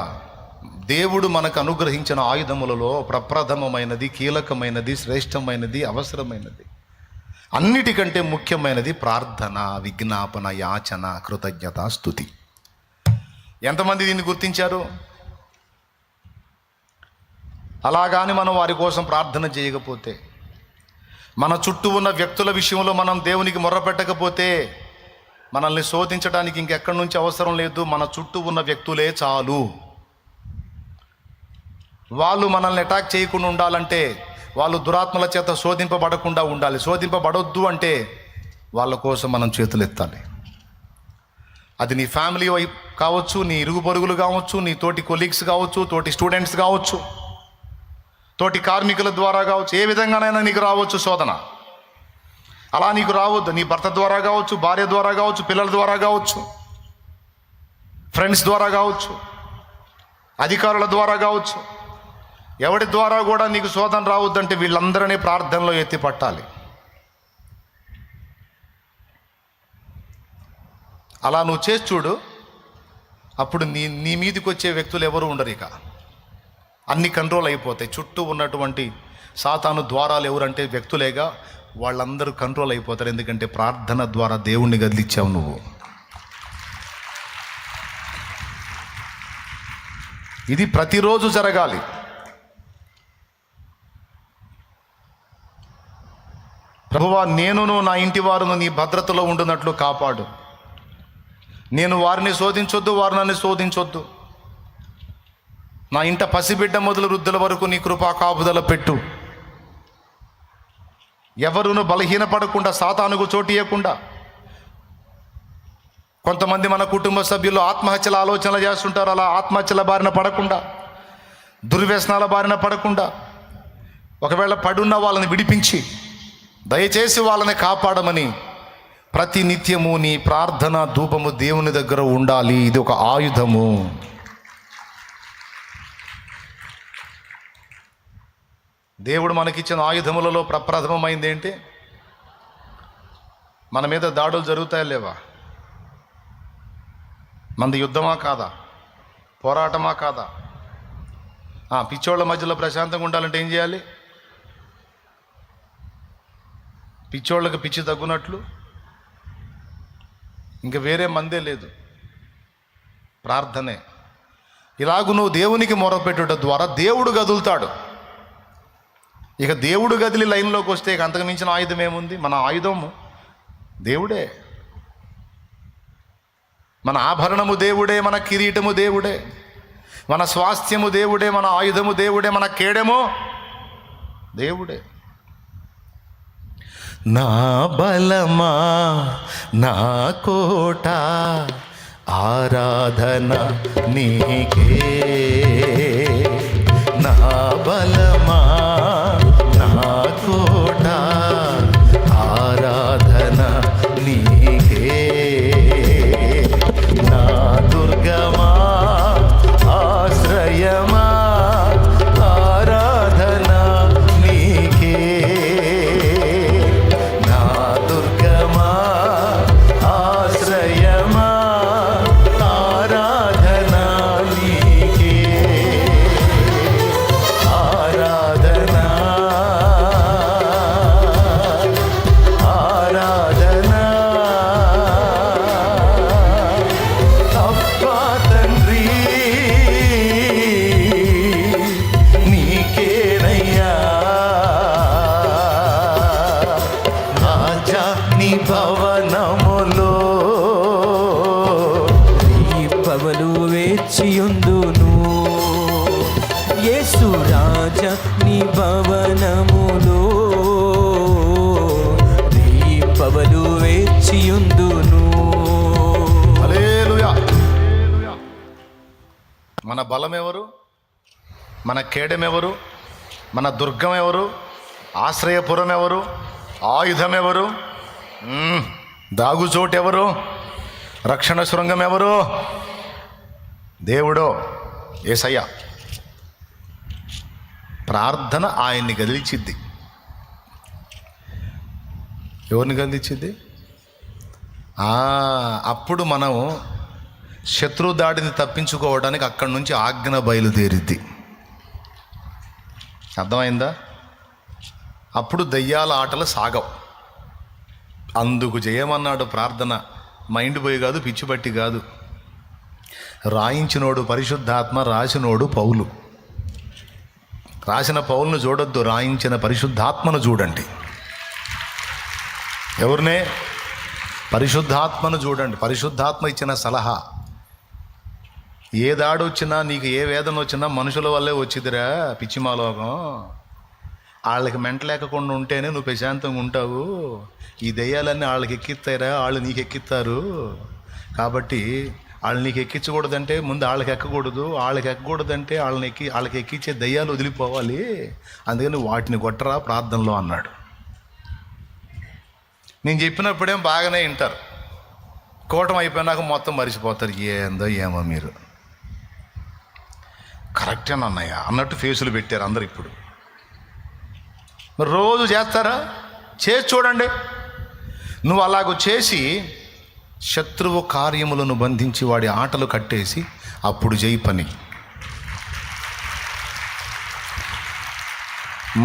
దేవుడు మనకు అనుగ్రహించిన ఆయుధములలో ప్రప్రథమమైనది, కీలకమైనది, శ్రేష్టమైనది, అవసరమైనది, అన్నిటికంటే ముఖ్యమైనది ప్రార్థన, విజ్ఞాపన, యాచన, కృతజ్ఞత, స్తుతి. ఎంతమంది దీన్ని గుర్తించారు? అలాగాని మనం వారి కోసం ప్రార్థన చేయకపోతే, మన చుట్టూ ఉన్న వ్యక్తుల విషయంలో మనం దేవునికి మొర్రపెట్టకపోతే మనల్ని శోధించడానికి ఇంకెక్కడి నుంచి అవసరం లేదు. మన చుట్టూ ఉన్న వ్యక్తులే చాలు. వాళ్ళు మనల్ని అటాక్ చేయకుండా ఉండాలంటే, వాళ్ళు దురాత్మల చేత శోధింపబడకుండా ఉండాలి. శోధింపబడొద్దు అంటే వాళ్ళ కోసం మనం చేతులు ఎత్తాలి. అది నీ ఫ్యామిలీ కావచ్చు, నీ ఇరుగు పొరుగులు కావచ్చు, నీ తోటి కొలీగ్స్ కావచ్చు, తోటి స్టూడెంట్స్ కావచ్చు, తోటి కార్మికుల ద్వారా కావచ్చు, ఏ విధంగానైనా నీకు రావచ్చు శోధన. అలా నీకు రావద్దు. నీ భర్త ద్వారా కావచ్చు, భార్య ద్వారా కావచ్చు, పిల్లల ద్వారా కావచ్చు, ఫ్రెండ్స్ ద్వారా కావచ్చు, అధికారుల ద్వారా కావచ్చు, ఎవరి ద్వారా కూడా నీకు శోధన రావద్దంటే వీళ్ళందరినీ ప్రార్థనలో ఎత్తి పట్టాలి. అలా నువ్వు చేసి చూడు. అప్పుడు నీ మీదకి వచ్చే వ్యక్తులు ఎవరు ఉండరు. ఇక అన్ని కంట్రోల్ అయిపోతాయి. చుట్టూ ఉన్నటువంటి సాతాను ద్వారాలు ఎవరంటే వ్యక్తులేగా, వాళ్ళందరూ కంట్రోల్ అయిపోతారు. ఎందుకంటే ప్రార్థన ద్వారా దేవుణ్ణి గదిలిచ్చావు నువ్వు. ఇది ప్రతిరోజు జరగాలి. ప్రభువా, నేనును నా ఇంటి వారును నీ భద్రతలో ఉండునట్లు కాపాడు. నేను వారిని శోధించొద్దు, వారు నన్ను శోధించొద్దు. నా ఇంట పసిబిడ్డ మొదలు వృద్ధుల వరకు నీ కృపా కాపుదల పెట్టు. ఎవరును బలహీనపడకుండా, సాతానుకు చోటు ఇవ్వకుండా. కొంతమంది మన కుటుంబ సభ్యులు ఆత్మహత్యల ఆలోచనలు చేస్తుంటారు. అలా ఆత్మహత్యల బారిన పడకుండా, దుర్వ్యసనాల బారిన పడకుండా, ఒకవేళ పడున్న వాళ్ళని విడిపించి దయచేసి వాళ్ళని కాపాడమని ప్రతి నిత్యము నీ ప్రార్థన ధూపము దేవుని దగ్గర ఉండాలి. ఇది ఒక ఆయుధము. దేవుడు మనకిచ్చిన ఆయుధములలో ప్రప్రథమమైంది ఏంటి? మన మీద దాడులు జరుగుతాయా లేవా? మనది యుద్ధమా కాదా? పోరాటమా కాదా? పిచ్చోళ్ళ మధ్యలో ప్రశాంతంగా ఉండాలంటే ఏం చేయాలి? పిచ్చోళ్ళకి పిచ్చి తగ్గునట్లు ఇంకా వేరే మందే లేదు, ప్రార్థనే. ఇలాగూ నువ్వు దేవునికి మొరపెట్టుట ద్వారా దేవుడు గదులుతాడు. ఇక దేవుడు గదిలి లైన్లోకి వస్తే ఇక అంతకు మించిన ఆయుధం ఏముంది? మన ఆయుధము దేవుడే, మన ఆభరణము దేవుడే, మన కిరీటము దేవుడే, మన స్వాస్థ్యము దేవుడే, మన ఆయుధము దేవుడే, మన కేడము దేవుడే. నా బలమా నా కోట ఆరాధన నీకే, నా బలమా నా కోట ఆరాధన నీకే, నా దుర్గమా ఆశ్రయమా ఆరాధన నీకే, నా దుర్గమా ఆశ్రయమా ఆరాధన నీకే, ఆరాధన ఆరాధన అబ్బా తండ్రి నీకేనయ్యా, రాజా నీ భవనములో దీపవలు వేచియుందును, యేసు రాజా నీ భవనములో దీపవలు వేచియుందును. హల్లెలూయా. మన బలం ఎవరు? మన కేడెం ఎవరు? మన దుర్గం ఎవరు? ఆశ్రయపురం ఎవరు? ఆయుధం ఎవరు? దాగుచోటు ఎవరు? రక్షణ శృంగం ఎవరు? దేవుడో యేసయ్య. ప్రార్థన ఆయన్ని కదిలిచ్చిద్ది. ఎవరిని కదిలిచ్చిద్ది? అప్పుడు మనం శత్రు దాడిని తప్పించుకోవడానికి అక్కడి నుంచి ఆజ్ఞ బయలుదేరిద్ది. అర్థమైందా? అప్పుడు దయ్యాల ఆటలు సాగవు. అందుకు చేయమన్నాడు ప్రార్థన. మైండ్ పోయి కాదు, పిచ్చి బట్టి కాదు. రాయించినోడు పరిశుద్ధాత్మ, రాసినోడు పౌలు. రాసిన పౌలును చూడొద్దు, రాయించిన పరిశుద్ధాత్మను చూడండి. ఎవరినే? పరిశుద్ధాత్మను చూడండి. పరిశుద్ధాత్మ ఇచ్చిన సలహా. ఏ దాడి వచ్చినా, నీకు ఏ వేదన వచ్చినా మనుషుల వల్లే వచ్చిదిరా పిచ్చిమాలోకం. వాళ్ళకి మెంట లేకుండా ఉంటేనే నువ్వు ప్రశాంతంగా ఉంటావు. ఈ దెయ్యాలన్నీ వాళ్ళకి ఎక్కిస్తాయిరా, వాళ్ళు నీకు ఎక్కిస్తారు. కాబట్టి వాళ్ళు నీకు ఎక్కించకూడదంటే ముందు వాళ్ళకి ఎక్కకూడదు, వాళ్ళకి ఎక్కకూడదంటే వాళ్ళకి ఎక్కించే దయ్యాలు వదిలిపోవాలి. అందుకని వాటిని కొట్టరా ప్రార్థనలో అన్నాడు. నేను చెప్పినప్పుడేం బాగానే వింటారు. కూటమి అయిపోయినాక మొత్తం మరిచిపోతారు. ఏందో ఏమో మీరు కరెక్టేనన్నయ్య అన్నట్టు ఫేసులు పెట్టారు అందరు. ఇప్పుడు మరి రోజు చేస్తారా? చేసి చూడండి. నువ్వు అలాగ చేసి శత్రువు కార్యములను బంధించి వాడి ఆటలు కట్టేసి అప్పుడు చేయి పని.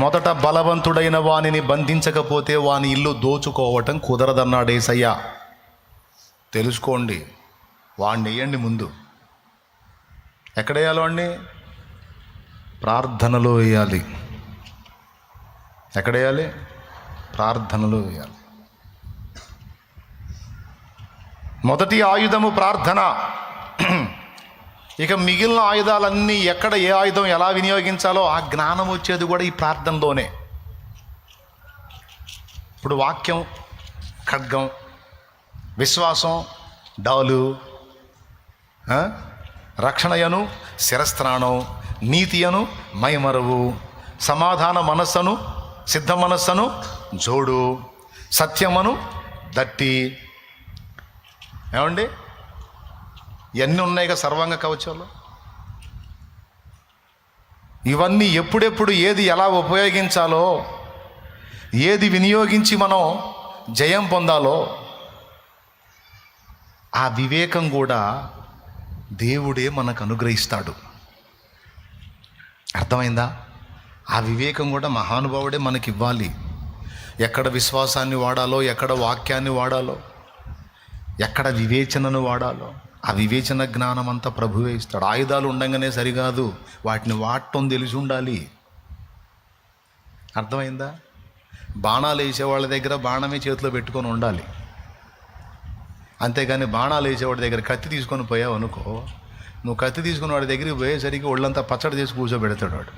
మొదట బలవంతుడైన వానిని బంధించకపోతే వాని ఇల్లు దోచుకోవటం కుదరదన్నాడు యేసయ్య. తెలుసుకోండి. వాడిని వేయండి ముందు. ఎక్కడ వేయాలి వాడిని? ప్రార్థనలో వేయాలి. ఎక్కడ వేయాలి? ప్రార్థనలో వేయాలి. మొదటి ఆయుధము ప్రార్థన. ఇక మిగిలిన ఆయుధాలన్నీ ఎక్కడ ఏ ఆయుధం ఎలా వినియోగించాలో ఆ జ్ఞానం వచ్చేది కూడా ఈ ప్రార్థనలోనే. ఇప్పుడు వాక్యం ఖడ్గం, విశ్వాసం డాలు, రక్షణయను శిరస్త్రాణం, నీతియను మైమరవు, సమాధాన మనస్సును సిద్ధ మనస్సును జోడు, సత్యమను దట్టి. ఏమండి? ఇవన్నీ ఉన్నాయిగా సర్వాంగ కవచాలు. ఇవన్నీ ఎప్పుడెప్పుడు ఏది ఎలా ఉపయోగించాలో, ఏది వినియోగించి మనం జయం పొందాలో ఆ వివేకం కూడా దేవుడే మనకు అనుగ్రహిస్తాడు. అర్థమైందా? ఆ వివేకం కూడా మహానుభావుడే మనకి ఇవ్వాలి. ఎక్కడ విశ్వాసాన్ని వాడాలో, ఎక్కడ వాక్యాన్ని వాడాలో, ఎక్కడ వివేచనను వాడాలో ఆ వివేచన జ్ఞానం అంతా ప్రభువే ఇస్తాడు. ఆయుధాలు ఉండగానే సరికాదు, వాటిని వాడటం తెలిసి ఉండాలి. అర్థమైందా? బాణాలు వేసే వాళ్ళ దగ్గర బాణమే చేతిలో పెట్టుకొని ఉండాలి, అంతేగాని బాణాలు వేసేవాడి దగ్గర కత్తి తీసుకొని పోయావు అనుకో, నువ్వు కత్తి తీసుకుని వాడి దగ్గరికి పోయేసరికి ఒళ్ళంతా పచ్చడి చేసి కూర్చోబెడతాడు వాడు.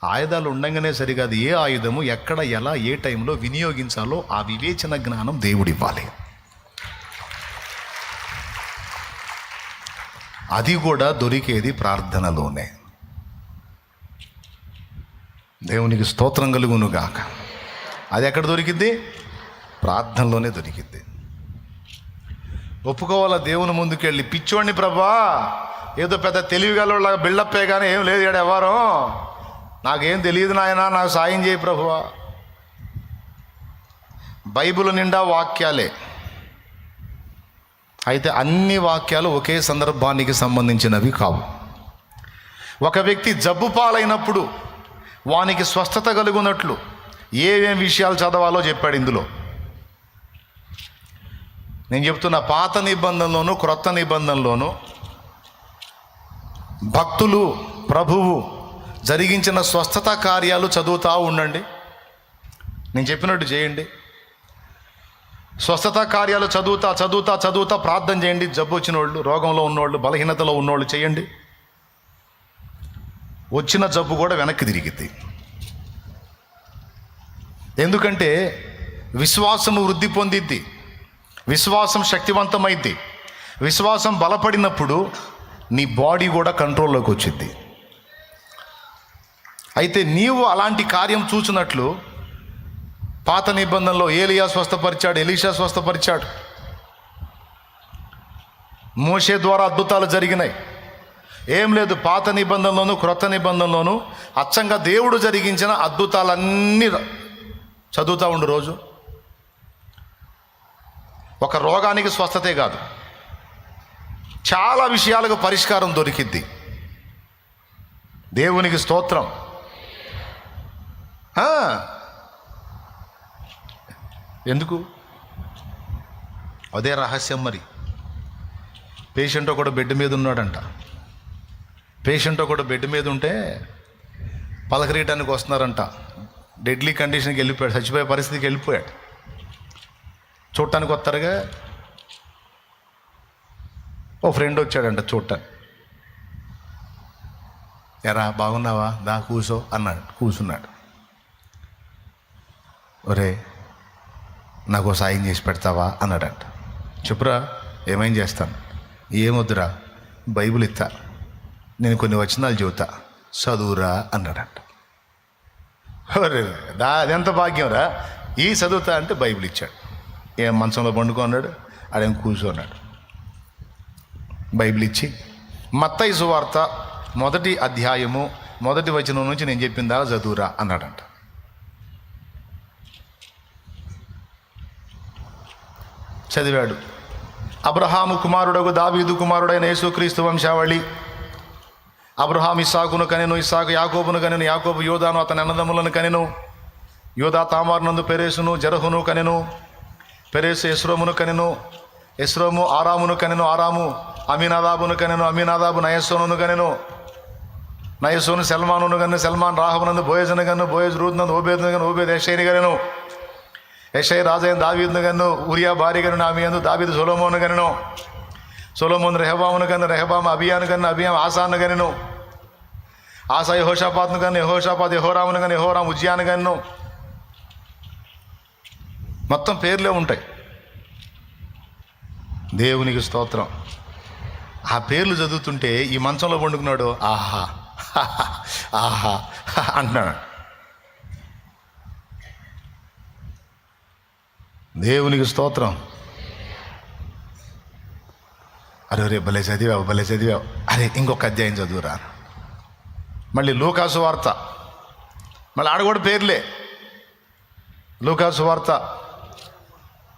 ఆయుధాలు ఉండంగానే సరికాదు, ఏ ఆయుధము ఎక్కడ ఎలా ఏ టైంలో వినియోగించాలో ఆ వివేచన జ్ఞానం దేవుడివ్వాలి. అది కూడా దొరికేది ప్రార్థనలోనే. దేవునికి స్తోత్రం కలుగునుగాక. అది ఎక్కడ దొరికింది? ప్రార్థనలోనే దొరికింది. ఒప్పుకోవాలా దేవుని ముందుకెళ్ళి, పిచ్చోడిని ప్రభా, ఏదో పెద్ద తెలివిగలలాగా బిల్డప్పే కానీ ఏం లేదు ఇక్కడ ఎవరో, నాకేం తెలియదు నాయన, నాకు సాయం చేయి ప్రభువా. బైబిల్ నిండా వాక్యాలే, అయితే అన్ని వాక్యాలు ఒకే సందర్భానికి సంబంధించినవి కావు. ఒక వ్యక్తి జబ్బు పాలైనప్పుడు వానికి స్వస్థత కలుగునట్లు ఏమేం విషయాలు చదవాలో చెప్పాడు ఇందులో. నేను చెప్తున్న పాత నిబంధనలోను క్రొత్త నిబంధనలోను భక్తులు ప్రభువు జరిగించిన స్వస్థత కార్యాలు చదువుతూ ఉండండి. నేను చెప్పినట్టు చేయండి. స్వస్థత కార్యాలు చదువుతా ప్రార్థన చేయండి. జబ్బు వచ్చిన వాళ్ళు, రోగంలో ఉన్నోళ్ళు, బలహీనతలో ఉన్నోళ్ళు చేయండి. వచ్చిన జబ్బు కూడా వెనక్కి తిరిగిద్ది. ఎందుకంటే విశ్వాసము వృద్ధి పొందిద్ది, విశ్వాసం శక్తివంతమైద్ది. విశ్వాసం బలపడినప్పుడు నీ బాడీ కూడా కంట్రోల్లోకి వచ్చింది. అయితే నీవు అలాంటి కార్యం చూసినట్లు పాత నిబంధనలో ఏలియా స్వస్థపరిచాడు, ఎలీషా స్వస్థపరిచాడు, మోషే ద్వారా అద్భుతాలు జరిగినాయి. ఏం లేదు, పాత నిబంధనలోను క్రొత్త నిబంధనలోను అచ్చంగా దేవుడు జరిగించిన అద్భుతాలన్నీ చదువుతూ ఉండు రోజు. ఒక రోగానికి స్వస్థతే కాదు, చాలా విషయాలకు పరిష్కారం దొరికిద్ది. దేవునికి స్తోత్రం. ఎందుకు? అదే రహస్యం. మరి పేషెంట్ ఒకడు బెడ్ మీద ఉన్నాడంట. పేషెంట్ ఒకడు బెడ్ మీద ఉంటే పలకరీయటానికి వస్తున్నారంట. డెడ్లీ కండిషన్కి వెళ్ళిపోయాడు, చచ్చిపోయే పరిస్థితికి వెళ్ళిపోయాడు. చూడటానికి వస్తారుగా, ఓ ఫ్రెండ్ వచ్చాడంట చూడటానికి. ఎరా బాగున్నావా, దా కూసో అన్నాడు. కూర్చున్నాడు. ఒరే నాకు సాయం చేసి పెడతావా అన్నాడంట. చెప్పురా, ఏమేం చేస్తాను. ఏమొద్దురా, బైబిల్ ఇస్తా, నేను కొన్ని వచనాలు చెబుతా, చదువురా అన్నాడంట. ఒరే అదెంత భాగ్యం రా, ఈ చదువుతా అంటే బైబిల్ ఇచ్చాడు. ఏం మంచంలో పండుకున్నాడు, ఆడేం కూర్చున్నాడు. బైబిల్ ఇచ్చి మత్తయి సువార్త 1వ అధ్యాయము 1వ వచనం నుంచి నేను చెప్పిన దాకా చదువురా అన్నాడంట. చదివాడు. అబ్రహాము కుమారుడగు దావీదు కుమారుడైన యేసుక్రీస్తు వంశావళి. అబ్రహాం ఇస్సాకును కనెను, ఇస్సాకు యాకోబును కనెను, యాకోబు యోధాను అతని అన్నదమ్ములను కనెను, యోధా తామారునందు పెరేసును జరహును కనెను, పెరేసు ఎస్రోమును కనెను, ఎస్రోము ఆరామును కనెను, ఆరాము అమీనాదాబును కనెను, అమీనాదాబు నయస్సోనును కనెను, నయస్సోను సల్మానును కనెను, సల్మాన్ రాహబునందు బోయజును కనెను, బోయజు రూతునందు ఓబేదును కనెను, ఓబేద్ యెషైని కనెను, యెషై రాజైన దావీదును కనెను, ఉరియా భార్య కనెను, ఆమె యందు దావీదు సొలొమోను కనెను, సొలొమోను రెహబామును కనెను, రెహబాము అబియాను కనెను, అబియాము ఆసాను కనెను, ఆసా యెహోషాపాతును కనెను, యెహోషాపాతు యెహోరామును కనెను, యెహోరాము ఉజ్జియాను కనెను. మొత్తం పేర్లే ఉంటాయి. దేవునికి స్తోత్రం. ఆ పేర్లు చదువుతుంటే ఈ మంచంలో పండుకున్నాడు, ఆహా ఆహా అంటున్నాడు. దేవునికి స్తోత్రం. అరే భలే చదివావు, అరే ఇంకొక అధ్యాయం చదువురా. మళ్ళీ లూకాసు వార్త, మళ్ళీ ఆడ కూడా పేర్లే. లూకాసు వార్త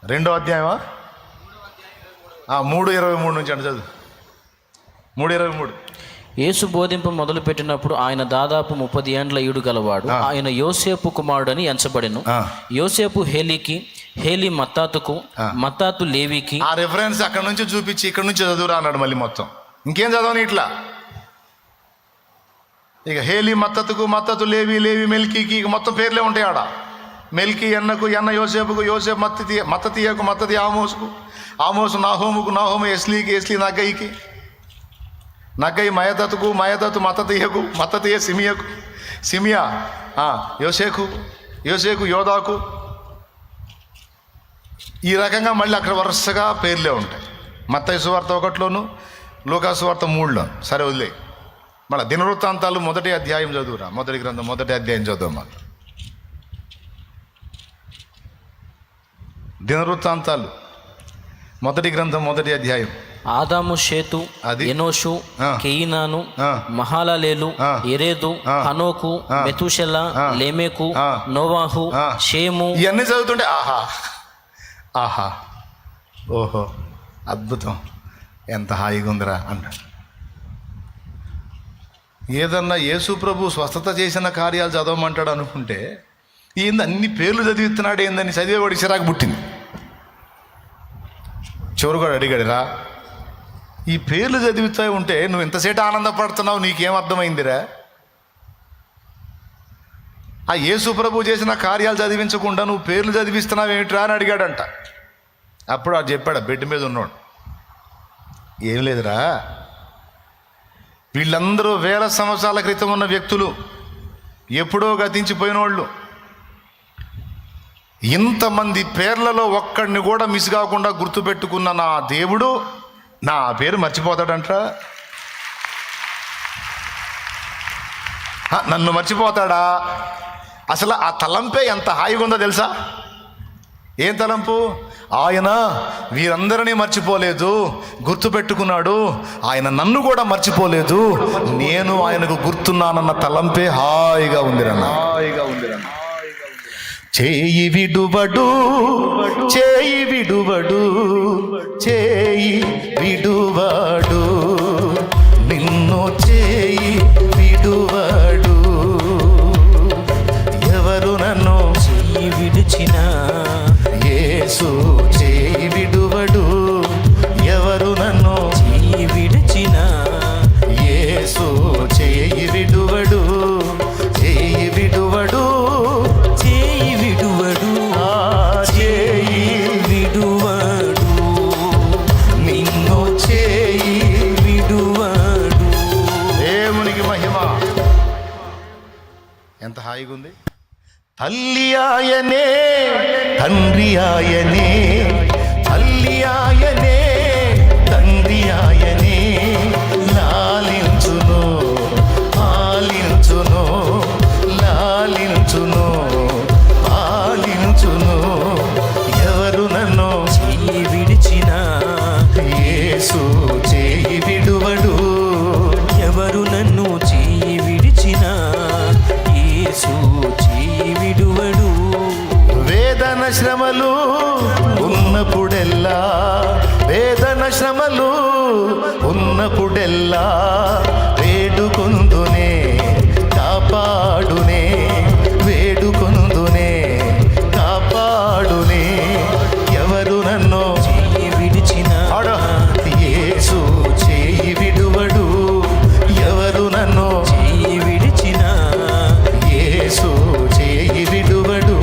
2వ అధ్యాయమా 3:23 నుంచి అంటే చదువు. 3:23. యేసు బోధింపు మొదలుపెట్టినప్పుడు ఆయన దాదాపు 30 ఏండ్ల ఈడు గలవాడు. ఆయన యోసేపు కుమారుడని ఎంచబడెను. యోసేపు హేలీకి, హేలీ మత్తాతుకు, మత్తాతు లేవికి. ఆ రెఫరెన్స్ అక్కడ నుంచి చూపించి ఇక్కడ నుంచి చదువురా అన్నాడు. మళ్ళీ మొత్తం ఇంకేం చదవని ఇట్లా ఇక హేలి మత్తతుకు, మత్తతు లేవి, లేవి మెల్కీకి, ఇక మొత్తం పేర్లే ఉంటాయి ఆడ. మెల్కీ ఎన్నకు, ఎన్న యోసేపుకు, యోసేపు మత్తతీయకు, మత్తతి ఆమోసుకు, ఆమోసు నాహోముకు, నాహోము ఎస్లీకి, ఎస్లీ నగ్గయికి, నగ్గయి మయదతుకు, మయదతు మత్తతీయకు, మత్తతీయ సిమియకు, సిమియా యోసేకు, యోసేకు యోధాకు. ఈ రకంగా మళ్ళీ అక్కడ వరుసగా పేర్లే ఉంటాయి. మత్తయి సువార్త 1లోను, లూకా సువార్త 3లో. సరే వదిలే. మళ్ళీ దినవృత్తాంతాలు 1వ అధ్యాయం చదువురా. మొదటి గ్రంథం 1వ అధ్యాయం చదువు. దినవృత్తాంతాలు 1వ గ్రంథం 1వ అధ్యాయం. ఆదాము, షేతు, ఎనోషు, కేయినాను, మహాలలేలు, ఎరేదు, హనోకు, మెతుషెల, లేమెకు, నోవాహు, షేము. ఇవన్నీ చదువుతుంటే ఆహా ఆహా, ఓహో, అద్భుతం, ఎంత హాయిగా ఉందిరా అంటాడు. ఏదన్నా యేసు ప్రభు స్వస్థత చేసిన కార్యాలు చదవమంటాడు అనుకుంటే ఏంది అన్ని పేర్లు చదివిస్తున్నాడు ఏందని చదివేవాడికి చిరాకు పుట్టింది. చివరిగా అడిగాడురా, ఈ పేర్లు చదివితే ఉంటే నువ్వు ఇంతసేపు ఆనందపడుతున్నావు, నీకేం అర్థమైందిరా? ఆ యేసు ప్రభు చేసిన కార్యాలు చదివించకుండా నువ్వు పేర్లు చదివిస్తున్నావు ఏమిట్రా అని అడిగాడంట. అప్పుడు అది చెప్పాడు, బెడ్ మీద ఉన్నాడు, ఏం లేదురా, వీళ్ళందరూ వేల సంవత్సరాల క్రితం ఉన్న వ్యక్తులు, ఎప్పుడో గతించిపోయిన వాళ్ళు. ఇంతమంది పేర్లలో ఒక్కడిని కూడా మిస్ కాకుండా గుర్తుపెట్టుకున్న నా దేవుడు నా పేరు మర్చిపోతాడంట్రా? నన్ను మర్చిపోతాడా? అసలు ఆ తలంపే ఎంత హాయిగా ఉందో తెలుసా? ఏం తలంపు? ఆయన వీరందరినీ మర్చిపోలేదు, గుర్తుపెట్టుకున్నాడు. ఆయన నన్ను కూడా మర్చిపోలేదు, నేను ఆయనకు గుర్తున్నానన్న తలంపే హాయిగా ఉందిరన్న. చేయి విడువడు, చేయి విడువడు, చేయి విడువడు, నిన్ను చేయి విడువడు. ఎవరు నన్ను చెయ్యి విడిచిన యేసు చేయి విడువడు. ఎవరు నన్ను చెయ్యి విడిచిన యేసు చేయి విడువడు, చేయి విడువడు, చెయ్యి విడువడు, చేయి విడువడు, నిన్ను చేయి విడువడు. దేవునికి మహిమ. ఎంత హాయిగా ఉంది. తల్లి ఆయనే, తండ్రి ఆయనే, తల్లి ఆయనే, తండ్రి ఆయనే, లాలించును, పాలించును, లాలించును, పాలించును. ఎవరు నన్ను చెయ్యి విడిచిన యేసు చేయి విడువడు. ఎవరు నన్ను చెయ్యి విడిచిన యేసు చెయ్యి విడువడు. వేదన శ్రమలు ఉన్నప్పుడెల్లా, వేదన శ్రమలు ఉన్నప్పుడెల్లా వేడుకొందునే, కాపాడునే, వేడుకొందునే, కాపాడునే. ఎవరు నన్ను చెయ్యి విడిచిన యేసు చేయి విడువడు. ఎవరు నన్ను చెయ్యి విడిచిన యేసు చేయి విడువడు,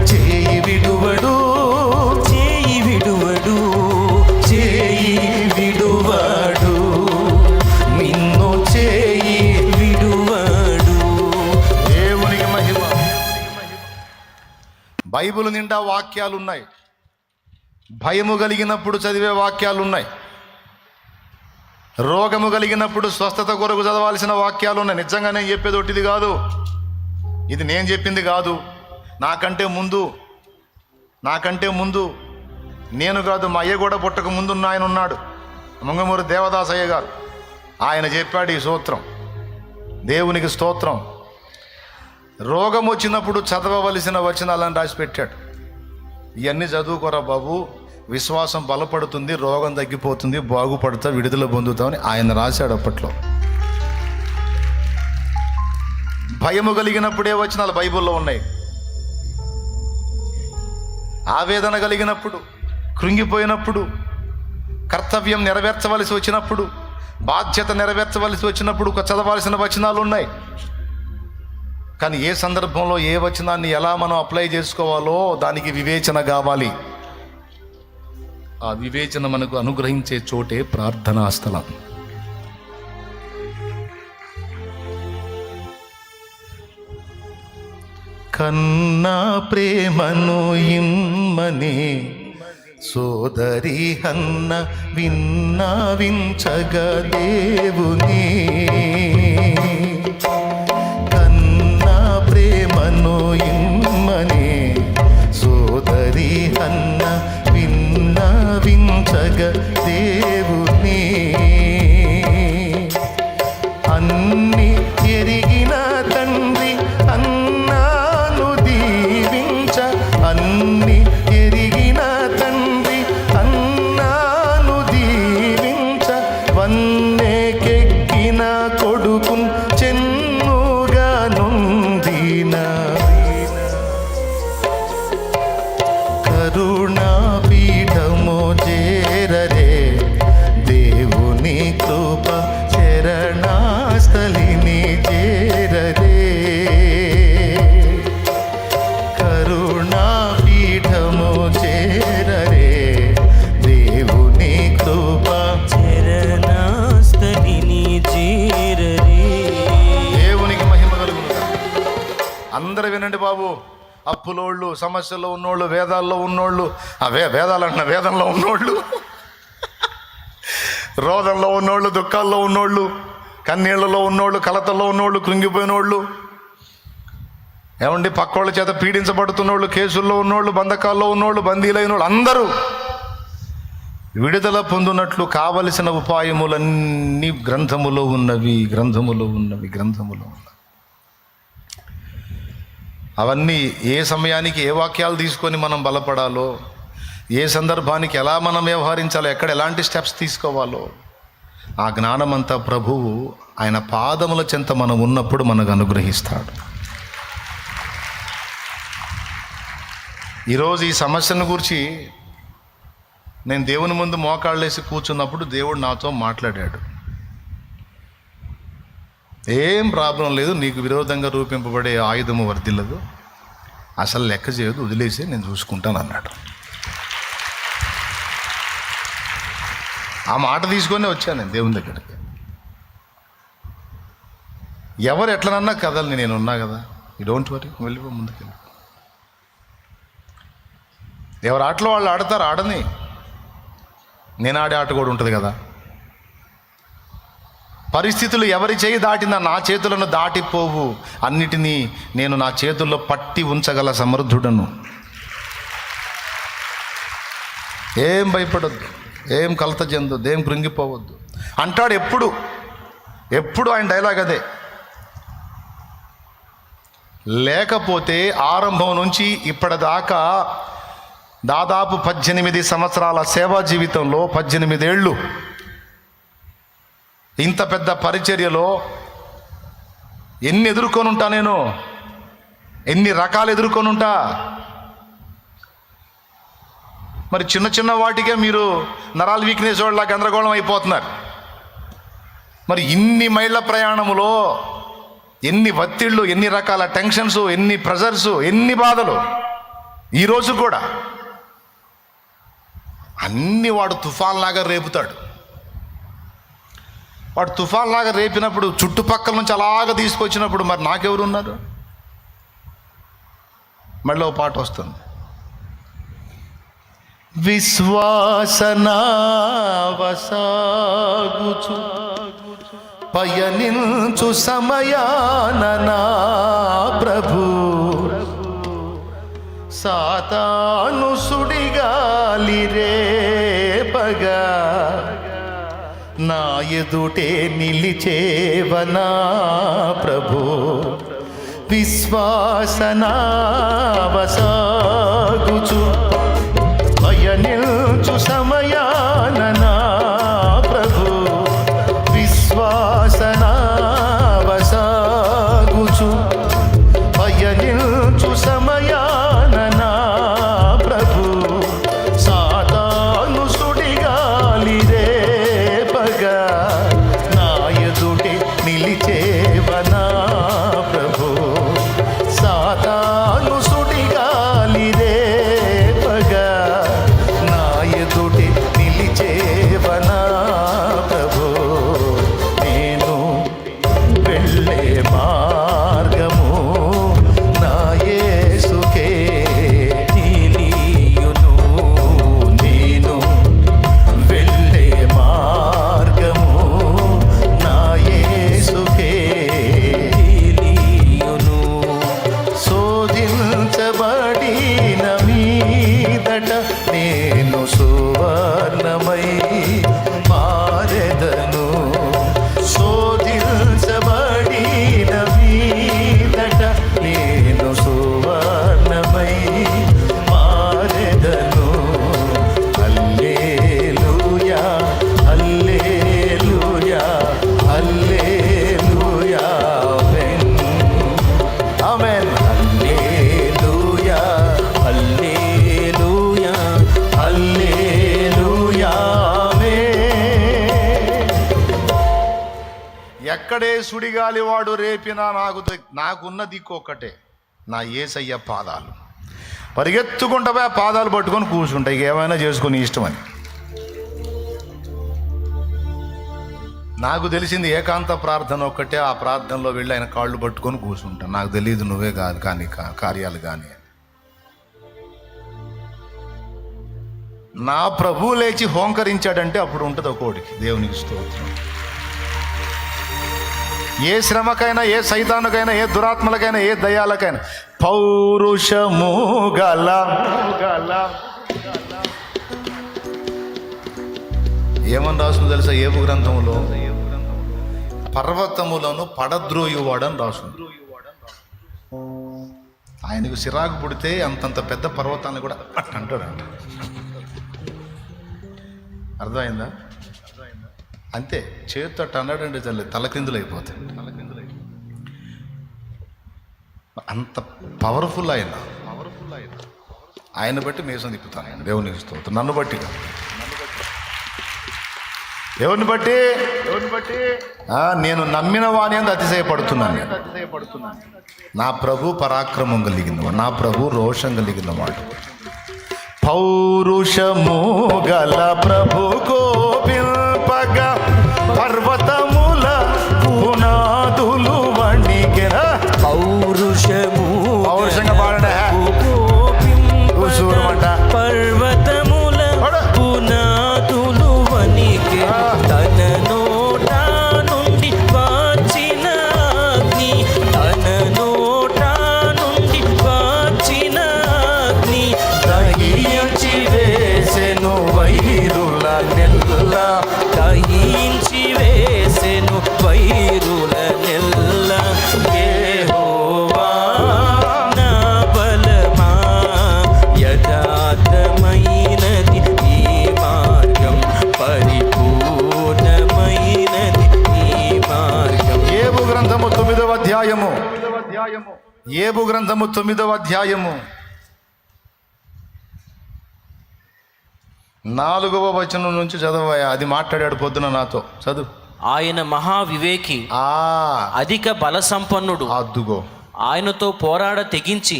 చేయి విడువడు, చెయ్యి విడువడు, చేయి విడువడు, నిన్ను చేయి విడువడు. దేవునికి మహిమ. బైబిల్ నిండా వాక్యాలున్నాయి. భయము కలిగినప్పుడు చదివే వాక్యాలున్నాయి. రోగము కలిగినప్పుడు స్వస్థత కొరకు చదవాల్సిన వాక్యాలు ఉన్నాయి. నిజంగా నేను చెప్పేది ఒకటిది కాదు, ఇది నేను చెప్పింది కాదు. నాకంటే ముందు నేను కాదు, మా అయ్య కూడా పుట్టక ముందున్న ఆయన ఉన్నాడు, ముంగమూరి దేవదాసయ్య గారు. ఆయన చెప్పాడు ఈ సూత్రం. దేవునికి స్తోత్రం. రోగం వచ్చినప్పుడు చదవవలసిన వచనాలను రాసి పెట్టాడు. ఇవన్నీ చదువుకోరా బాబు, విశ్వాసం బలపడుతుంది, రోగం తగ్గిపోతుంది, బాగుపడుతా, విడుదల పొందుతామని ఆయన రాశాడు అప్పట్లో. భయము కలిగినప్పుడే వచనాలు బైబిల్లో ఉన్నాయి. ఆవేదన కలిగినప్పుడు, కృంగిపోయినప్పుడు, కర్తవ్యం నెరవేర్చవలసి వచ్చినప్పుడు, బాధ్యత నెరవేర్చవలసి వచ్చినప్పుడు చదవాల్సిన వచనాలు ఉన్నాయి. కానీ ఏ సందర్భంలో ఏ వచనాన్ని ఎలా మనం అప్లై చేసుకోవాలో దానికి వివేచన కావాలి. ఆ వివేచన మనకు అనుగ్రహించే చోటే ప్రార్థనా స్థలం. కన్నా ప్రేమను ఇమ్మని సోదరి హన్న విన్నవించగ దేవుని. కన్నా ప్రేమను ఇమ్మని సోదరి హన్న విన్నవించగ దేవుని. అన్ని ఎరిగిన తండ్రి అన్నాను దీవించ, అన్ని ఎరిగిన తండ్రి అన్నాను దీవించ, వన్నెకెక్కిన కొడుకున్ చెన్నుగా నొందిన కరుణా పీఠము చేరరే దేవుని కృప చరణాస్థలిని చేరరే. కరుణా పీఠము చేరరే దేవుని కృప చరణాస్థలిని చేరరే. దేవునికి మహిమ కలుగును. అందరూ వినండి బాబు. అప్పులోళ్ళు, సమస్యల్లో ఉన్నోళ్ళు, వేదాల్లో ఉన్నోళ్ళు, వేదంలో ఉన్నోళ్ళు, రోదంలో ఉన్నోళ్ళు, దుఃఖాల్లో ఉన్నోళ్ళు, కన్నీళ్లలో ఉన్నోళ్ళు, కలతల్లో ఉన్నోళ్ళు, కృంగిపోయినోళ్ళు, ఏమండి పక్కోళ్ళ చేత పీడించబడుతున్నోళ్ళు, కేసుల్లో ఉన్నోళ్ళు, బంధకాల్లో ఉన్నోళ్ళు, బందీలైన వాళ్ళు అందరూ విడుదల పొందునట్లు కావలసిన ఉపాయములన్నీ గ్రంథములో ఉన్నవి. అవన్నీ ఏ సమయానికి ఏ వాక్యాలు తీసుకొని మనం బలపడాలో, ఏ సందర్భానికి ఎలా మనం వ్యవహరించాలో, ఎక్కడ ఎలాంటి స్టెప్స్ తీసుకోవాలో ఆ జ్ఞానమంతా ప్రభువు ఆయన పాదముల చెంత మనం ఉన్నప్పుడు మనకు అనుగ్రహిస్తాడు. ఈరోజు ఈ సమస్యను గురించి నేను దేవుని ముందు మోకాళ్ళేసి కూర్చున్నప్పుడు దేవుడు నాతో మాట్లాడాడు. ఏం ప్రాబ్లం లేదు, నీకు విరోధంగా రూపింపబడే ఆయుధము వర్ధిల్లదు, అసలు లెక్క చేయదు, వదిలేసి నేను చూసుకుంటాను అన్నాడు. ఆ మాట తీసుకొని వచ్చాను నేను దేవుని దగ్గరికి. ఎవరు ఎట్లనన్నా కదలని నేను ఉన్నా కదా, యూ డోంట్ వరీ, వెళ్ళిపో ముందుకెళ్ళి. ఎవరు ఆటలో వాళ్ళు ఆడతారు, ఆడని, నేను ఆడే ఆట కూడా ఉంటుంది కదా. పరిస్థితులు ఎవరి చేయి దాటినా నా చేతులను దాటిపోవు, అన్నిటినీ నేను నా చేతుల్లో పట్టి ఉంచగల సమర్థుడను. ఏం భయపడొద్దు, ఏం కలత చెందొద్దు, ఏం కృంగిపోవద్దు అంటాడు. ఎప్పుడు ఆయన డైలాగ్ అదే. లేకపోతే ఆరంభం నుంచి ఇప్పటిదాకా దాదాపు 18 సంవత్సరాల సేవా జీవితంలో 18 ఏళ్ళు ఇంత పెద్ద పరిచర్యలో ఎన్ని ఎదుర్కొని ఉంటా, నేను ఎన్ని రకాలు ఎదుర్కొని ఉంటా. మరి చిన్న చిన్న వాటికే మీరు నరాలు వీక్నెస్ వాళ్ళ గందరగోళం అయిపోతున్నారు. మరి ఇన్ని మైళ్ళ ప్రయాణములో ఎన్ని ఒత్తిళ్ళు, ఎన్ని రకాల టెన్షన్స్, ఎన్ని ప్రెజర్స్, ఎన్ని బాధలు. ఈరోజు కూడా అన్ని వాడు తుఫాన్లాగా రేపుతాడు. వాడు తుఫాన్లాగా రేపినప్పుడు చుట్టుపక్కల నుంచి అలాగ తీసుకొచ్చినప్పుడు మరి నాకెవరు ఉన్నారు? మళ్ళీ ఓ పాట వస్తుంది, విశ్వాసనావసాగుచు పయనించు సమయాన నా ప్రభు సాతాను సుడిగాలి రేపగా నా ఎదుటే నిలిచేవనా ప్రభు. విశ్వాసనావసాగుచు పయనించు సమయాన నా ప్రభు విశ్వాసనావసాగుచు పయనించు సమయాన నా ప్రభు సాతాను సుడిగాలి రేపగా నిలిచేవనా ప్రభు, సాతాను సుడిగాలి రేపగా నా ఎదుటి నిలిచేవనా ప్రభు, నేను వెళ్ళే మార్గము నా యేసుకే తెలియును, నేను వెళ్ళే మార్గము నా యేసుకే తెలియును. శోధించబడిన మీదట నేను సువర్ణమై మారెదను, శోధించబడిన మీదట నేను సువర్ణమై మారెదను. హల్లెలూయా హల్లెలూయా హల్లెలూయా ఆమేన్ ఆమేన్. హల్లెలూయా హల్లెలూయా హల్లెలూయా ఆమేన్. ఎక్కడే సుడిగాలి వాడు రేపినా నాకున్న దిక్కు ఒక్కటే, నా యేసయ్య పాదాలు. పరిగెత్తుకుంటా పోయి ఆ పాదాలు పట్టుకొని కూర్చుంటాయి, ఇక ఏమైనా చేసుకొని ఇష్టమని. నాకు తెలిసింది ఏకాంత ప్రార్థన ఒక్కటే, ఆ ప్రార్థనలో వెళ్ళి ఆయన కాళ్ళు పట్టుకొని కూర్చుంటాను. నాకు తెలియదు నువ్వే కాదు కానీ కార్యాలు కానీ. నా ప్రభువు లేచి హోంకరించాడంటే అప్పుడు ఉంటుంది ఒక్కోడికి. దేవునికి స్తోత్రం. ఏ శ్రమకైనా, ఏ సైతానుకైనా, ఏ దురాత్మలకైనా, ఏ దయాలకైనా పౌరుషము గల ఏమని రాస్తుంది తెలుసా? ఏబు గ్రంథములో పర్వతములను పడద్రోయువాడని రాస్తుంది. ఆయనకు సిరాకు పుడితే అంతంత పెద్ద పర్వతాన్ని కూడా అంటాడంట. అర్థమైందా? అంతే, చేతితో అన్నాడండి తల్లి తలకిందులు అయిపోతాయి. అంత పవర్ఫుల్ ఆయన బట్టి మేసం తిప్పుతాను. ఆయన దేవునికి స్తోత్రం. నన్ను బట్టి ఎవరిని బట్టి నేను నమ్మిన వాని అందు అతిశయపడుతున్నాను. నా ప్రభు పరాక్రమం కలిగినవాడు, నా ప్రభు రోషం కలిగినవాడు. పౌరుషము గల ప్రభు కోపింపగా పర్వతముల పునాదులు వణికెన. పౌరుషంగా పాడండి. పర్వతముల పునాదులు వణికె, తన నోట నుండి వచ్చిన అగ్ని, తన నోట నుండి వచ్చిన అగ్ని దహించి వేసెను వైరుల నెల్ల, దహించి వేసెను వైరుల నెల్ల. యెహోవా నా బలమా, యథార్థమైనది ఈ మార్గం, పరిపూర్ణమైనది ఈ మార్గం. ఏబు గ్రంథము 9వ అధ్యాయము, ఏబు గ్రంథము 9వ అధ్యాయము 4వ వచనం నుంచి చదవయా. అది మాట్లాడాడు పొద్దున నాతో. చదువు. ఆయన మహావివేకి, అధిక బల సంపన్నుడు, అద్దుగో ఆయనతో పోరాడ తెగించి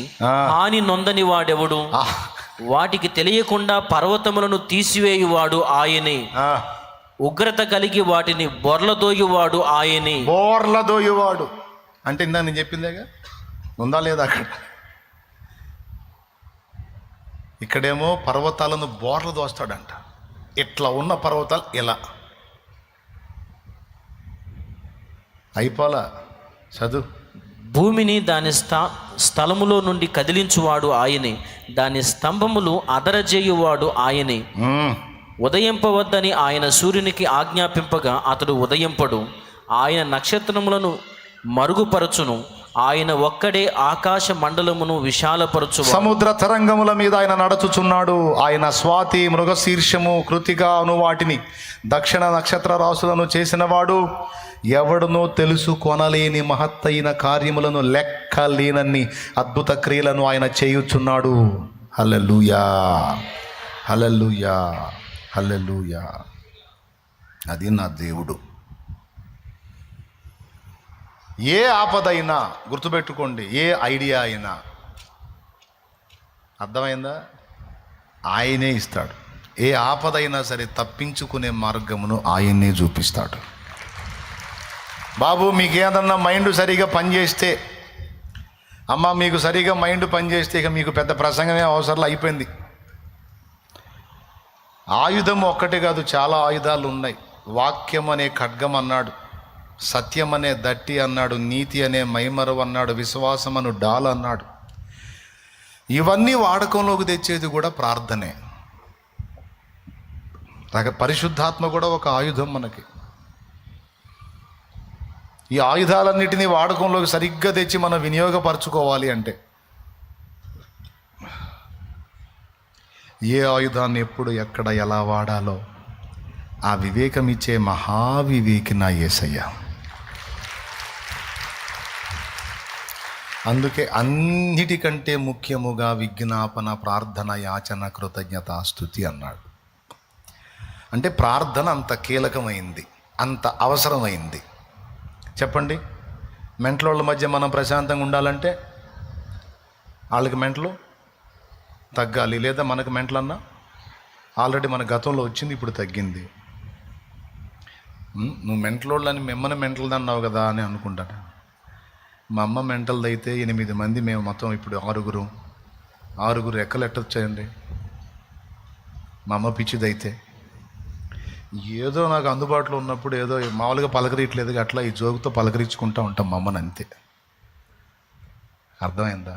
హాని నొందని వాడెవడు? వాటికి తెలియకుండా పర్వతములను తీసివేయువాడు ఆయనే, ఉగ్రత కలిగి వాటిని బొర్లదోయువాడు ఆయనే. బోర్లదోయువాడు అంటే ఇందా నేను చెప్పిందేగా, ఉందా లేదా అక్కడ? ఇక్కడేమో పర్వతాలను బోర్ల దోస్తాడంట. ఇట్లా ఉన్న పర్వతాలు ఇలా అయిపోలా. చదువు. భూమిని దాని స్థలములో నుండి కదిలించువాడు ఆయనే, దాని స్తంభములు అదరజేయువాడు ఆయనే. ఉదయింపవద్దని ఆయన సూర్యునికి ఆజ్ఞాపింపగా అతడు ఉదయింపడు. ఆయన నక్షత్రములను మరుగుపరచును. ఆయన ఒక్కడే ఆకాశ మండలమును విశాలపరచు. సముద్ర తరంగముల మీద ఆయన నడుచుచున్నాడు. ఆయన స్వాతి, మృగశీర్షము, కృతిక అను వాటిని, దక్షిణ నక్షత్ర రాసులను చేసినవాడు. ఎవడునో తెలుసుకొనలేని మహత్తైన కార్యములను, లెక్కలేనన్ని అద్భుత క్రియలను ఆయన చేయుచున్నాడు. హల్లెలూయా, హల్లెలూయా, హల్లెలూయా. అది నా దేవుడు. ఏ ఆపదైనా గుర్తుపెట్టుకోండి, ఏ ఐడియా అయినా, అర్థమైందా, ఆయనే ఇస్తాడు. ఏ ఆపదైనా సరే తప్పించుకునే మార్గమును ఆయన్నే చూపిస్తాడు. బాబు మీకు ఏదన్నా మైండ్ సరిగా పనిచేస్తే, అమ్మ మీకు సరిగా మైండ్ పనిచేస్తే ఇక మీకు పెద్ద ప్రసంగమే అవసరం, అయిపోయింది. ఆయుధం ఒక్కటే కాదు, చాలా ఆయుధాలు ఉన్నాయి. వాక్యం అనే ఖడ్గం అన్నాడు, సత్యం అనే దట్టి అన్నాడు, నీతి అనే మైమరవు అన్నాడు, విశ్వాసం అను డాల్ అన్నాడు. ఇవన్నీ వాడకంలోకి తెచ్చేది కూడా ప్రార్థనే. పరిశుద్ధాత్మ కూడా ఒక ఆయుధం మనకి. ఈ ఆయుధాలన్నిటినీ వాడకంలోకి సరిగ్గా తెచ్చి మనం వినియోగపరచుకోవాలి అంటే ఏ ఆయుధాన్ని ఎప్పుడు ఎక్కడ ఎలా వాడాలో ఆ వివేకం ఇచ్చే మహావివేకి నా యేసయ్య. అందుకే అన్నిటికంటే ముఖ్యముగా విజ్ఞాపన, ప్రార్థన, యాచన, కృతజ్ఞత, స్తుతి అన్నాడు. అంటే ప్రార్థన అంత కీలకమైంది, అంత అవసరమైంది. చెప్పండి, మెంటలోళ్ళ మధ్య మనం ప్రశాంతంగా ఉండాలంటే వాళ్ళకి మెంటలు తగ్గాలి, లేదా మనకు మెంటలన్నా ఆల్రెడీ మన గతంలో వచ్చింది, ఇప్పుడు తగ్గింది. నువ్వు మెంటలోళ్ళని మిమ్మల్ని మెంటల్ది అన్నావు కదా అని అనుకుంటాను. మా అమ్మ మెంటల్ది అయితే 8 మంది, మేము మొత్తం ఇప్పుడు ఆరుగురు ఎక్కలు ఎట్టొచ్చాయండి. మా అమ్మ పిచ్చిదైతే ఏదో నాకు అందుబాటులో ఉన్నప్పుడు ఏదో మామూలుగా పలకరియట్లేదు, అట్లా ఈ జోగుతో పలకరించుకుంటూ ఉంటాం మా అమ్మని, అంతే. అర్థమైందా?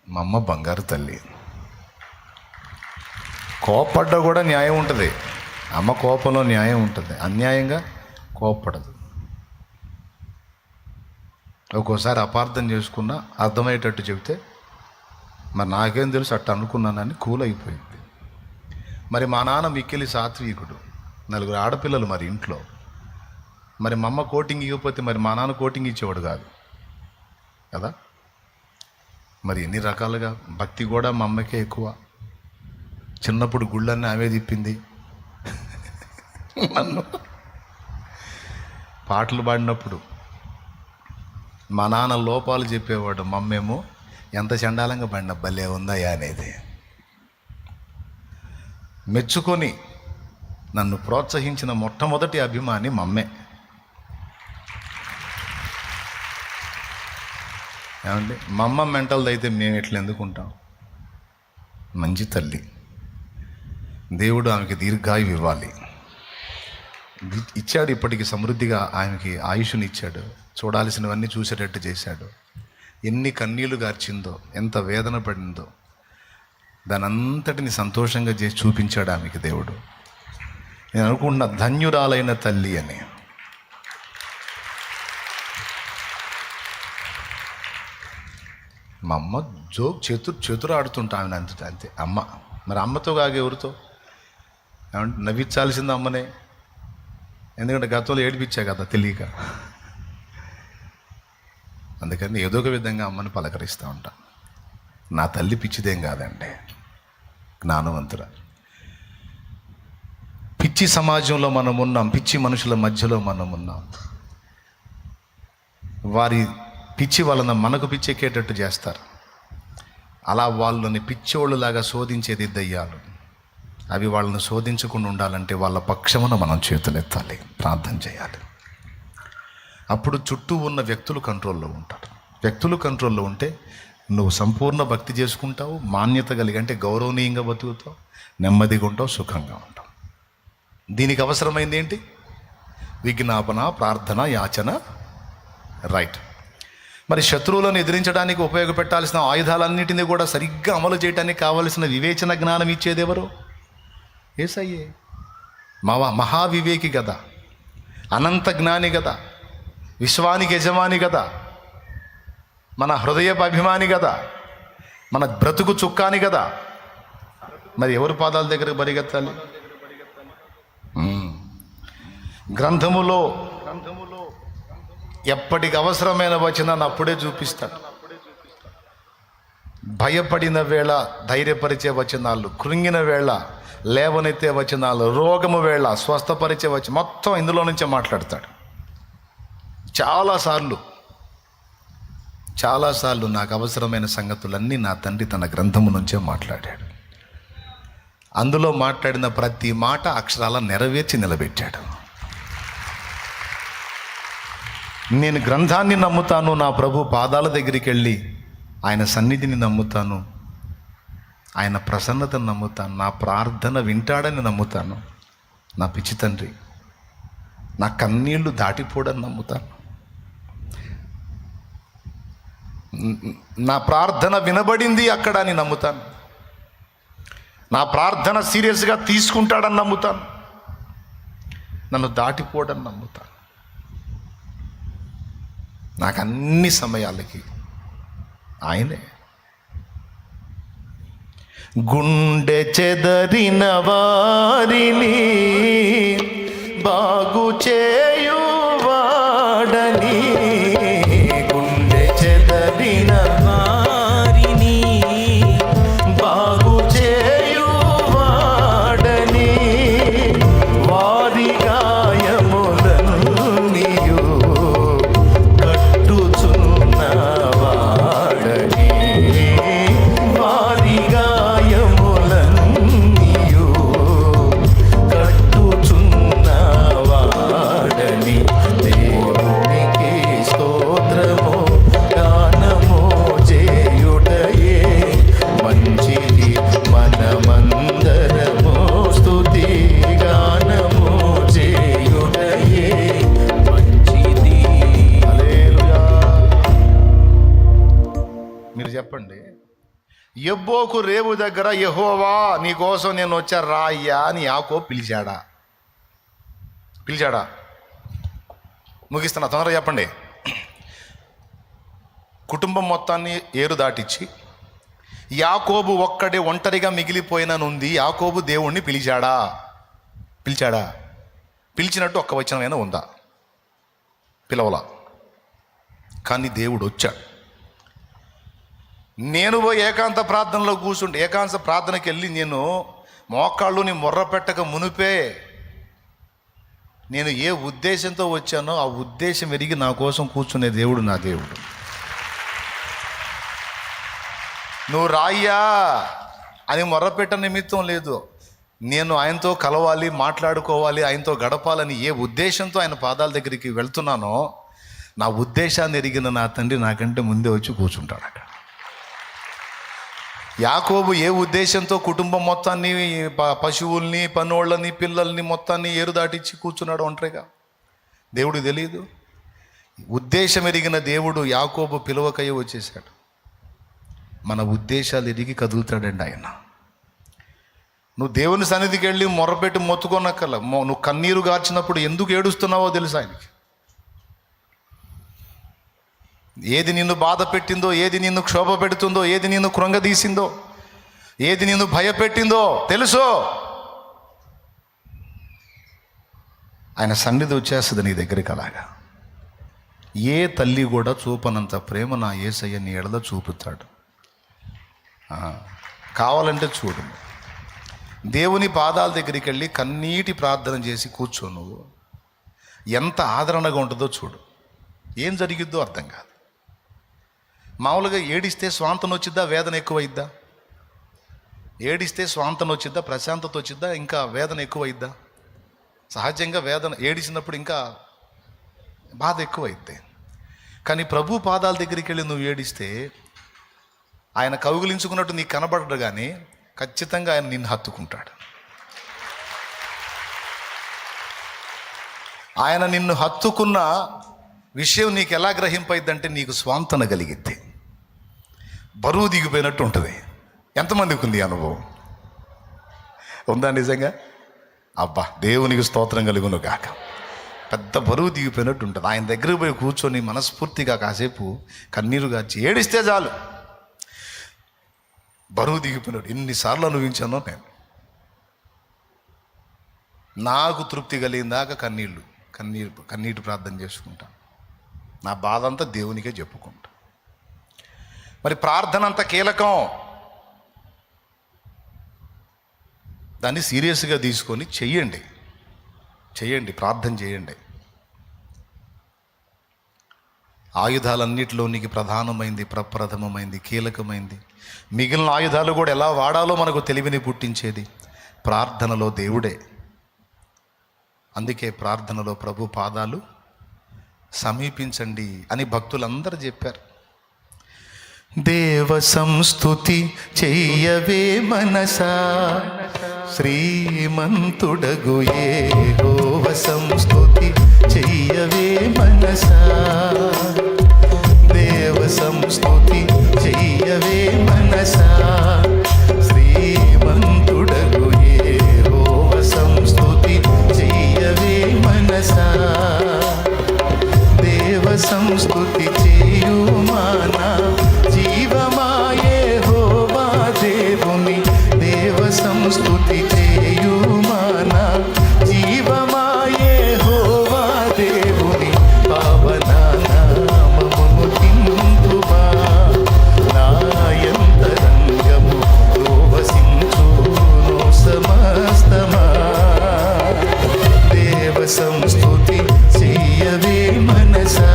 మా అమ్మ బంగారు తల్లి. కోపడ్డా కూడా న్యాయం ఉంటుంది. అమ్మ కోపంలో న్యాయం ఉంటుంది, అన్యాయంగా కోపపడదు. ఒక్కోసారి అపార్థం చేసుకున్నా అర్థమయ్యేటట్టు చెబితే మరి నాకేం తెలుసు అట్ట అనుకున్నానని కూల్ అయిపోయింది. మరి మా నాన్న మిక్కిలి సాత్వికుడు, 4 ఆడపిల్లలు మరి ఇంట్లో. మరి మా అమ్మ కోటింగ్ ఇవ్వకపోతే మరి మా నాన్న కోటింగ్ ఇచ్చేవాడు కాదు కదా. మరి ఎన్ని రకాలుగా భక్తి కూడా మా అమ్మకే ఎక్కువ. చిన్నప్పుడు గుళ్ళన్నీ ఆమె తిప్పింది నన్ను. పాటలు పాడినప్పుడు మా నాన్న లోపాలు చెప్పేవాడు, మా అమ్మేమో ఎంత చండాలంగా పాడిన భలే ఉందయ్యా అనేది. మెచ్చుకొని నన్ను ప్రోత్సహించిన మొట్టమొదటి అభిమాని మా అమ్మే. ఏమండి, మా అమ్మ మెంటల్ది అయితే మేము ఎట్లా ఎందుకుంటాం? మంచి తల్లి, దేవుడు ఆమెకి దీర్ఘాయువు ఇవ్వాలి. ఇచ్చాడు, ఇప్పటికి సమృద్ధిగా ఆయనకి ఆయుష్ని ఇచ్చాడు, చూడాల్సినవన్నీ చూసేటట్టు చేశాడు. ఎన్ని కన్నీళ్లు గార్చిందో, ఎంత వేదన పడిందో, దాని అంతటిని సంతోషంగా చేసి చూపించాడు ఆమెకి దేవుడు. నేను అనుకుంటున్న ధన్యురాలైన తల్లి అని. మా అమ్మ చతురు ఆడుతుంటా ఆమె అంతే అమ్మ. మరి అమ్మతో కాగా ఎవరితో? ఏమంటే నవ్వించాల్సింది అమ్మనే, ఎందుకంటే గతంలో ఏడిపించా కదా తెలియక. అందుకని ఏదో ఒక విధంగా అమ్మని పలకరిస్తూ ఉంటా. నా తల్లి పిచ్చిదేం కాదండి, జ్ఞానవంతుర. పిచ్చి సమాజంలో మనం ఉన్నాం, పిచ్చి మనుషుల మధ్యలో మనం ఉన్నాం. వారి పిచ్చి వలన మనకు పిచ్చెక్కేటట్టు చేస్తారు. అలా వాళ్ళని పిచ్చోళ్ళలాగా శోధించేది దయ్యాలు. అవి వాళ్ళని శోధించకుండా ఉండాలంటే వాళ్ళ పక్షమున మనం చేతులెత్తాలి, ప్రార్థన చేయాలి. అప్పుడు చుట్టూ ఉన్న వ్యక్తులు కంట్రోల్లో ఉంటారు. వ్యక్తులు కంట్రోల్లో ఉంటే నువ్వు సంపూర్ణ భక్తి చేసుకుంటావు, మాన్యత కలిగి అంటే గౌరవనీయంగా బతుకుతావు, నెమ్మదిగా ఉంటావు, సుఖంగా ఉంటావు. దీనికి అవసరమైంది ఏంటి? విజ్ఞాపన, ప్రార్థన, యాచన. రైట్. మరి శత్రువులను ఎదిరించడానికి ఉపయోగపెట్టాల్సిన ఆయుధాలన్నిటినీ కూడా సరిగ్గా అమలు చేయడానికి కావలసిన వివేచన జ్ఞానం ఇచ్చేది ఎవరు? యేసయ్యే. మహావివేకి కదా, అనంత జ్ఞాని కదా, విశ్వానికి యజమాని కదా, మన హృదయపు అభిమాని కదా, మన బ్రతుకు చుక్కాని కదా. మరి ఎవరి పాదాల దగ్గరకు పరిగెత్తాలి? గ్రంథములో ఎప్పటికి అవసరమైన వచనాన్ని అప్పుడే చూపిస్తాడు. భయపడిన వేళ ధైర్యపరిచే వచనాలు, కృంగిన వేళ లేవనెత్తే వచనాలు, రోగము వేళ స్వస్థపరిచే మొత్తం ఇందులో నుంచే మాట్లాడతాడు. చాలాసార్లు చాలాసార్లు నాకు అవసరమైన సంగతులన్నీ నా తండ్రి తన గ్రంథము నుంచే మాట్లాడాడు. అందులో మాట్లాడిన ప్రతి మాట అక్షరాల నెరవేర్చి నిలబెట్టాడు. నేను గ్రంథాన్ని నమ్ముతాను, నా ప్రభు పాదాల దగ్గరికి వెళ్ళి ఆయన సన్నిధిని నమ్ముతాను, ఆయన ప్రసన్నతను నమ్ముతాను, నా ప్రార్థన వింటాడని నమ్ముతాను. నా పిచ్చి తండ్రి నా కన్నీళ్లు దాటిపోడని నమ్ముతాను. నా ప్రార్థన వినబడింది అక్కడ అని నమ్ముతాను. నా ప్రార్థన సీరియస్గా తీసుకుంటాడని నమ్ముతాను. నన్ను దాటిపోడని నమ్ముతాను. నాకు అన్ని సమయాలకి ఆయనే. గుండె చెదరిన వారిని బాగు చేయువాడని, గుండె చెదరిన వారిని బాగు చేయువాడని, వారి గాయములన్నీయు కట్టుచున్నవాడని, వారి గాయములన్నీయు కట్టుచున్నవాడని. దేవునికి స్తోత్రము గానము చేయుటయే మంచిది, మనమందరము స్తుతి గానము చేయుటయే మంచిది. హల్లెలూయా. మీరు చెప్పండి, యబ్బోకు రేవు దగ్గర యెహోవా నీ కోసం నేను వచ్చా రాయ్యా అని యాకోబు పిలిచాడా? ముగిస్తున్నా, తొందరగా చెప్పండి. కుటుంబం మొత్తాన్ని ఏరు దాటిచ్చి యాకోబు ఒక్కడే ఒంటరిగా మిగిలిపోయిననుంది. యాకోబు దేవుణ్ణి పిలిచాడా? పిలిచినట్టు ఒక్క వచనమైనా ఉందా? పిలవలా. కానీ దేవుడు వచ్చాడు. నేను పోయి ఏకాంత ప్రార్థనలో కూర్చుంటే, ఏకాంత ప్రార్థనకి వెళ్ళి నేను మోకాళ్ళుని మొర్ర పెట్టక మునిపే నేను ఏ ఉద్దేశంతో వచ్చానో ఆ ఉద్దేశం ఎరిగి నా కోసం కూర్చునే దేవుడు నా దేవుడు. నువ్వు రాయ్యా అని మొర్రపెట్ట నిమిత్తం లేదు. నేను ఆయనతో కలవాలి, మాట్లాడుకోవాలి, ఆయనతో గడపాలని ఏ ఉద్దేశంతో ఆయన పాదాల దగ్గరికి వెళ్తున్నానో నా ఉద్దేశాన్ని ఎరిగిన నా తండ్రి నాకంటే ముందే వచ్చి కూర్చుంటాడు అక్కడ. యాకోబు ఏ ఉద్దేశంతో కుటుంబం మొత్తాన్ని, పశువుల్ని, పనోళ్ళని, పిల్లల్ని మొత్తాన్ని ఏరు దాటించి కూర్చున్నాడు ఒంటరిగా? దేవుడు తెలియదు. ఉద్దేశం ఎరిగిన దేవుడు యాకోబు పిలువకయ్య వచ్చేసాడు. మన ఉద్దేశాలు ఎరిగి కదులుతాడండి ఆయన. నువ్వు దేవుని సన్నిధికి వెళ్ళి మొర్రపెట్టి మొత్తుకోనక్కర్ల. నువ్వు కన్నీరు గార్చినప్పుడు ఎందుకు ఏడుస్తున్నావో తెలుసు ఆయనకి. ఏది నిన్ను బాధ పెట్టిందో, ఏది నిన్ను క్షోభ పెడుతుందో, ఏది నిన్ను కృంగదీసిందో, ఏది నిన్ను భయపెట్టిందో తెలుసు. ఆయన సన్నిధి వచ్చేస్తుంది నీ దగ్గరికి. అలాగా ఏ తల్లి కూడా చూపనంత ప్రేమ నా యేసయ్య నీ ఎడల చూపుతాడు. కావాలంటే చూడు, దేవుని పాదాల దగ్గరికి వెళ్ళి కన్నీటి ప్రార్థన చేసి కూర్చో. నువ్వు ఎంత ఆదరణగా ఉంటుందో చూడు. ఏం జరిగిద్దో అర్థం కాదు. మామూలుగా ఏడిస్తే స్వాంతన వచ్చిద్దా, వేదన ఎక్కువైద్దా? ఏడిస్తే స్వాంతన వచ్చిద్దా, ప్రశాంతత వచ్చిద్దా, ఇంకా వేదన ఎక్కువైద్దా? సహజంగా వేదన, ఏడిచినప్పుడు ఇంకా బాధ ఎక్కువైద్ది. కానీ ప్రభు పాదాల దగ్గరికి వెళ్ళి నువ్వు ఏడిస్తే ఆయన కౌగిలించుకున్నట్టు నీకు కనబడడు, కానీ ఖచ్చితంగా ఆయన నిన్ను హత్తుకుంటాడు. ఆయన నిన్ను హత్తుకున్న విషయం నీకు ఎలా గ్రహింపైద్దంటే నీకు స్వాంతన కలిగిద్ది, బరువు దిగిపోయినట్టు ఉంటుంది. ఎంతమందికి ఉంది అనుభవం? ఉందా నిజంగా? అబ్బా, దేవునికి స్తోత్రం కలుగును గాక. పెద్ద బరువు దిగిపోయినట్టు ఉంటుంది. ఆయన దగ్గరికి పోయి కూర్చొని మనస్ఫూర్తిగా కాసేపు కన్నీరు గార్చి ఏడిస్తే చాలు, బరువు దిగిపోయినట్టు. ఎన్నిసార్లు అనుభవించానో నేను. నాకు తృప్తి కలిగిన దాకా కన్నీటి ప్రార్థన చేసుకుంటాను. నా బాధ అంతా దేవునికే చెప్పుకుంటా. మరి ప్రార్థన అంత కీలకం. దాన్ని సీరియస్గా తీసుకొని చెయ్యండి, ప్రార్థన చేయండి. ఆయుధాలన్నిటిలోనికి ప్రధానమైంది, ప్రప్రథమమైంది, కీలకమైంది, మిగిలిన ఆయుధాలు కూడా ఎలా వాడాలో మనకు తెలివిని పుట్టించేది ప్రార్థనలో దేవుడే. అందుకే ప్రార్థనలో ప్రభు పాదాలు సమీపించండి అని భక్తులందరూ చెప్పారు. దేవ సంస్తుతి చెయ్యవే మనసా, శ్రీమంతుడగు యెహోవ సంస్తుతి చెయ్యవే మనసా. దేవ సంస్తుతి చెయ్యవే మనసా, శ్రీమంతుడగు యెహోవ సంస్తుతి చెయ్యవే మనసా. దేవ సంస్తుతి చేయుమానా జీవమా యెహోవా దేవుని. దేవ సంస్తుతి చేయుమానా జీవమా యెహోవా దేవుని. పావన నామమును తిందుమా, నాయంతరంగము రోవసించును సమస్తమా. దేవ సంస్తుతి చెయ్యవే మనసా,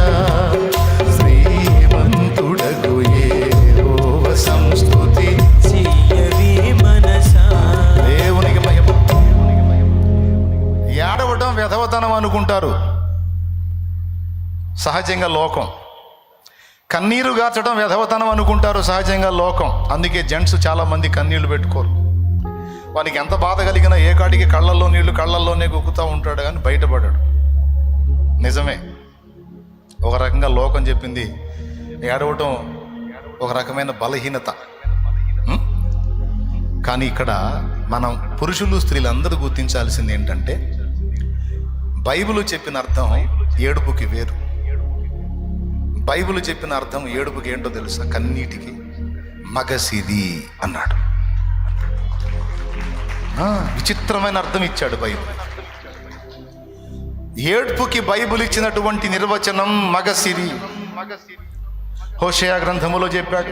శ్రీమంతుడగు యెహోవ సంస్తుతి చెయ్యవే మనసా. దేవునికి మహిమ. ఏడవటం వెధవతనం అనుకుంటారు సహజంగా లోకం. కన్నీరు గార్చడం వెధవతనం అనుకుంటారు సహజంగా లోకం. అందుకే జెంట్స్ చాలామంది కన్నీళ్లు పెట్టుకోరు. వానికి ఎంత బాధ కలిగినా ఏ కాడికి కళ్ళల్లో నీళ్లు కళ్ళల్లోనే గుక్కుతూ ఉంటాడు కానీ బయటపడాడు. నిజమే, ఒక రకంగా లోకం చెప్పింది ఏడవటం ఒక రకమైన బలహీనత. కానీ ఇక్కడ మనం పురుషులు స్త్రీలు అందరూ గుర్తించాల్సింది ఏంటంటే, బైబిల్ చెప్పిన అర్థం ఏడుపుకి వేరు. బైబిల్ చెప్పిన అర్థం ఏడుపుకి ఏంటో తెలుసా? కన్నీటికి మగసిరి అన్నాడు. విచిత్రమైన అర్థం ఇచ్చాడు బైబిల్. ఏడ్పుకి బైబిల్ ఇచ్చినటువంటి నిర్వచనం మగసిరి. హోషేయ గ్రంథములో చెప్పాడు,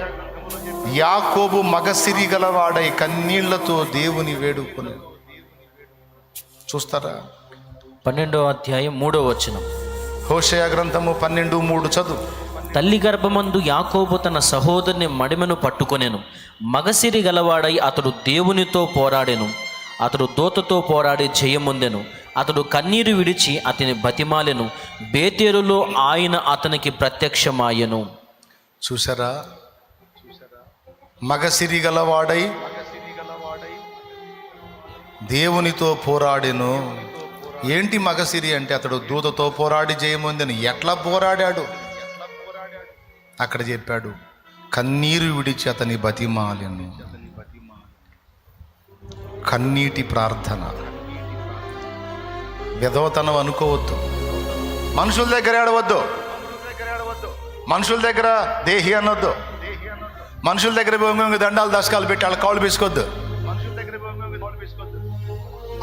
యాకోబు మగసిరి గలవాడై కన్నీళ్లతో దేవుని వేడుకొని. చూస్తారా? 12వ అధ్యాయం 3వ వచనం. హోషేయ గ్రంథము 12:3 చదువు. తల్లి గర్భమందు యాకోబు తన సహోదరుని మడిమెను పట్టుకొనెను. మగసిరి గలవాడై అతడు దేవునితో పోరాడెను. అతడు దూతతో పోరాడి జయముందెను. అతడు కన్నీరు విడిచి అతని బతిమాలెను. బేతేరులో ఆయన అతనికి ప్రత్యక్షమాయెను. చూసారా? మగసిరి గలవాడై దేవునితో పోరాడెను. ఏంటి మగసిరి అంటే? అతడు దూతతో పోరాడి జయముందెను. ఎట్లా పోరాడాడు అక్కడ చెప్పాడు. కన్నీరు విడిచి అతని బతిమాలెను. కన్నీటి ప్రార్థన. విధవతనం అనుకోవద్దు. మనుషుల దగ్గర ఏడవద్దు. మనుషుల దగ్గర దేహి అనొద్దు. మనుషుల దగ్గర దండాలు దశకాలు పెట్టి వాళ్ళ కాళ్ళు పీసుకోవద్దు.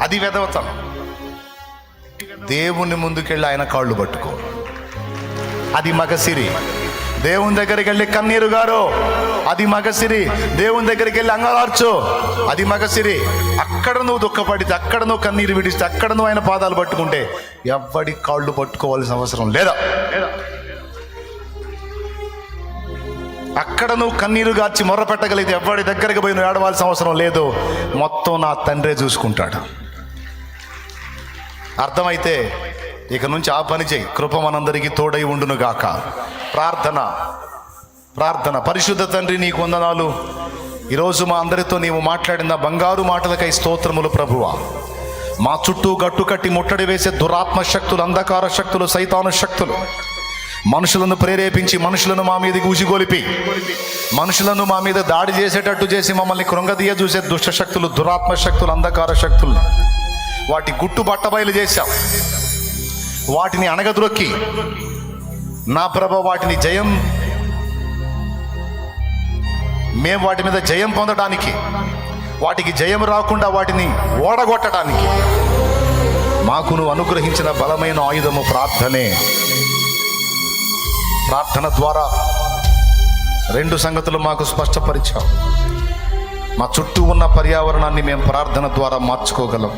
అది విధవతనం. దేవుని ముందుకెళ్ళి ఆయన కాళ్ళు పట్టుకో, అది మగసిరి. దేవుని దగ్గరికి వెళ్ళి కన్నీరు గారు, అది మగసిరి. దేవుని దగ్గరికి వెళ్ళి అంగలార్చు, అది మగసిరి. అక్కడ నువ్వు దుఃఖపడితే, అక్కడ నువ్వు కన్నీరు విడిస్తే, అక్కడ నువ్వు ఆయన పాదాలు పట్టుకుంటే ఎవ్వడి కాళ్ళు పట్టుకోవాల్సిన అవసరం లేదా. అక్కడ నువ్వు కన్నీరు గార్చి మొర్ర పెట్టగలిగితే ఎవ్వడి దగ్గరికి పోయి నువ్వు ఏడవాల్సిన అవసరం లేదు. మొత్తం నా తండ్రే చూసుకుంటాడు. అర్థమైతే ఇక నుంచి ఆ పని చేయి. కృప మనందరికీ తోడై ఉండును గాక. ప్రార్థన. ప్రార్థన. పరిశుద్ధ తండ్రి, నీకు వందనాలు. ఈరోజు మా అందరితో నీవు మాట్లాడిన బంగారు మాటలకై స్తోత్రములు ప్రభువా. మా చుట్టూ గట్టు కట్టి ముట్టడి వేసే దురాత్మ శక్తులు, అంధకార శక్తులు, సైతాను శక్తులు మనుషులను ప్రేరేపించి, మనుషులను మా మీదకి ఊసిగొలిపి, మనుషులను మా మీద దాడి చేసేటట్టు చేసి మమ్మల్ని కృంగదీయ చూసే దుష్ట శక్తులు, దురాత్మ శక్తులు, అంధకార శక్తులు, వాటి గుట్టు బట్టబయలు చేశావు. వాటిని అణగద్రొక్కి నా ప్రభ వాటిని జయం, మేము వాటి మీద జయం పొందడానికి, వాటికి జయం రాకుండా వాటిని ఓడగొట్టడానికి మాకు నువ్వు అనుగ్రహించిన బలమైన ఆయుధము ప్రార్థనే. ప్రార్థన ద్వారా రెండు సంగతులు మాకు స్పష్టపరిచావు. మా చుట్టూ ఉన్న పర్యావరణాన్ని మేము ప్రార్థన ద్వారా మార్చుకోగలం.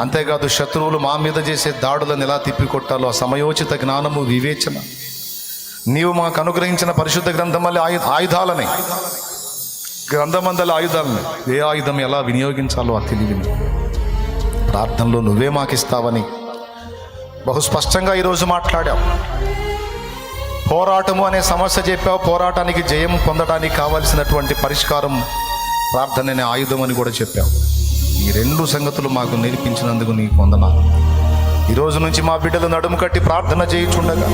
అంతేకాదు, శత్రువులు మా మీద చేసే దాడులను ఎలా తిప్పికొట్టాలో సమయోచిత జ్ఞానము, వివేచన నీవు మాకు అనుగ్రహించిన పరిశుద్ధ గ్రంథమల్లి ఆయుధాలని, గ్రంథమందలి ఆయుధాలని, ఏ ఆయుధం ఎలా వినియోగించాలో ఆ తెలివిని ప్రార్థనలో నువ్వే మాకిస్తావని బహు స్పష్టంగా ఈరోజు మాట్లాడావు. పోరాటము అనే సమస్య చెప్పావు. పోరాటానికి జయం పొందడానికి కావలసినటువంటి పరిష్కారం ప్రార్థన అనే ఆయుధం అని కూడా చెప్పావు. ఈ రెండు సంగతులు మాకు నేర్పించినందుకు నీకు వందనాలు. ఈరోజు నుంచి మా బిడ్డలు నడుము కట్టి ప్రార్థన చేయుచుండగా,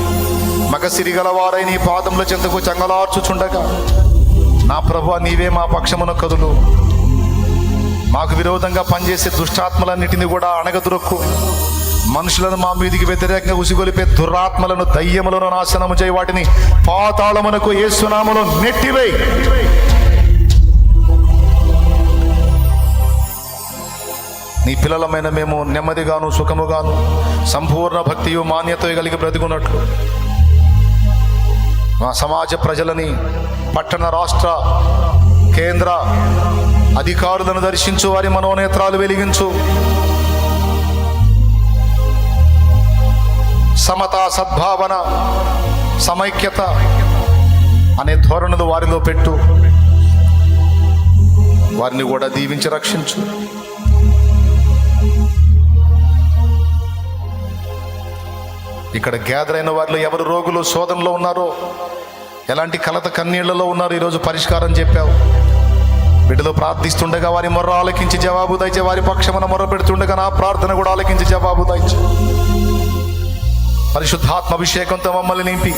మగసిరి గలవారై నీ పాదముల చెంతకు చంగలార్చుచుండగా, నా ప్రభువా నీవే మా పక్షమున కదులు. మాకు విరోధంగా పనిచేసే దుష్టాత్మలన్నిటిని కూడా అణగదొరకు, మనుషులను మా మీదికి వ్యతిరేకంగా ఉసిగొలిపే దురాత్మలను, దయ్యములను నాశనము చేయి, వాటిని పాతాళమునకు యేసు నామములో నెట్టివేయి. నీ పిల్లలమైన మేము నెమ్మదిగాను సుఖముగాను సంపూర్ణ భక్తియు మాన్యత కలిగి బ్రతికున్నట్లు మా సమాజ ప్రజలని, పట్టణ రాష్ట్ర కేంద్ర అధికారులను దర్శించు, వారి మనోనేత్రాలు వెలిగించు. సమత, సద్భావన, సమైక్యత అనే ధోరణులు వారిలో పెట్టు. వారిని కూడా దీవించి రక్షించు. ఇక్కడ గ్యాదర్ అయిన వారిలో ఎవరు రోగులు, శోధనలో ఉన్నారో, ఎలాంటి కలత కన్నీళ్లలో ఉన్నారు, ఈరోజు పరిష్కారం చెప్పావు. బిడ్డలో ప్రార్థిస్తుండగా వారి మొర్ర ఆలకించి జవాబు దయచే. వారి పక్షమున మొర్ర పెడుతుండగా నా ప్రార్థన కూడా ఆలకించి జవాబు దయచే. పరిశుద్ధాత్మ అభిషేకంతో మమ్మల్ని నింపి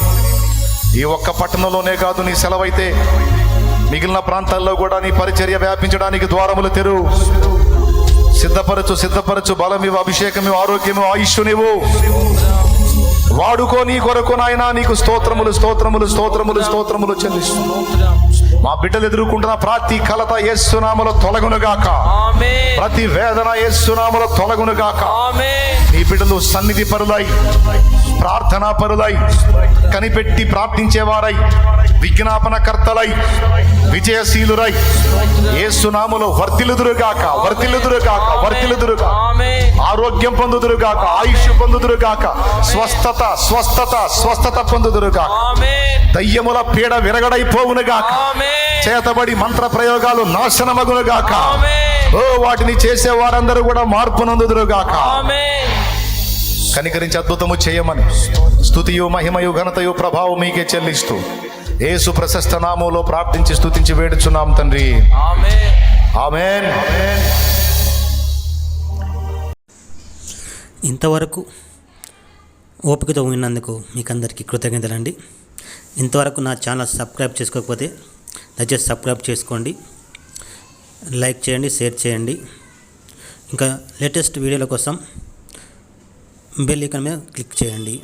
ఈ ఒక్క పట్టణంలోనే కాదు, నీ సెలవైతే మిగిలిన ప్రాంతాల్లో కూడా నీ పరిచర్య వ్యాపించడానికి ద్వారములు తెరువు. సిద్ధపరచు బలమివు, అభిషేకమివు, ఆరోగ్యము, ఆయుష్యునివు. వాడుకో నీ కొరకు నాయనా. నీకు స్తోత్రములు చెల్లిస్తూ మా బిడ్డలు ఎదుర్కొంటున్న ప్రతి కలత యేసు నామములో తొలగునుగాక. ప్రతి వేదన యేసు నామములో తొలగునుగాక. నీ బిడ్డలు సన్నిధి పరులై, ప్రార్థనా పరులై, కనిపెట్టి ప్రార్థించేవారై, విజ్ఞాపనకర్తలై, విజయశీలురై యేసు నామములో వర్ధిల్లుదురుగాక. ఆరోగ్యం పొందుదురుగాక, ఆయుష్ పొందుదురుగాక, స్వస్థత పొందుదురుగాక. దయ్యముల పీడ విరగడైపోవునుగాక. చేతబడి మంత్ర ప్రయోగాలు నాశనమగునుగాక. వాటిని చేసే వారందరూ కూడా మార్పు నందుదురుగాక. కనికరించి అద్భుతము చేయమని స్తుతియు, మహిమయు, ఘనతయు, ప్రభావం మీకే చెల్లిస్తూ యేసు ప్రశస్త నామములో ప్రార్థించి స్తుతించి వేడుచున్నాం తండ్రి. ఆమేన్. ఇంతవరకు ఓపికతో విన్నందుకు మీకు అందరికీ కృతజ్ఞతలండి. ఇంతవరకు నా ఛానల్ సబ్స్క్రైబ్ చేసుకోకపోతే దయచేసి సబ్స్క్రైబ్ చేసుకోండి, లైక్ చేయండి, షేర్ చేయండి. ఇంకా లేటెస్ట్ వీడియోల కోసం బెల్ ఐకాన్ మీద క్లిక్ చేయండి.